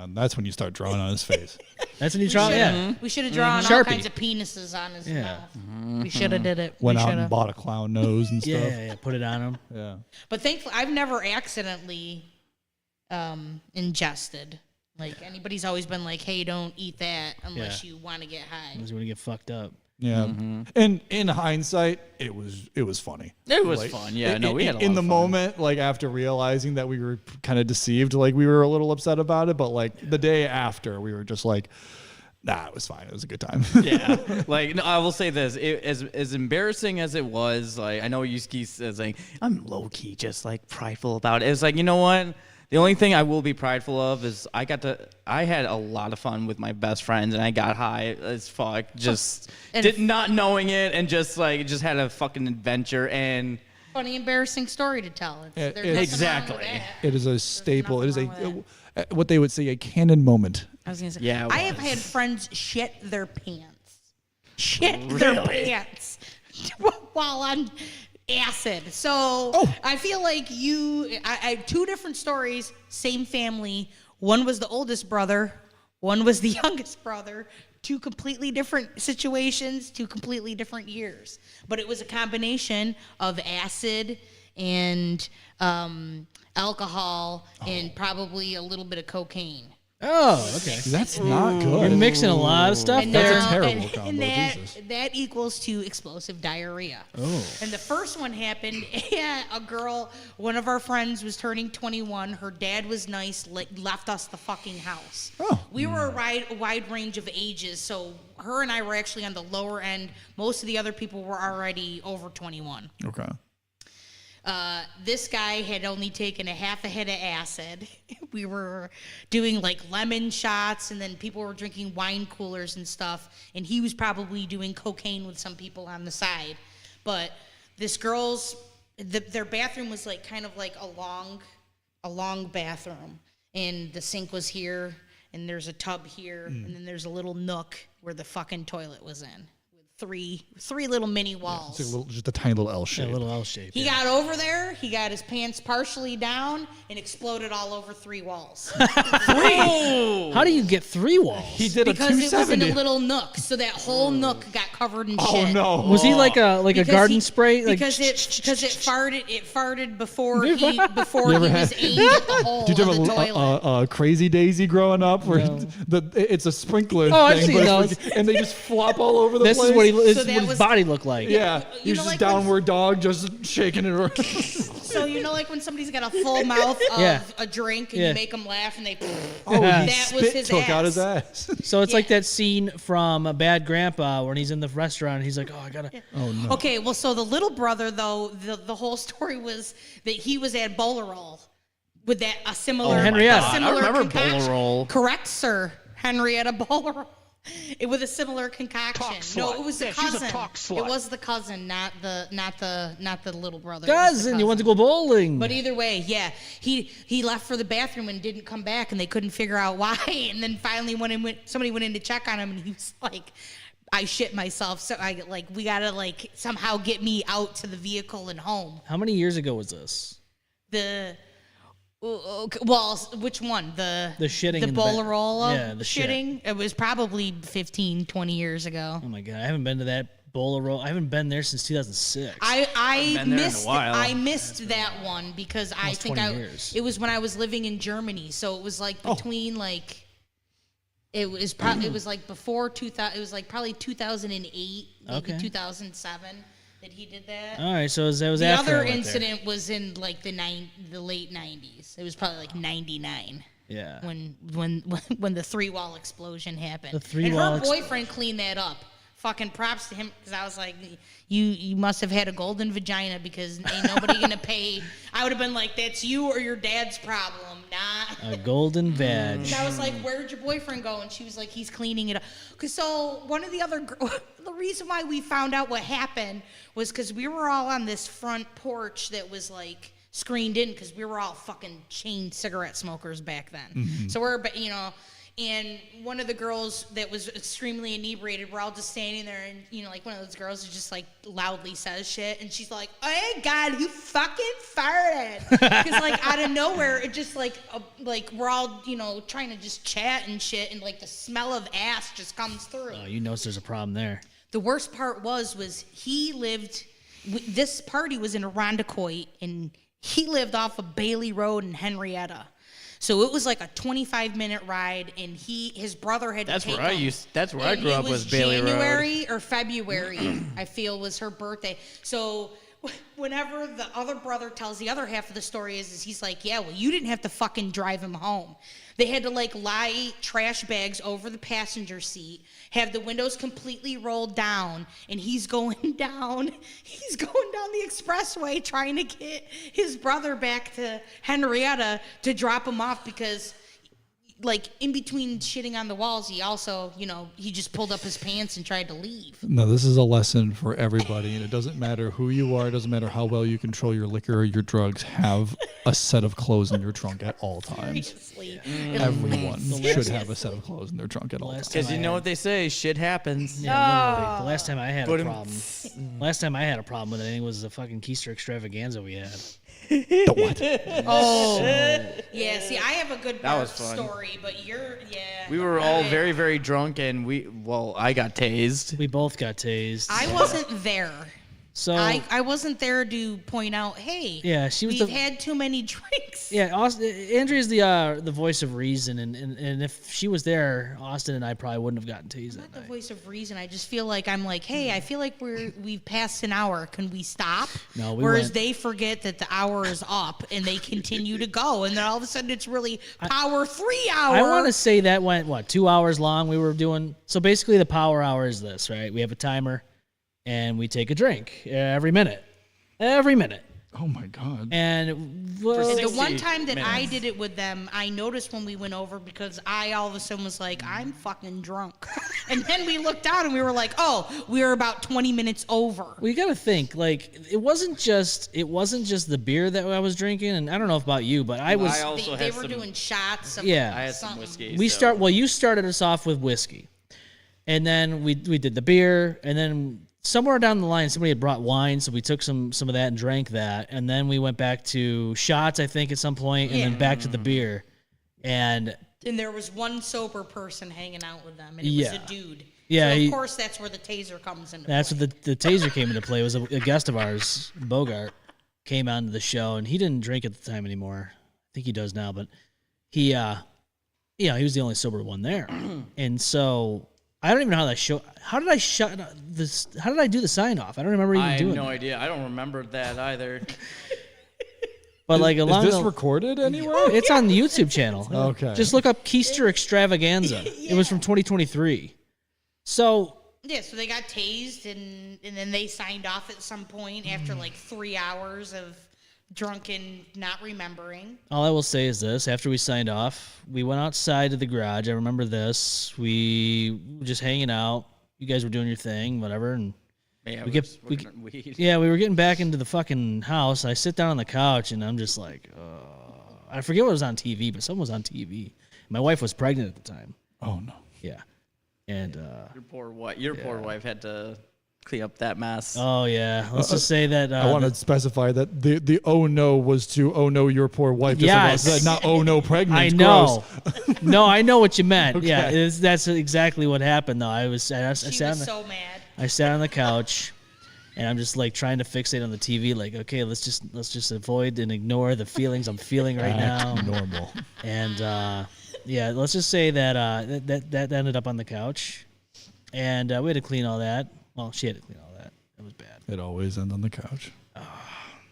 That's when you start drawing on his face. That's when you try. Yeah. We should have drawn all Sharpie. kinds of penises on his Yeah. mouth. We should have did it. Went we out shoulda. and bought a clown nose and Yeah, stuff. yeah. Put it on him. Yeah. But thankfully, I've never accidentally ingested. Like, anybody's always been like, "Hey, don't eat that unless you want to get high." Unless you want to get fucked up. Yeah. And in hindsight, it was funny. It was fun. Yeah, no, we had a lot in of the fun. moment, like after realizing that we were kind of deceived, like we were a little upset about it, but like the day after, we were just like, "Nah, it was fine. It was a good time." Yeah, like no, I will say this: as embarrassing as it was, like I know Yusuke says, like I'm low key just like prideful about it. It's like, you know what? The only thing I will be prideful of is I had a lot of fun with my best friends, and I got high as fuck, just not knowing it, and just had a fucking adventure. And funny, embarrassing story to tell. Exactly. It is a staple. It is what they would say a canon moment. I was gonna say. Yeah, I have had friends shit their pants. Their pants while on acid. So I feel like I two different stories, same family. One was the oldest brother, one was the youngest brother. Two completely different situations, two completely different years. But it was a combination of acid and alcohol and probably a little bit of cocaine. Oh, okay. That's not good. You're mixing a lot of stuff there. That's a terrible combo. And Jesus. that equals to explosive diarrhea. Oh. And the first one happened, a girl, one of our friends was turning 21. Her dad was nice, left us the fucking house. Oh. We were a wide range of ages, so her and I were actually on the lower end. Most of the other people were already over 21. Okay. This guy had only taken a half a head of acid. We were doing like lemon shots, and then people were drinking wine coolers and stuff. And he was probably doing cocaine with some people on the side. But this girl's, their bathroom was like kind of like a long bathroom. And the sink was here, and there's a tub here, and then there's a little nook where the fucking toilet was in. Three little mini walls. It's just a tiny little L shape. A little L shape. He got over there, he got his pants partially down, and exploded all over 3 walls. How do you get 3 walls? He did Because a it was in 270. a little nook, so that whole nook got covered in shit. Oh no! Was he like a Because garden he- spray? Like, because it farted before he was aimed at the hole Did you of the have toilet. a Crazy Daisy growing up, where it's a sprinkler Oh, I've thing, seen but those. and they just flop all over the this place? is what So what that his was- body looked like. Yeah, You he's know, just like downward dog, just shaking it around. So you know, like when somebody's got a full mouth of Yeah. a drink, and Yeah. you make them laugh, and they. Oh, he That was spit his took out his ass. ass. So it's like Yeah. that scene from Bad Grandpa when he's in the restaurant and he's like, "Oh, I gotta." Oh no! Okay, well, so the little brother, though, the whole story was that he was at Bowlerall with a similar, Henrietta. a I similar remember concoction. Bowlerall. Correct, sir, Henrietta Bowlerall. With a similar concoction. No, it was the cousin. It was the cousin, not the little brother. It was the Cousin, you want to go bowling? But either way, yeah, he left for the bathroom and didn't come back, and they couldn't figure out why. And then finally, somebody went in to check on him, and he was like, "I shit myself, so we gotta somehow get me out to the vehicle and home." How many years ago was this? Well, which one? The shitting The in the back. Bowlerall? Yeah, the shit. shitting? It was probably 15, 20 years ago. Oh my god, I haven't been to that bowl of roll. I haven't been there since 2006. I been there in a missed while. I missed that one because I Almost think 20 years. it was when I was living in Germany, so it was like between it was probably it was like before 2000. It was like probably 2008, maybe Okay. 2007 that he did that. All right, so it was The after I other went there. incident was in like the late 90s. It was probably like 99. Yeah. When the 3-wall explosion happened. The 3-wall and her boyfriend cleaned that up. Fucking props to him, because I was like, you must have had a golden vagina, because ain't nobody gonna pay. I would have been like, that's you or your dad's problem, not. A golden vag. And I was like, where'd your boyfriend go? And she was like, he's cleaning it up. So one of the other, the reason why we found out what happened was because we were all on this front porch that was like screened in, because we were all fucking chain cigarette smokers back then. So we're, and one of the girls that was extremely inebriated, we're all just standing there, and like one of those girls who just like loudly says shit, and she's like, "Oh God, who fucking farted?" Because like out of nowhere, it just like we're all trying to just chat and shit, and like the smell of ass just comes through. Oh, you notice there's a problem there. The worst part was he lived. This party was in Irondequoit, and he lived off of Bailey Road in Henrietta. So it was like a 25-minute ride, and his brother had to take him. That's where I grew up, was It Bailey was Road. January or February, I feel, was her birthday. So whenever the other brother tells the other half of the story is he's like, yeah, well, you didn't have to fucking drive him home. They had to like lie trash bags over the passenger seat, have the windows completely rolled down, and he's going down the expressway trying to get his brother back to Henrietta to drop him off because like in between shitting on the walls, he also, he just pulled up his pants and tried to leave. No, this is a lesson for everybody, and it doesn't matter who you are. It doesn't matter how well you control your liquor or your drugs. Have a set of clothes in your trunk at all times. Seriously. Everyone should have a set of clothes in their trunk at all times. Because you know what they say, shit happens. Yeah, literally. The last time I had a problem with anything was the fucking Keister extravaganza we had. The what? Oh. Yeah, see, I have a good That was fun. story, but We were all very, very drunk, and I got tased. We both got tased. I wasn't there. So I wasn't there to point out, hey, yeah, she was we've had too many drinks. Yeah, Andrea's the voice of reason, and if she was there, Austin and I probably wouldn't have gotten tased. Not the voice of reason. I just feel like I'm like, hey, I feel like we've passed an hour. Can we stop? No, Whereas they forget that the hour is up and they continue to go, and then all of a sudden it's really power 3 hour. I want to say that went 2 hours long. We were doing so basically the power hour is this, right? We have a timer, and we take a drink every minute. Oh my God. And the one time that I did it with them, I noticed when we went over because I all of a sudden was like, I'm fucking drunk. And then we looked out and we were like, oh, we were about 20 minutes over. Well, you got to think, like, it wasn't just the beer that I was drinking, and I don't know about you, but I was. They were doing shots of I had some whiskey. You started us off with whiskey. And then we did the beer, and then somewhere down the line, somebody had brought wine, so we took some of that and drank that, and then we went back to shots, I think, at some point, and then back to the beer, and there was one sober person hanging out with them, and it was a dude. Yeah, so of course that's where the taser comes into play. That's where the taser came into play. It was a guest of ours, Bogart, came onto the show, and he didn't drink at the time anymore. I think he does now, but he was the only sober one there, and so. I don't even know how that show. How did I shut this? How did I do the sign off? I don't remember even doing it. I have no idea. I don't remember that either. But like, is this recorded anywhere? It's on the YouTube channel. Okay. Just look up Keister Extravaganza. It was from 2023. So. Yeah, so they got tased and then they signed off at some point after like 3 hours of drunken not remembering. All I will say is this: after we signed off, we went outside to the garage. I remember this. We were just hanging out. You guys were doing your thing, whatever, and we were getting back into the fucking house. I sit down on the couch and I'm just like, I forget what was on TV, but something was on TV. My wife was pregnant at the time. Oh no. Yeah, and your poor wife had to clean up that mess. Oh yeah, let's just say that. I want to specify that the oh no was to oh no your poor wife. Yes. Not oh no pregnant. I know. No, I know what you meant. Okay. Yeah, that's exactly what happened though. I was so mad. I sat on the couch, and I'm just like trying to fixate on the TV. Like, okay, let's just avoid and ignore the feelings I'm feeling right now. Normal. And let's just say that that ended up on the couch, and we had to clean all that. Well, she had to clean all that. It was bad. It always ends on the couch.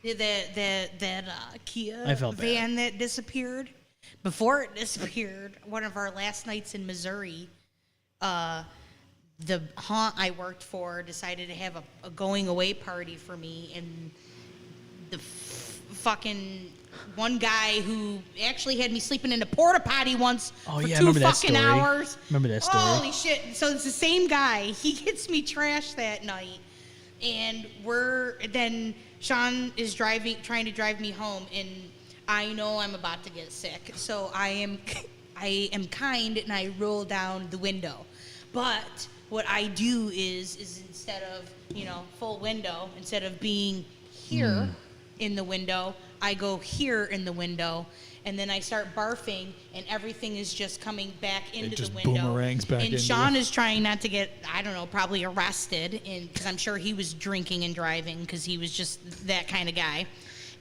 That Kia I felt van that disappeared. Before it disappeared, one of our last nights in Missouri, the haunt I worked for decided to have a going away party for me, and the fucking one guy who actually had me sleeping in a porta potty once for 2 fucking hours. Remember that story? Holy shit. So it's the same guy. He gets me trashed that night. And then Sean is trying to drive me home, and I know I'm about to get sick. So I am kind and I roll down the window. But what I do is instead of, full window, instead of being here in the window, I go here in the window, and then I start barfing, and everything is just coming back into the window. Boomerangs back and Sean is trying not to get, probably arrested, because I'm sure he was drinking and driving, because he was just that kind of guy.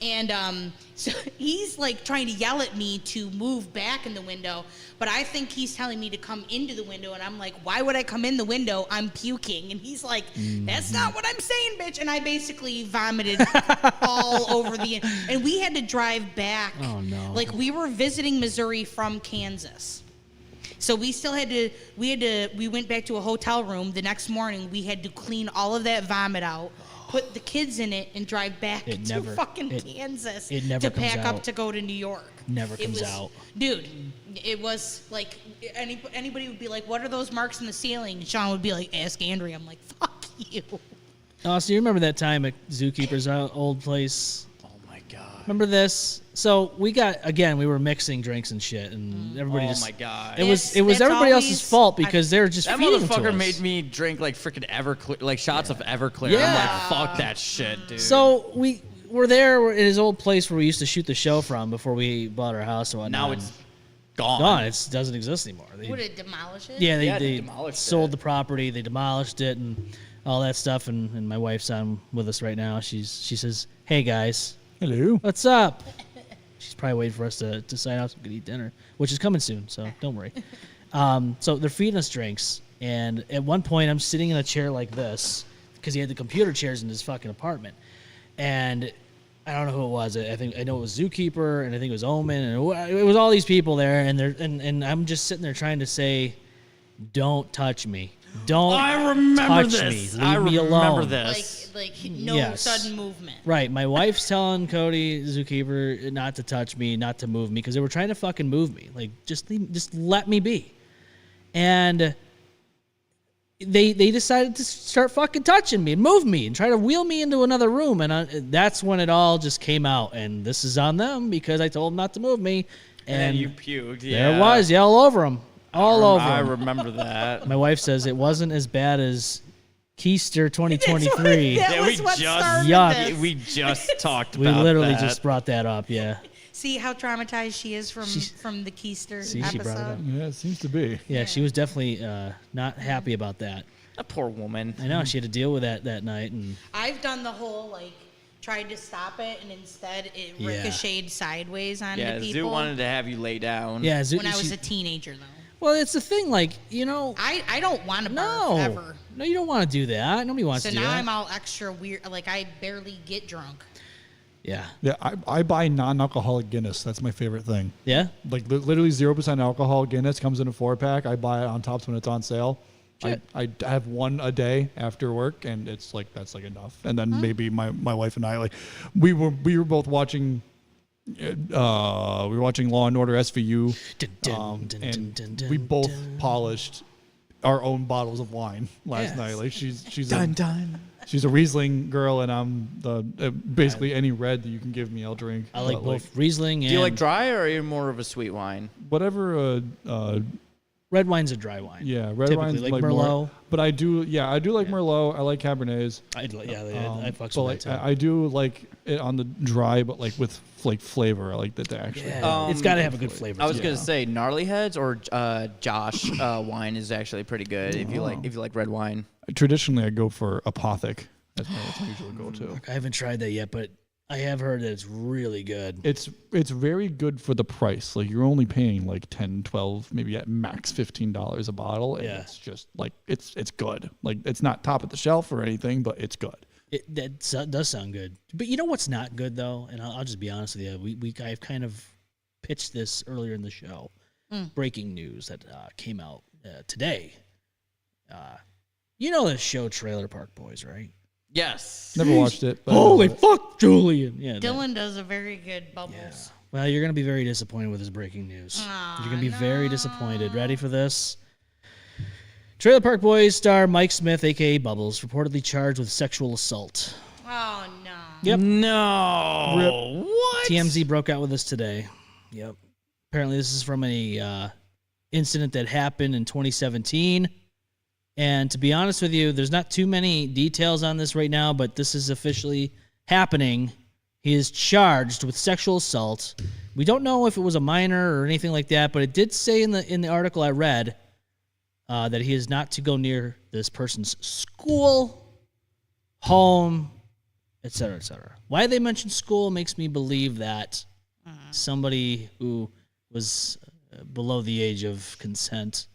And so he's like trying to yell at me to move back in the window, but I think he's telling me to come into the window, and I'm like, why would I come in the window? I'm puking. And he's like, that's not what I'm saying, bitch. And I basically vomited all over and we had to drive back. Oh, no. Like, we were visiting Missouri from Kansas. So we still we went back to a hotel room. The next morning, we had to clean all of that vomit out, put the kids in it, and drive back to fucking Kansas to pack up to go to New York. Never comes out. Dude, it was like, anybody would be like, what are those marks in the ceiling? And Sean would be like, ask Andrea. I'm like, fuck you. Oh, so you remember that time at Zookeeper's old place? Oh, my God. Remember this? So we were mixing drinks and shit, and everybody Oh, my God. It was everybody else's fault because they were just that feeding to motherfucker us. made me drink like freaking Everclear, like shots of Everclear. Yeah. I'm like, fuck that shit, dude. So we were there at his old place where we used to shoot the show from before we bought our house and whatnot. Now it's gone. Gone. It doesn't exist anymore. Would it demolish it? Yeah, they demolished sold it. the property. They demolished it and all that stuff. And my wife's on with us right now. She says, "Hey guys, Hello. what's up?" She's probably waiting for us to sign out so we can eat dinner, which is coming soon. So don't worry. So they're feeding us drinks, and at one point I'm sitting in a chair like this because he had the computer chairs in his fucking apartment, and I don't know who it was. I know it was Zookeeper, and I think it was Omen, and it was all these people there, and I'm just sitting there trying to say, "Don't touch me. Don't I remember touch this. me. Leave me alone." This. Like no Yes. sudden movement. Right. My wife's telling Cody, Zookeeper, not to touch me, not to move me, because they were trying to fucking move me. Like, just let me be. And they decided to start fucking touching me and move me and try to wheel me into another room. And that's when it all just came out. And this is on them because I told them not to move me. And then you puked. Yeah. There it was. Yeah, all over them. All over I them. remember that. My wife says it wasn't as bad as Keister 2023. That was what started Yuck. this. We just talked We about literally that. just brought that up, yeah. See how traumatized she is from the Keister See, she brought it up. episode? Yeah, it seems to be. Yeah, she was definitely not happy about that. A poor woman. I know, she had to deal with that night. And I've done the whole, like, tried to stop it, and instead it Yeah. ricocheted sideways onto Yeah, people. Zoo wanted to have you lay down. yeah, when I was a teenager, though. well, it's the thing, like, I don't want to no, barf ever. no, you don't want to do that. Nobody wants So to do now that. I'm all extra weird. Like, I barely get drunk. Yeah, Yeah, I buy non-alcoholic Guinness. That's my favorite thing. yeah. Like literally 0% alcohol Guinness comes in a 4-pack. I buy it on Tops when it's on sale. I have one a day after work, and it's like that's like enough. And then maybe my wife and I, like, we were both watching. We were watching Law and Order SVU, and we both polished our own bottles of wine last night. Like she's a Riesling girl, and I'm the basically any red that you can give me, I'll drink. I like But, both Riesling and... Do you like dry, or are you more of a sweet wine? whatever. Red wine's a dry wine. Yeah, red Typically, wine's like like Merlot. more. But I do like Merlot. I like Cabernets. I fucks But with like, that too. I do like it on the dry, but like with like flavor. I like that they actually. Yeah, it's got to have a good flavor. I was too. gonna say Gnarly Heads or Josh wine is actually pretty good if you like red wine. Traditionally, I go for Apothic. That's my usual go-to. I haven't tried that yet, but I have heard that it's really good. It's very good for the price. Like you're only paying like 10, 12, maybe at max $15 a bottle. And it's just like it's good. Like it's not top of the shelf or anything, but it's good. That does sound good. But you know what's not good though, and I'll just be honest with you. I've kind of pitched this earlier in the show. Breaking news that came out today. You know the show Trailer Park Boys, right? Yes. Never watched it. But Holy fuck, Julian! Yeah, Dylan does a very good bubbles. Well, you're gonna be very disappointed with his breaking news. You're gonna be very disappointed. Ready for this? Trailer Park Boys star Mike Smith, aka Bubbles, reportedly charged with sexual assault. Oh no. Yep. No. What? TMZ broke out with this today. Yep. Apparently, this is from a incident that happened in 2017. And to be honest with you, there's not too many details on this right now, but this is officially happening. He is charged with sexual assault. We don't know if it was a minor or anything like that, but it did say in the article I read that he is not to go near this person's school, home, et cetera, et cetera. Why they mention school makes me believe that somebody who was below the age of consent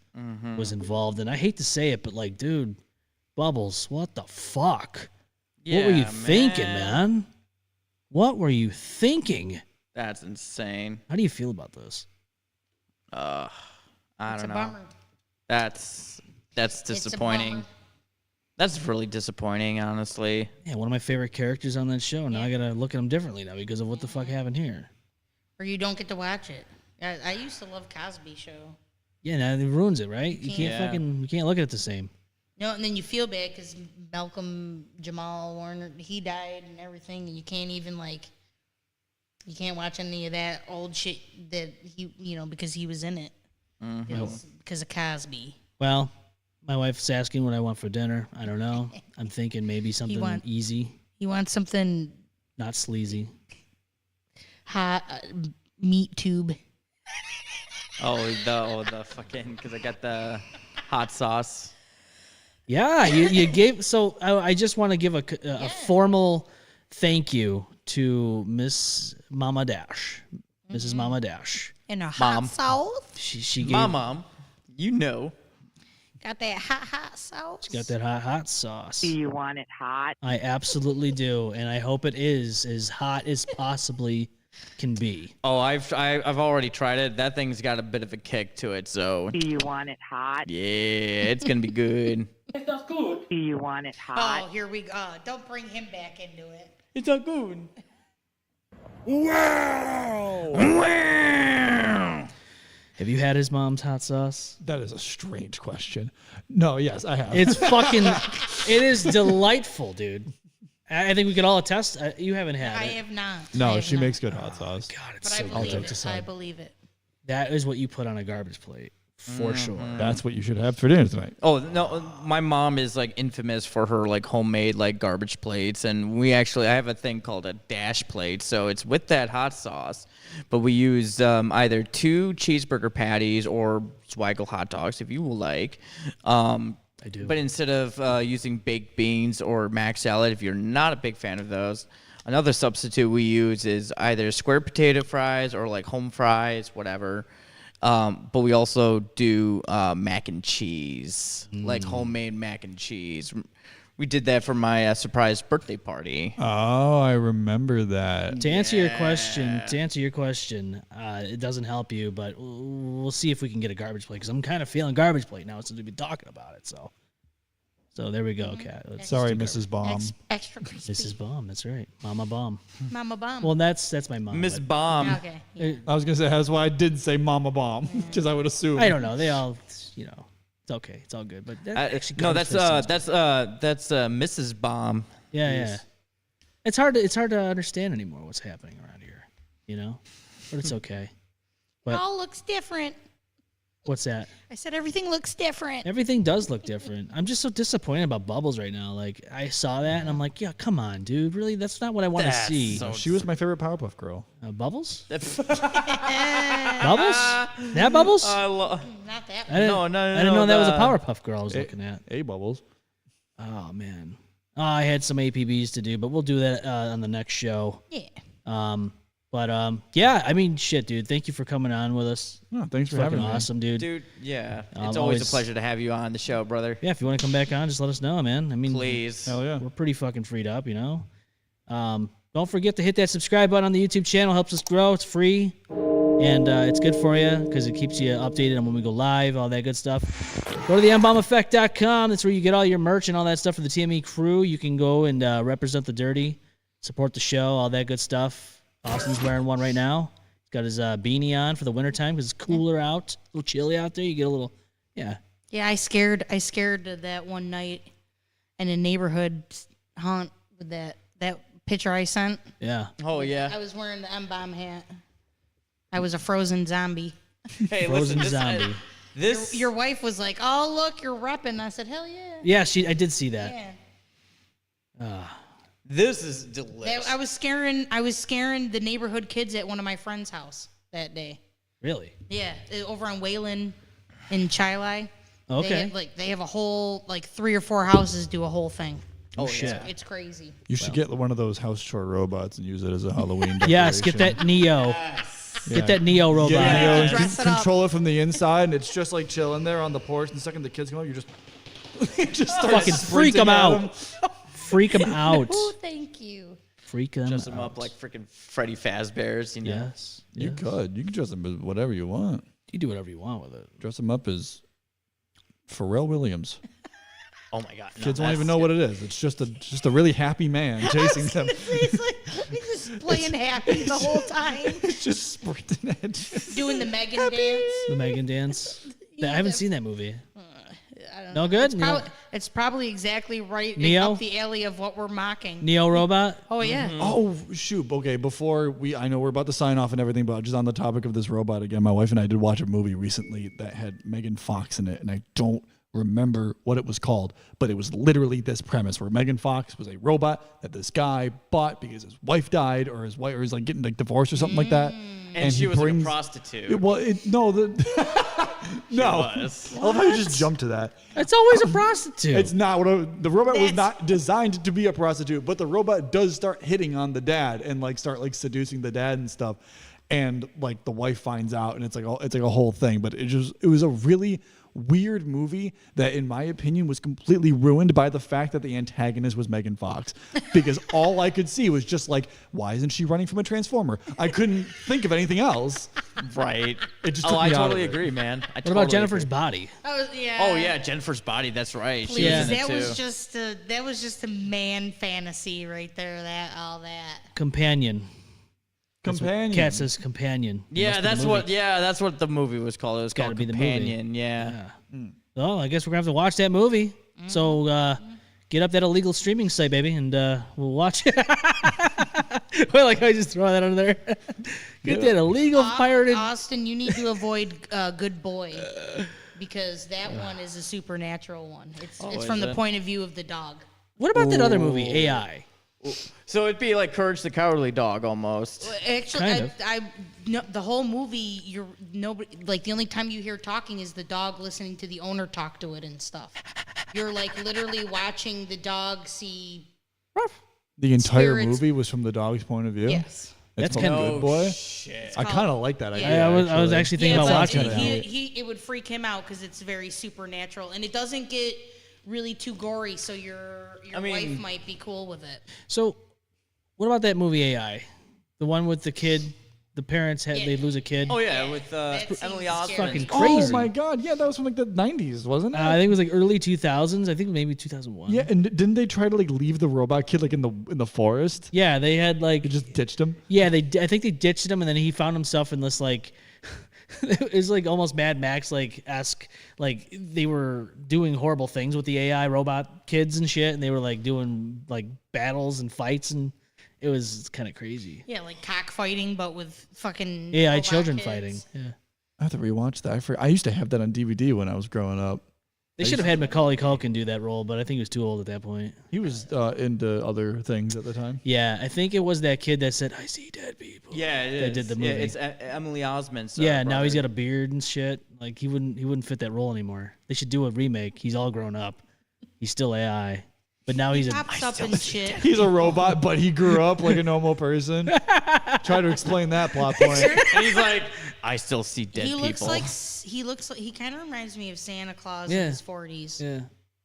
was involved. And I hate to say it, but like, dude, Bubbles, what the fuck? What were you thinking, man? What were you thinking? That's insane. How do you feel about this? I don't know. Bummer. That's disappointing. That's really disappointing, honestly. Yeah, one of my favorite characters on that show. Now I gotta look at him differently now because of what the fuck happened here. Or you don't get to watch it. I used to love Cosby Show. Yeah, now it ruins it, right? You can't you can't look at it the same. No, and then you feel bad because Malcolm Jamal Warner, he died and everything, and you can't even you can't watch any of that old shit that he, because he was in it. It was because of Cosby. Well, my wife's asking what I want for dinner. I don't know. I'm thinking maybe something easy. He wants something not sleazy. Hot meat tube. The fucking, because I got the hot sauce. Yeah, you gave. So I just want to give a formal thank you to Miss Mama Dash, Mrs. Mama Dash. And a hot sauce. She gave. My mom, Got that hot sauce. She got that hot sauce. Do you want it hot? I absolutely do, and I hope it is as hot as possibly can be. Oh, I've already tried it. That thing's got a bit of a kick to it, so. Do you want it hot? Yeah, it's gonna be good. It's not good. Do you want it hot? Oh, here we go. Don't bring him back into it. It's not good. Have you had his mom's hot sauce? That is a strange question. No, yes, I have. It's fucking. It is delightful, dude. I think we could all attest. You haven't had it. I have not. No, she makes good hot sauce. God, it's But so I good. believe it. I believe it. That is what you put on a garbage plate for sure. That's what you should have for dinner tonight. Oh no, my mom is like infamous for her like homemade like garbage plates, and I have a thing called a dash plate, so it's with that hot sauce, but we use either 2 cheeseburger patties or Swaggle hot dogs if you will like. I do. But instead of using baked beans or mac salad, if you're not a big fan of those, another substitute we use is either square potato fries or like home fries, whatever. But we also do mac and cheese, like homemade mac and cheese. We did that for my surprise birthday party. Oh, I remember that. To answer your question, it doesn't help you, but we'll see if we can get a garbage plate because I'm kind of feeling garbage plate now since we've been talking about it. So there we go, Kat. Sorry, Mrs. Baum. Extra crispy. Mrs. Baum, that's right, Mama Baum. Mama Baum. Well, that's my mom. Miss but- Baum. Okay. Yeah. I was gonna say that's why I did say Mama Bomb because I would assume. I don't know. They all, it's okay. It's all good. But actually No, garbage that's plate sounds that's Mrs. Baum. Yeah. It's hard to understand anymore what's happening around here, but it's okay. It all looks different. What's that? I said everything looks different. Everything does look different. I'm just so disappointed about Bubbles right now. Like I saw that and I'm like, yeah, come on, dude. Really, that's not what I want to see. She was my favorite Powerpuff Girl. Bubbles? Bubbles? That Bubbles? Not that one. I didn't know that was a Powerpuff Girl I was looking at. Bubbles. Oh man. I had some APBs to do, but we'll do that on the next show. Yeah. Yeah, I mean, shit, dude. Thank you for coming on with us. Oh, thanks for Fucking having me. awesome, dude. Dude, yeah. It's always always a pleasure to have you on the show, brother. Yeah, if you want to come back on, just let us know, man. I mean, Please. Hell yeah. we're pretty fucking freed up, Don't forget to hit that subscribe button on the YouTube channel. Helps us grow. It's free. And it's good for you because it keeps you updated on when we go live, all that good stuff. Go to the MBalmEffect.com. That's where you get all your merch and all that stuff for the TME crew. You can go and represent the dirty, support the show, all that good stuff. Austin's wearing one right now. He's got his beanie on for the wintertime because it's cooler out, a little chilly out there. You get a little, Yeah, I scared that one night in a neighborhood hunt with that picture I sent. Yeah. Oh, yeah. I was wearing the M-Balm hat. I was a frozen zombie. Hey, Frozen listen, zombie. Your wife was like, "Oh, look, you're repping." I said, "Hell yeah." Yeah, I did see that. Yeah. This is delicious. I was scaring the neighborhood kids at one of my friend's house that day. Really? Yeah, over on Wayland in Chilai. Okay. They have a whole 3 or 4 houses do a whole thing. Oh, shit. It's crazy. You should get one of those house chore robots and use it as a Halloween Yes, get that Neo. Get that Neo robot. Get Neo and Dress it control it from the inside, and it's just like chilling there on the porch. And the second the kids come up, you just start Fucking freak them out. Freak them out. Oh, thank you. Freak them Dress out. them up like freaking Freddy Fazbear's, you know? Yes. You could. You can dress them as whatever you want. You do whatever you want with it. Dress them up as Pharrell Williams. Oh my god. Kids won't even know what it is. It's just a really happy man chasing them. He's just playing happy the whole time. It's just sprinting at you. Doing the Megan dance. The Megan dance. I haven't seen that movie. I don't No know. good? It's probably exactly right Neo? up the alley of what we're mocking. Neo robot? Oh, yeah. Oh, shoot. Okay, I know we're about to sign off and everything, but just on the topic of this robot again, my wife and I did watch a movie recently that had Megan Fox in it, and I don't remember what it was called, but it was literally this premise where Megan Fox was a robot that this guy bought because his wife died or his wife or he's like getting like divorced or something like that. And she was like a prostitute. No. was. I love how you just jumped to that. It's always a prostitute. It's not the robot was not designed to be a prostitute, but the robot does start hitting on the dad and like start like seducing the dad and stuff. And like the wife finds out and it's like a whole thing, but it was a really weird movie that in my opinion was completely ruined by the fact that the antagonist was Megan Fox, because all I could see was just like, why isn't she running from a transformer? I couldn't think of anything else. Right. It just I totally agree, man. What about Jennifer's body? Oh, yeah. Oh yeah, Jennifer's body. That's right. Please, She was in it that was just a man fantasy right there. All that. Companion. Cat says companion. Yeah, that's what the movie was called. It was called Companion. Yeah. Well, I guess we're gonna have to watch that movie. So get up that illegal streaming site, baby, and we'll watch it. Well, like I just throw that under there. Get that illegal pirated. Austin, you need to avoid Good Boy because that one is a supernatural one. It's from the point of view of the dog. What about that other movie, AI? So it'd be like Courage the Cowardly Dog almost. Actually, the whole movie, the only time you hear talking is the dog listening to the owner talk to it and stuff. You're like literally watching the dog see. The entire spirits. Movie was from the dog's point of view. Yes. That's kinda Good Boy. Shit. I kind of like that idea. Yeah, I was actually thinking about watching it. It would freak him out because it's very supernatural and it doesn't get really too gory, so your wife might be cool with it. So, what about that movie AI? The one with the kid, the parents they lose a kid. Oh yeah, with Emily Osment. Fucking crazy. Oh my god, yeah, that was from like the 90s, wasn't it? I think it was like early 2000s. I think maybe 2001. Yeah, and didn't they try to like leave the robot kid like in the forest? Yeah, they had like They just ditched him. Yeah, I think they ditched him, and then he found himself in this like. It was like almost Mad Max esque. Like they were doing horrible things with the AI robot kids and shit, and they were like doing like battles and fights, and it was kind of crazy. Yeah, like cockfighting, but with fucking AI robot children kids. fighting. Yeah, I have to rewatch that. I used to have that on DVD when I was growing up. they should have had Macaulay Culkin do that role, but I think he was too old at that point. He was into other things at the time. Yeah, I think it was that kid that said, "I see dead people." Yeah, it that is. did the movie. Yeah, it's Emily Osment's. Yeah, now brother. he's got a beard and shit. Like he wouldn't fit that role anymore. They should do a remake. He's all grown up. He's still AI, but now he's Pops up and shit. He's a robot, but he grew up like a normal person. Try to explain that plot point. And he's like, I still see dead He people. looks like he kind of reminds me of Santa Claus Yeah. in his 40s. Yeah.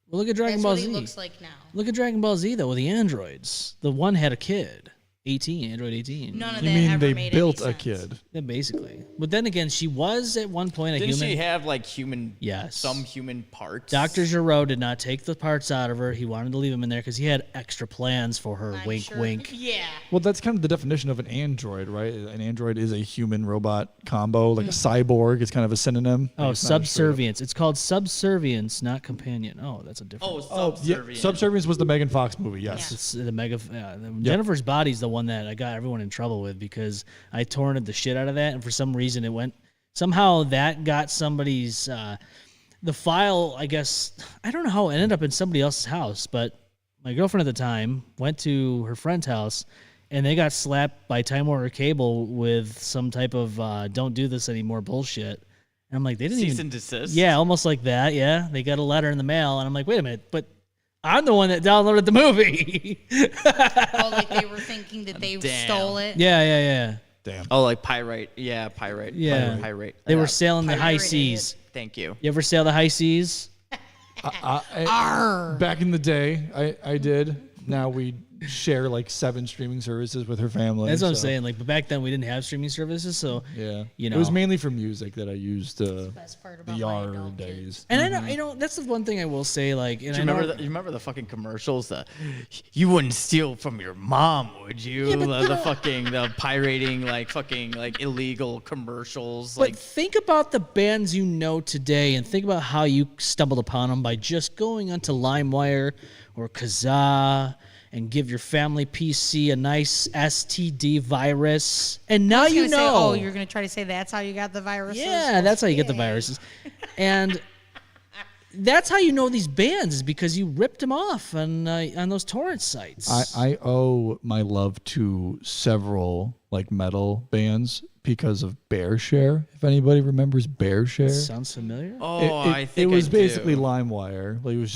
Well, look at Dragon That's Ball what Z. he looks like now. Look at Dragon Ball Z though with the androids. The one had a kid. 18, Android 18. None of You that mean ever they made built any a sense. kid? Yeah, basically. But then again, she was at one point a Didn't human. she have like human? Yes. Some human parts. Dr. Giraud did not take the parts out of her. He wanted to leave them in there because he had extra plans for her. I'm Wink, sure- wink. Yeah. Well, that's kind of the definition of an android, right? An android is a human-robot combo, like a cyborg. It's kind of a synonym. Oh, It's not a straight up- subservience. It's called subservience, not companion. Oh, that's a different. Oh, Yeah, subservient. Subservience was the Megan Fox movie. Yes. It's the mega. Jennifer's Body's the one that I got everyone in trouble with because I torrented the shit out of that, and for some reason it went. Somehow that got somebody's. The file, I guess, I don't know how it ended up in somebody else's house, but my girlfriend at the time went to her friend's house, and they got slapped by Time Warner Cable with some type of "don't do this anymore" bullshit. And I'm like, they didn't Cease even and desist. Yeah, almost like that. Yeah, they got a letter in the mail, and I'm like, wait a minute, but I'm the one that downloaded the movie. Oh, like they were thinking that they stole it. Yeah. Damn. Oh, like pirate. Yeah, pirate. Yeah. Pirate. They were sailing the high Pirated. seas. Thank you. You ever sail the high seas? Back in the day, I did. Now we share like 7 streaming services with her family. That's what I'm so, saying. Like, but back then we didn't have streaming services, so Yeah. you know. It was mainly for music that I used Best part about the my YAR adult days. And I know, you know, that's the one thing I will say. Like, and Do I you know, remember? You remember the fucking commercials? You wouldn't steal from your mom, would you? The pirating, like fucking like illegal commercials. But Like think about the bands you know today, and think about how you stumbled upon them by just going onto LimeWire or Kazaa and give your family PC a nice STD virus, and now you know. Say, oh, you're gonna try to say that's how you got the viruses? Yeah, that's how you get the viruses, and that's how you know these bands is because you ripped them off on those torrent sites. I owe my love to several like metal bands because of BearShare. If anybody remembers BearShare, Sounds familiar. I think it was I basically do. LimeWire. Like it was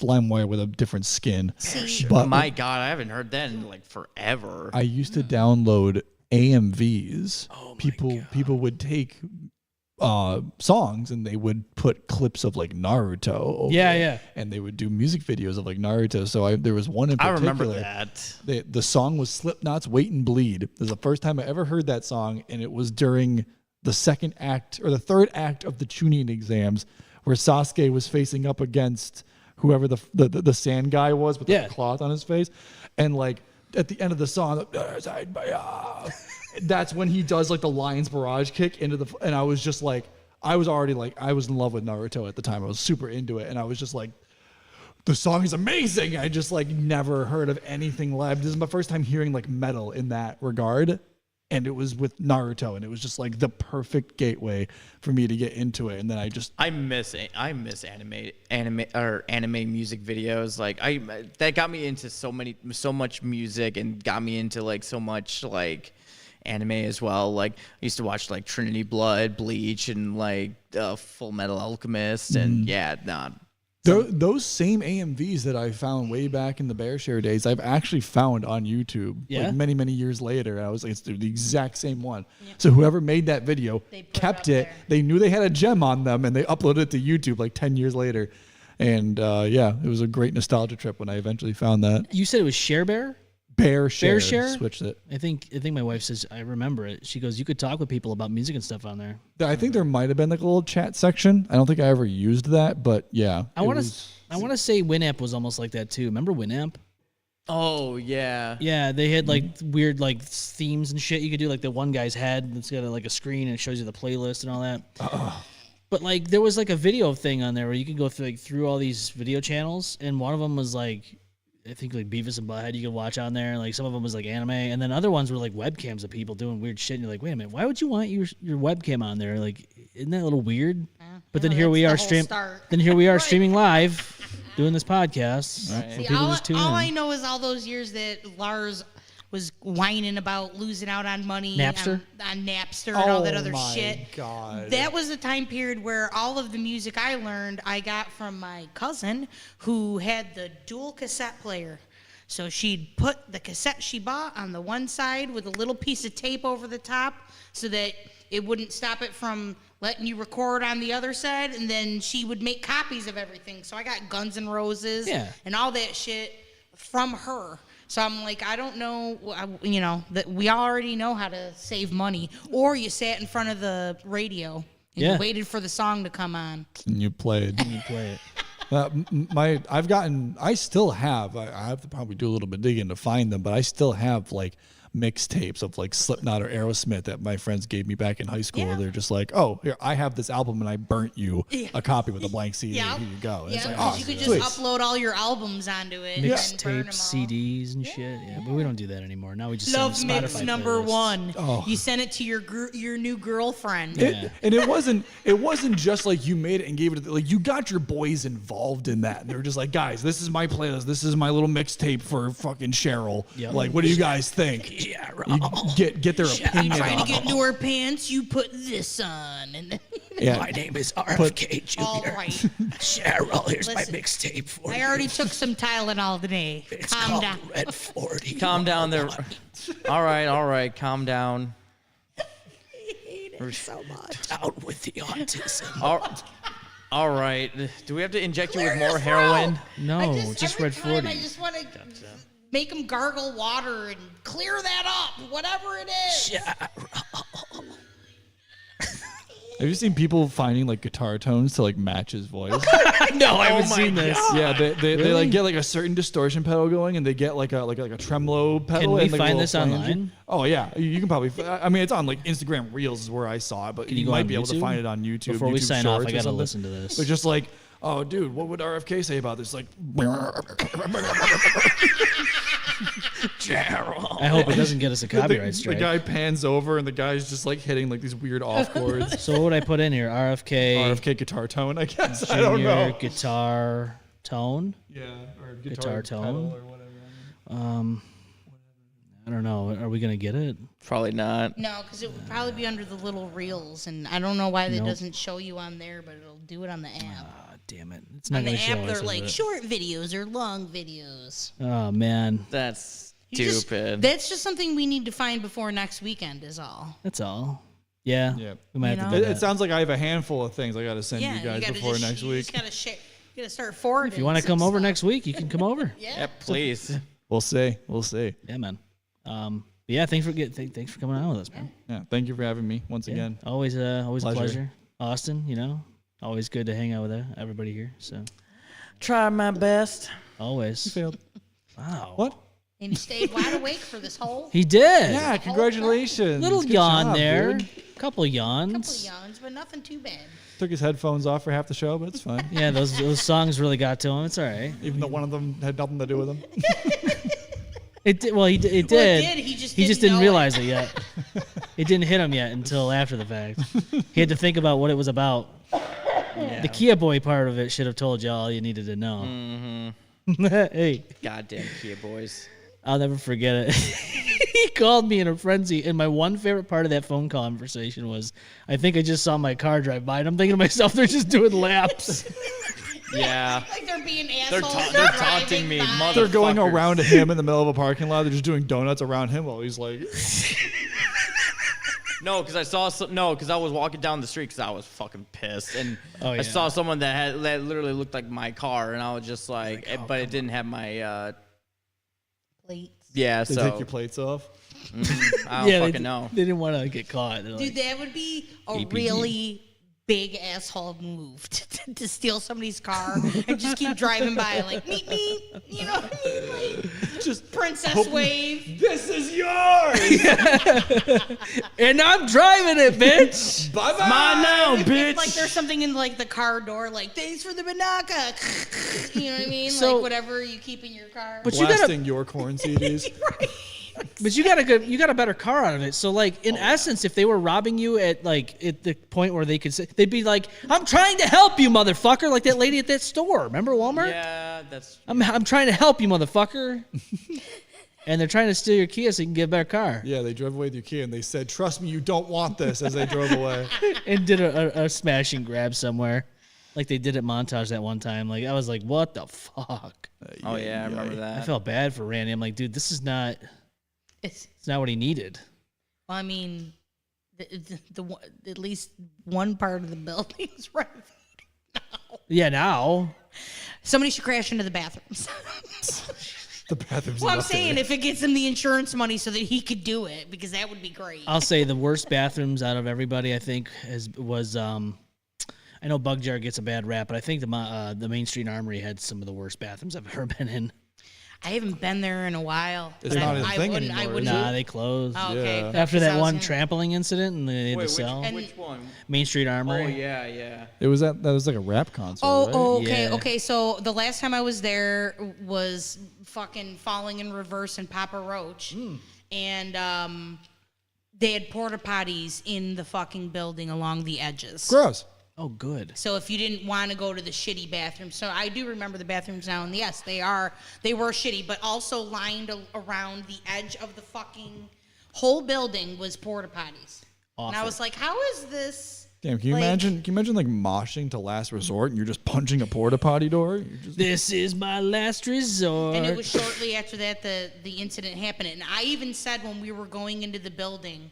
LimeWire with a different skin. But my God, I haven't heard that in like forever. I used to download AMVs. People would take songs and they would put clips of like Naruto over it, and they would do music videos of like Naruto. So there was one in I particular. remember that. The song was Slipknot's Wait and Bleed. It was the first time I ever heard that song, and it was during the second act or the third act of the Chunin exams where Sasuke was facing up against whoever the sand guy was with the cloth on his face, and like at the end of the song, that's when he does like the Lion's Barrage kick into the, and I was just like, I was in love with Naruto at the time. I was super into it, and I was just like, the song is amazing. I just like never heard of anything live. This is my first time hearing like metal in that regard, and it was with Naruto, and it was just like the perfect gateway for me to get into it. And then I miss anime music videos. Like that got me into so much music and got me into like so much like anime as well. Like I used to watch like Trinity Blood, Bleach, and like Full Metal Alchemist, and those same AMVs that I found way back in the BearShare days, I've actually found on YouTube like many years later. I was like, it's the exact same one. Yeah. So whoever made that video kept it. They knew they had a gem on them, and they uploaded it to YouTube like 10 years later. And it was a great nostalgia trip when I eventually found that. You said it was ShareBear? BearShare. Switched it. I think my wife says I remember it. She goes, you could talk with people about music and stuff on there. I think there might have been like a little chat section. I don't think I ever used that, but yeah. I want to say Winamp was almost like that too. Remember Winamp? Oh yeah. Yeah, they had like weird like themes and shit. You could do like the one guy's head that's got like a screen and it shows you the playlist and all that. But like there was like a video thing on there where you could go through all these video channels, and one of them was like, I think like Beavis and Butthead you could watch on there. Like some of them was like anime, and then other ones were like webcams of people doing weird shit. And you're like, wait a minute, why would you want your webcam on there? Like, isn't that a little weird? But then here we are streaming live, doing this podcast. Right. For people just tune in. All I know is all those years that Lars was whining about losing out on money Napster? on Napster and all that other shit. God. That was the time period where all of the music I learned I got from my cousin who had the dual cassette player. So she'd put the cassette she bought on the one side with a little piece of tape over the top so that it wouldn't stop it from letting you record on the other side, and then she would make copies of everything. So I got Guns N' Roses and all that shit from her. So I'm like, I don't know, that we already know how to save money. Or you sat in front of the radio and you waited for the song to come on. And you played. I still have, I have to probably do a little bit digging to find them, but I still have like mixtapes of like Slipknot or Aerosmith that my friends gave me back in high school. Yeah. They're just like, oh, here, I have this album and I burnt you a copy with a blank CD. Here you go. And it's like, oh, you could just upload all your albums onto it. Mixtapes, CDs, and shit. Yeah, but we don't do that anymore. Now we just Love send Mix Spotify number playlists. 1. Oh. You sent it to your new girlfriend. And it wasn't just like you made it and gave it. Like you got your boys involved in that. And they were just like, guys, this is my playlist. This is my little mixtape for fucking Cheryl. Yep. Like, what do you guys think? Yeah, Get their opinion. You trying on to get it. into her pants? You put this on, and then Yeah. My name is RFK Jr. All right. Cheryl, here's Listen, my mixtape for you. I already took some Tylenol today. It's Calm called down. Red 40. Calm down there. All right, calm down. So much. Down with the autism. All right. Do we have to inject you with more heroin? No, just every Red time 40. I just want to make them gargle water and clear that up, whatever it is. Have you seen people finding like guitar tones to like match his voice? No, I haven't seen this. Yeah, they like get like a certain distortion pedal going, and they get like a tremolo pedal. Can we and, like, a find little this flanger. online? Oh yeah, you can probably. I mean, it's on like Instagram Reels is where I saw it, but Can you go might on be able to YouTube? find it on YouTube. Before we YouTube sign off, Shorts I or gotta something. listen to this. But just like, oh dude, what would RFK say about this? Like, Gerald. I hope it doesn't get us a copyright the strike. guy pans over and the guy's just like hitting like these weird off chords. So what would I put in here? RFK guitar tone, I guess. I don't Junior know. guitar tone. Yeah, or Guitar pedal tone. or whatever. I don't know. Are we gonna get it? Probably not. No, because it would probably be under the little reels, and I don't know why that Nope. doesn't show you on there, but it'll do it on the app. Damn it! It's not On the gonna show app, us. they're is like it? short videos or long videos. Oh man, That's You just- stupid. That's just something we need to find before next weekend is all. that's all. Yeah. Yeah. We might You have know? to do It that. sounds like I have a handful of things I got to send Yeah, you guys gotta before just, next you week. just gotta share. You gotta start forwarding. If you want to come over next week, you can come over. Yeah, please. We'll see. We'll see. Yeah, man. Yeah, thanks for coming on with us, man. Yeah. Thank you for having me once again. Always a Pleasure. pleasure. Austin, always good to hang out with everybody here. So Try my best. always. Failed. Wow. What? And you stayed wide awake for this whole He did. Yeah. Congratulations. Little Good yawn job, there. dude. Couple yawns. couple of yawns, but nothing too bad. Took his headphones off for half the show, but it's fine. Yeah, those songs really got to him. It's all right. Even though one of them had nothing to do with him. It did. Well, he did. It Well, it did. did, he just didn't didn't know realize it yet. It didn't hit him yet until after the fact. He had to think about what it was about. The Kia Boy part of it should have told you all you needed to know. Hey, Goddamn Kia boys. I'll never forget it. He called me in a frenzy, and my one favorite part of that phone conversation was, I think I just saw my car drive by, and I'm thinking to myself, they're just doing laps. Yeah. Like they're being They're, assholes. they're taunting me, by. They're going motherfuckers. around him in the middle of a parking lot. They're just doing donuts around him while he's like, No, because I was walking down the street because I was fucking pissed, and Oh, yeah. I saw someone that literally looked like my car, and I was just like, but it didn't have my Plates. yeah. they So take your plates off. I don't fucking know. They didn't want to get caught. They're Dude, like, that would be a APD. really big asshole move to steal somebody's car and just keep driving by like meet me, you know what I mean? Like, Just princess wave. This is yours. and I'm driving it, bitch. Bye bye. Mine now, bitch. Like there's something in like the car door, like thanks for the banaka. You know what I mean? So- like whatever you keep in your car. But you gotta, Blasting your corn CDs. right. but you got a better car out of it. So like in essence, if they were robbing you at the point where they could say, they'd be like, "I'm trying to help you, motherfucker," like that lady at that store. Remember Walmart? Yeah, that's. I'm trying to help you, motherfucker. And they're trying to steal your Kia so you can get a better car. Yeah, they drove away with your key and they said, "Trust me, you don't want this." As they drove away. And did a smash and grab somewhere, like they did at Montage that one time. Like I was like, "What the fuck?" Oh yeah, I remember I that. felt bad for Randy. I'm like, dude, this is not. It's, It's not what he needed. well, I mean, at least one part of the building's right. Yeah, now. Somebody should crash into the bathrooms. The bathrooms. Well, I'm enough saying there. if it gets him the insurance money so that he could do it, because that would be great. I'll say the worst bathrooms out of everybody, I think, was I know Bug Jar gets a bad rap, but I think the Main Street Armory had some of the worst bathrooms I've ever been in. I haven't been there in a while. It's but not I, a I thing wouldn't, anymore, I is wouldn't. Nah, they closed. Oh, okay. Yeah. After that I was one gonna- trampling incident and they had to sell. Which one? Main Street Armory. Oh yeah. It was that was like a rap concert. right? Oh, okay, Yeah. okay. So the last time I was there was fucking Falling in Reverse and Papa Roach, and they had porta potties in the fucking building along the edges. Gross. Oh, good. So if you didn't want to go to the shitty bathroom, so I do remember the bathrooms now, and yes, they were shitty, but also lined around the edge of the fucking whole building was porta potties. And I Awful. was like, how is this Damn, can you imagine? Can you imagine like moshing to Last Resort and you're just punching a porta potty door? You're just, this is my last resort. And it was shortly after that the incident happened. And I even said when we were going into the building,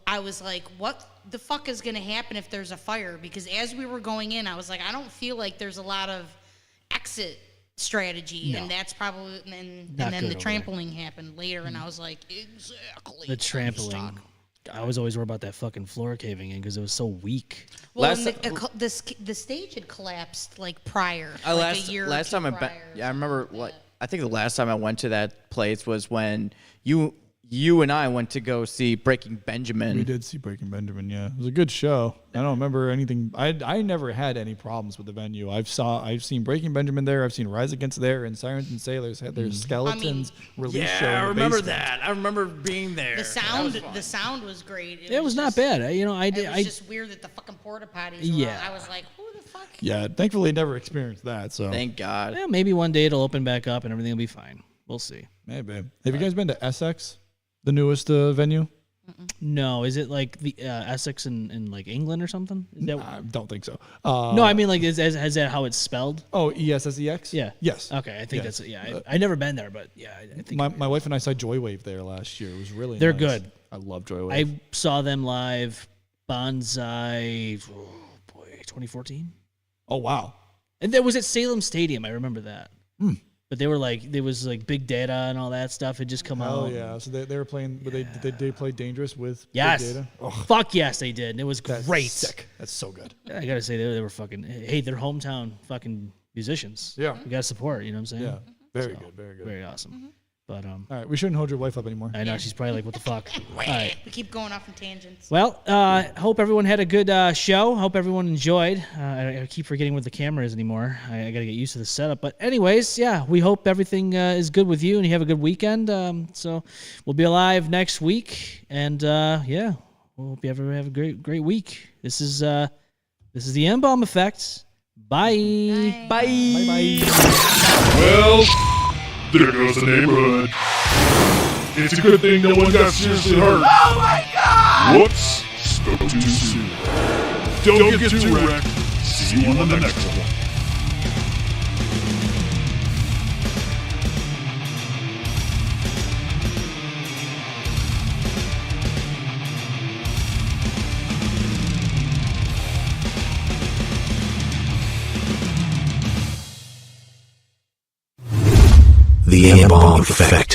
I was like, what the fuck is going to happen if there's a fire? Because as we were going in, I was like, I don't feel like there's a lot of exit strategy. No. And that's probably, and Not then good the over trampling happened later. And I was like, exactly. The trampling. I was always worried about that fucking floor caving in because it was so weak. Well, the stage had collapsed like prior, like a year last or two time prior. I remember. I think the last time I went to that place was when you and I went to go see Breaking Benjamin. we did see Breaking Benjamin. Yeah, it was a good show. I don't remember anything. I never had any problems with the venue. I've seen Breaking Benjamin there. I've seen Rise Against There, and Sirens and Sailors had their skeletons release show. Yeah, in I the remember basement. that. I remember being there. The sound was great. It was not bad. I did. It was just weird that the fucking porta potties. Yeah. I was like, who the fuck? Yeah, thankfully, never experienced that. So Thank God. Yeah, maybe one day it'll open back up and everything will be fine. We'll see. maybe. Have you guys been to Essex, the newest venue? No, is it like the Essex in like England or something? Is that, I don't think so. no, I mean like is that how it's spelled? Oh, ESSEX? Yeah. Yes. Okay, I think Yes. that's I never been there, but yeah, I think My wife and I saw Joywave there last year. It was really They're nice. good. I love Joywave. I saw them live, Bonsai, 2014. Oh, wow. And that was at Salem Stadium. I remember that. Hmm. But they were like, there was like Big Data and all that stuff had just come Oh out. yeah. So they were playing, but they play Dangerous with Yes. Big Data? Oh, Fuck yes, they did. And it was that's great. sick. That's so good. I gotta say they were fucking. Hey, they're hometown fucking musicians. Yeah. You gotta support. You know what I'm saying? Yeah. Very good. Very good. Very awesome. But All right. We shouldn't hold your wife up anymore. I know she's probably like, what the fuck. All right. We keep going off on tangents. Well, hope everyone had a good show. Hope everyone enjoyed. I keep forgetting where the camera is anymore. I got to get used to the setup. But anyways, yeah, we hope everything is good with you and you have a good weekend. So we'll be alive next week. And yeah, we'll hope you have a great week. This is the M-Balm Effect. Bye. Bye. Well, there goes the neighborhood. It's a good thing no one got seriously hurt. Oh my god! Whoops, spoke too soon. Don't get too wrecked. See you on the next one. The M-Balm Effect.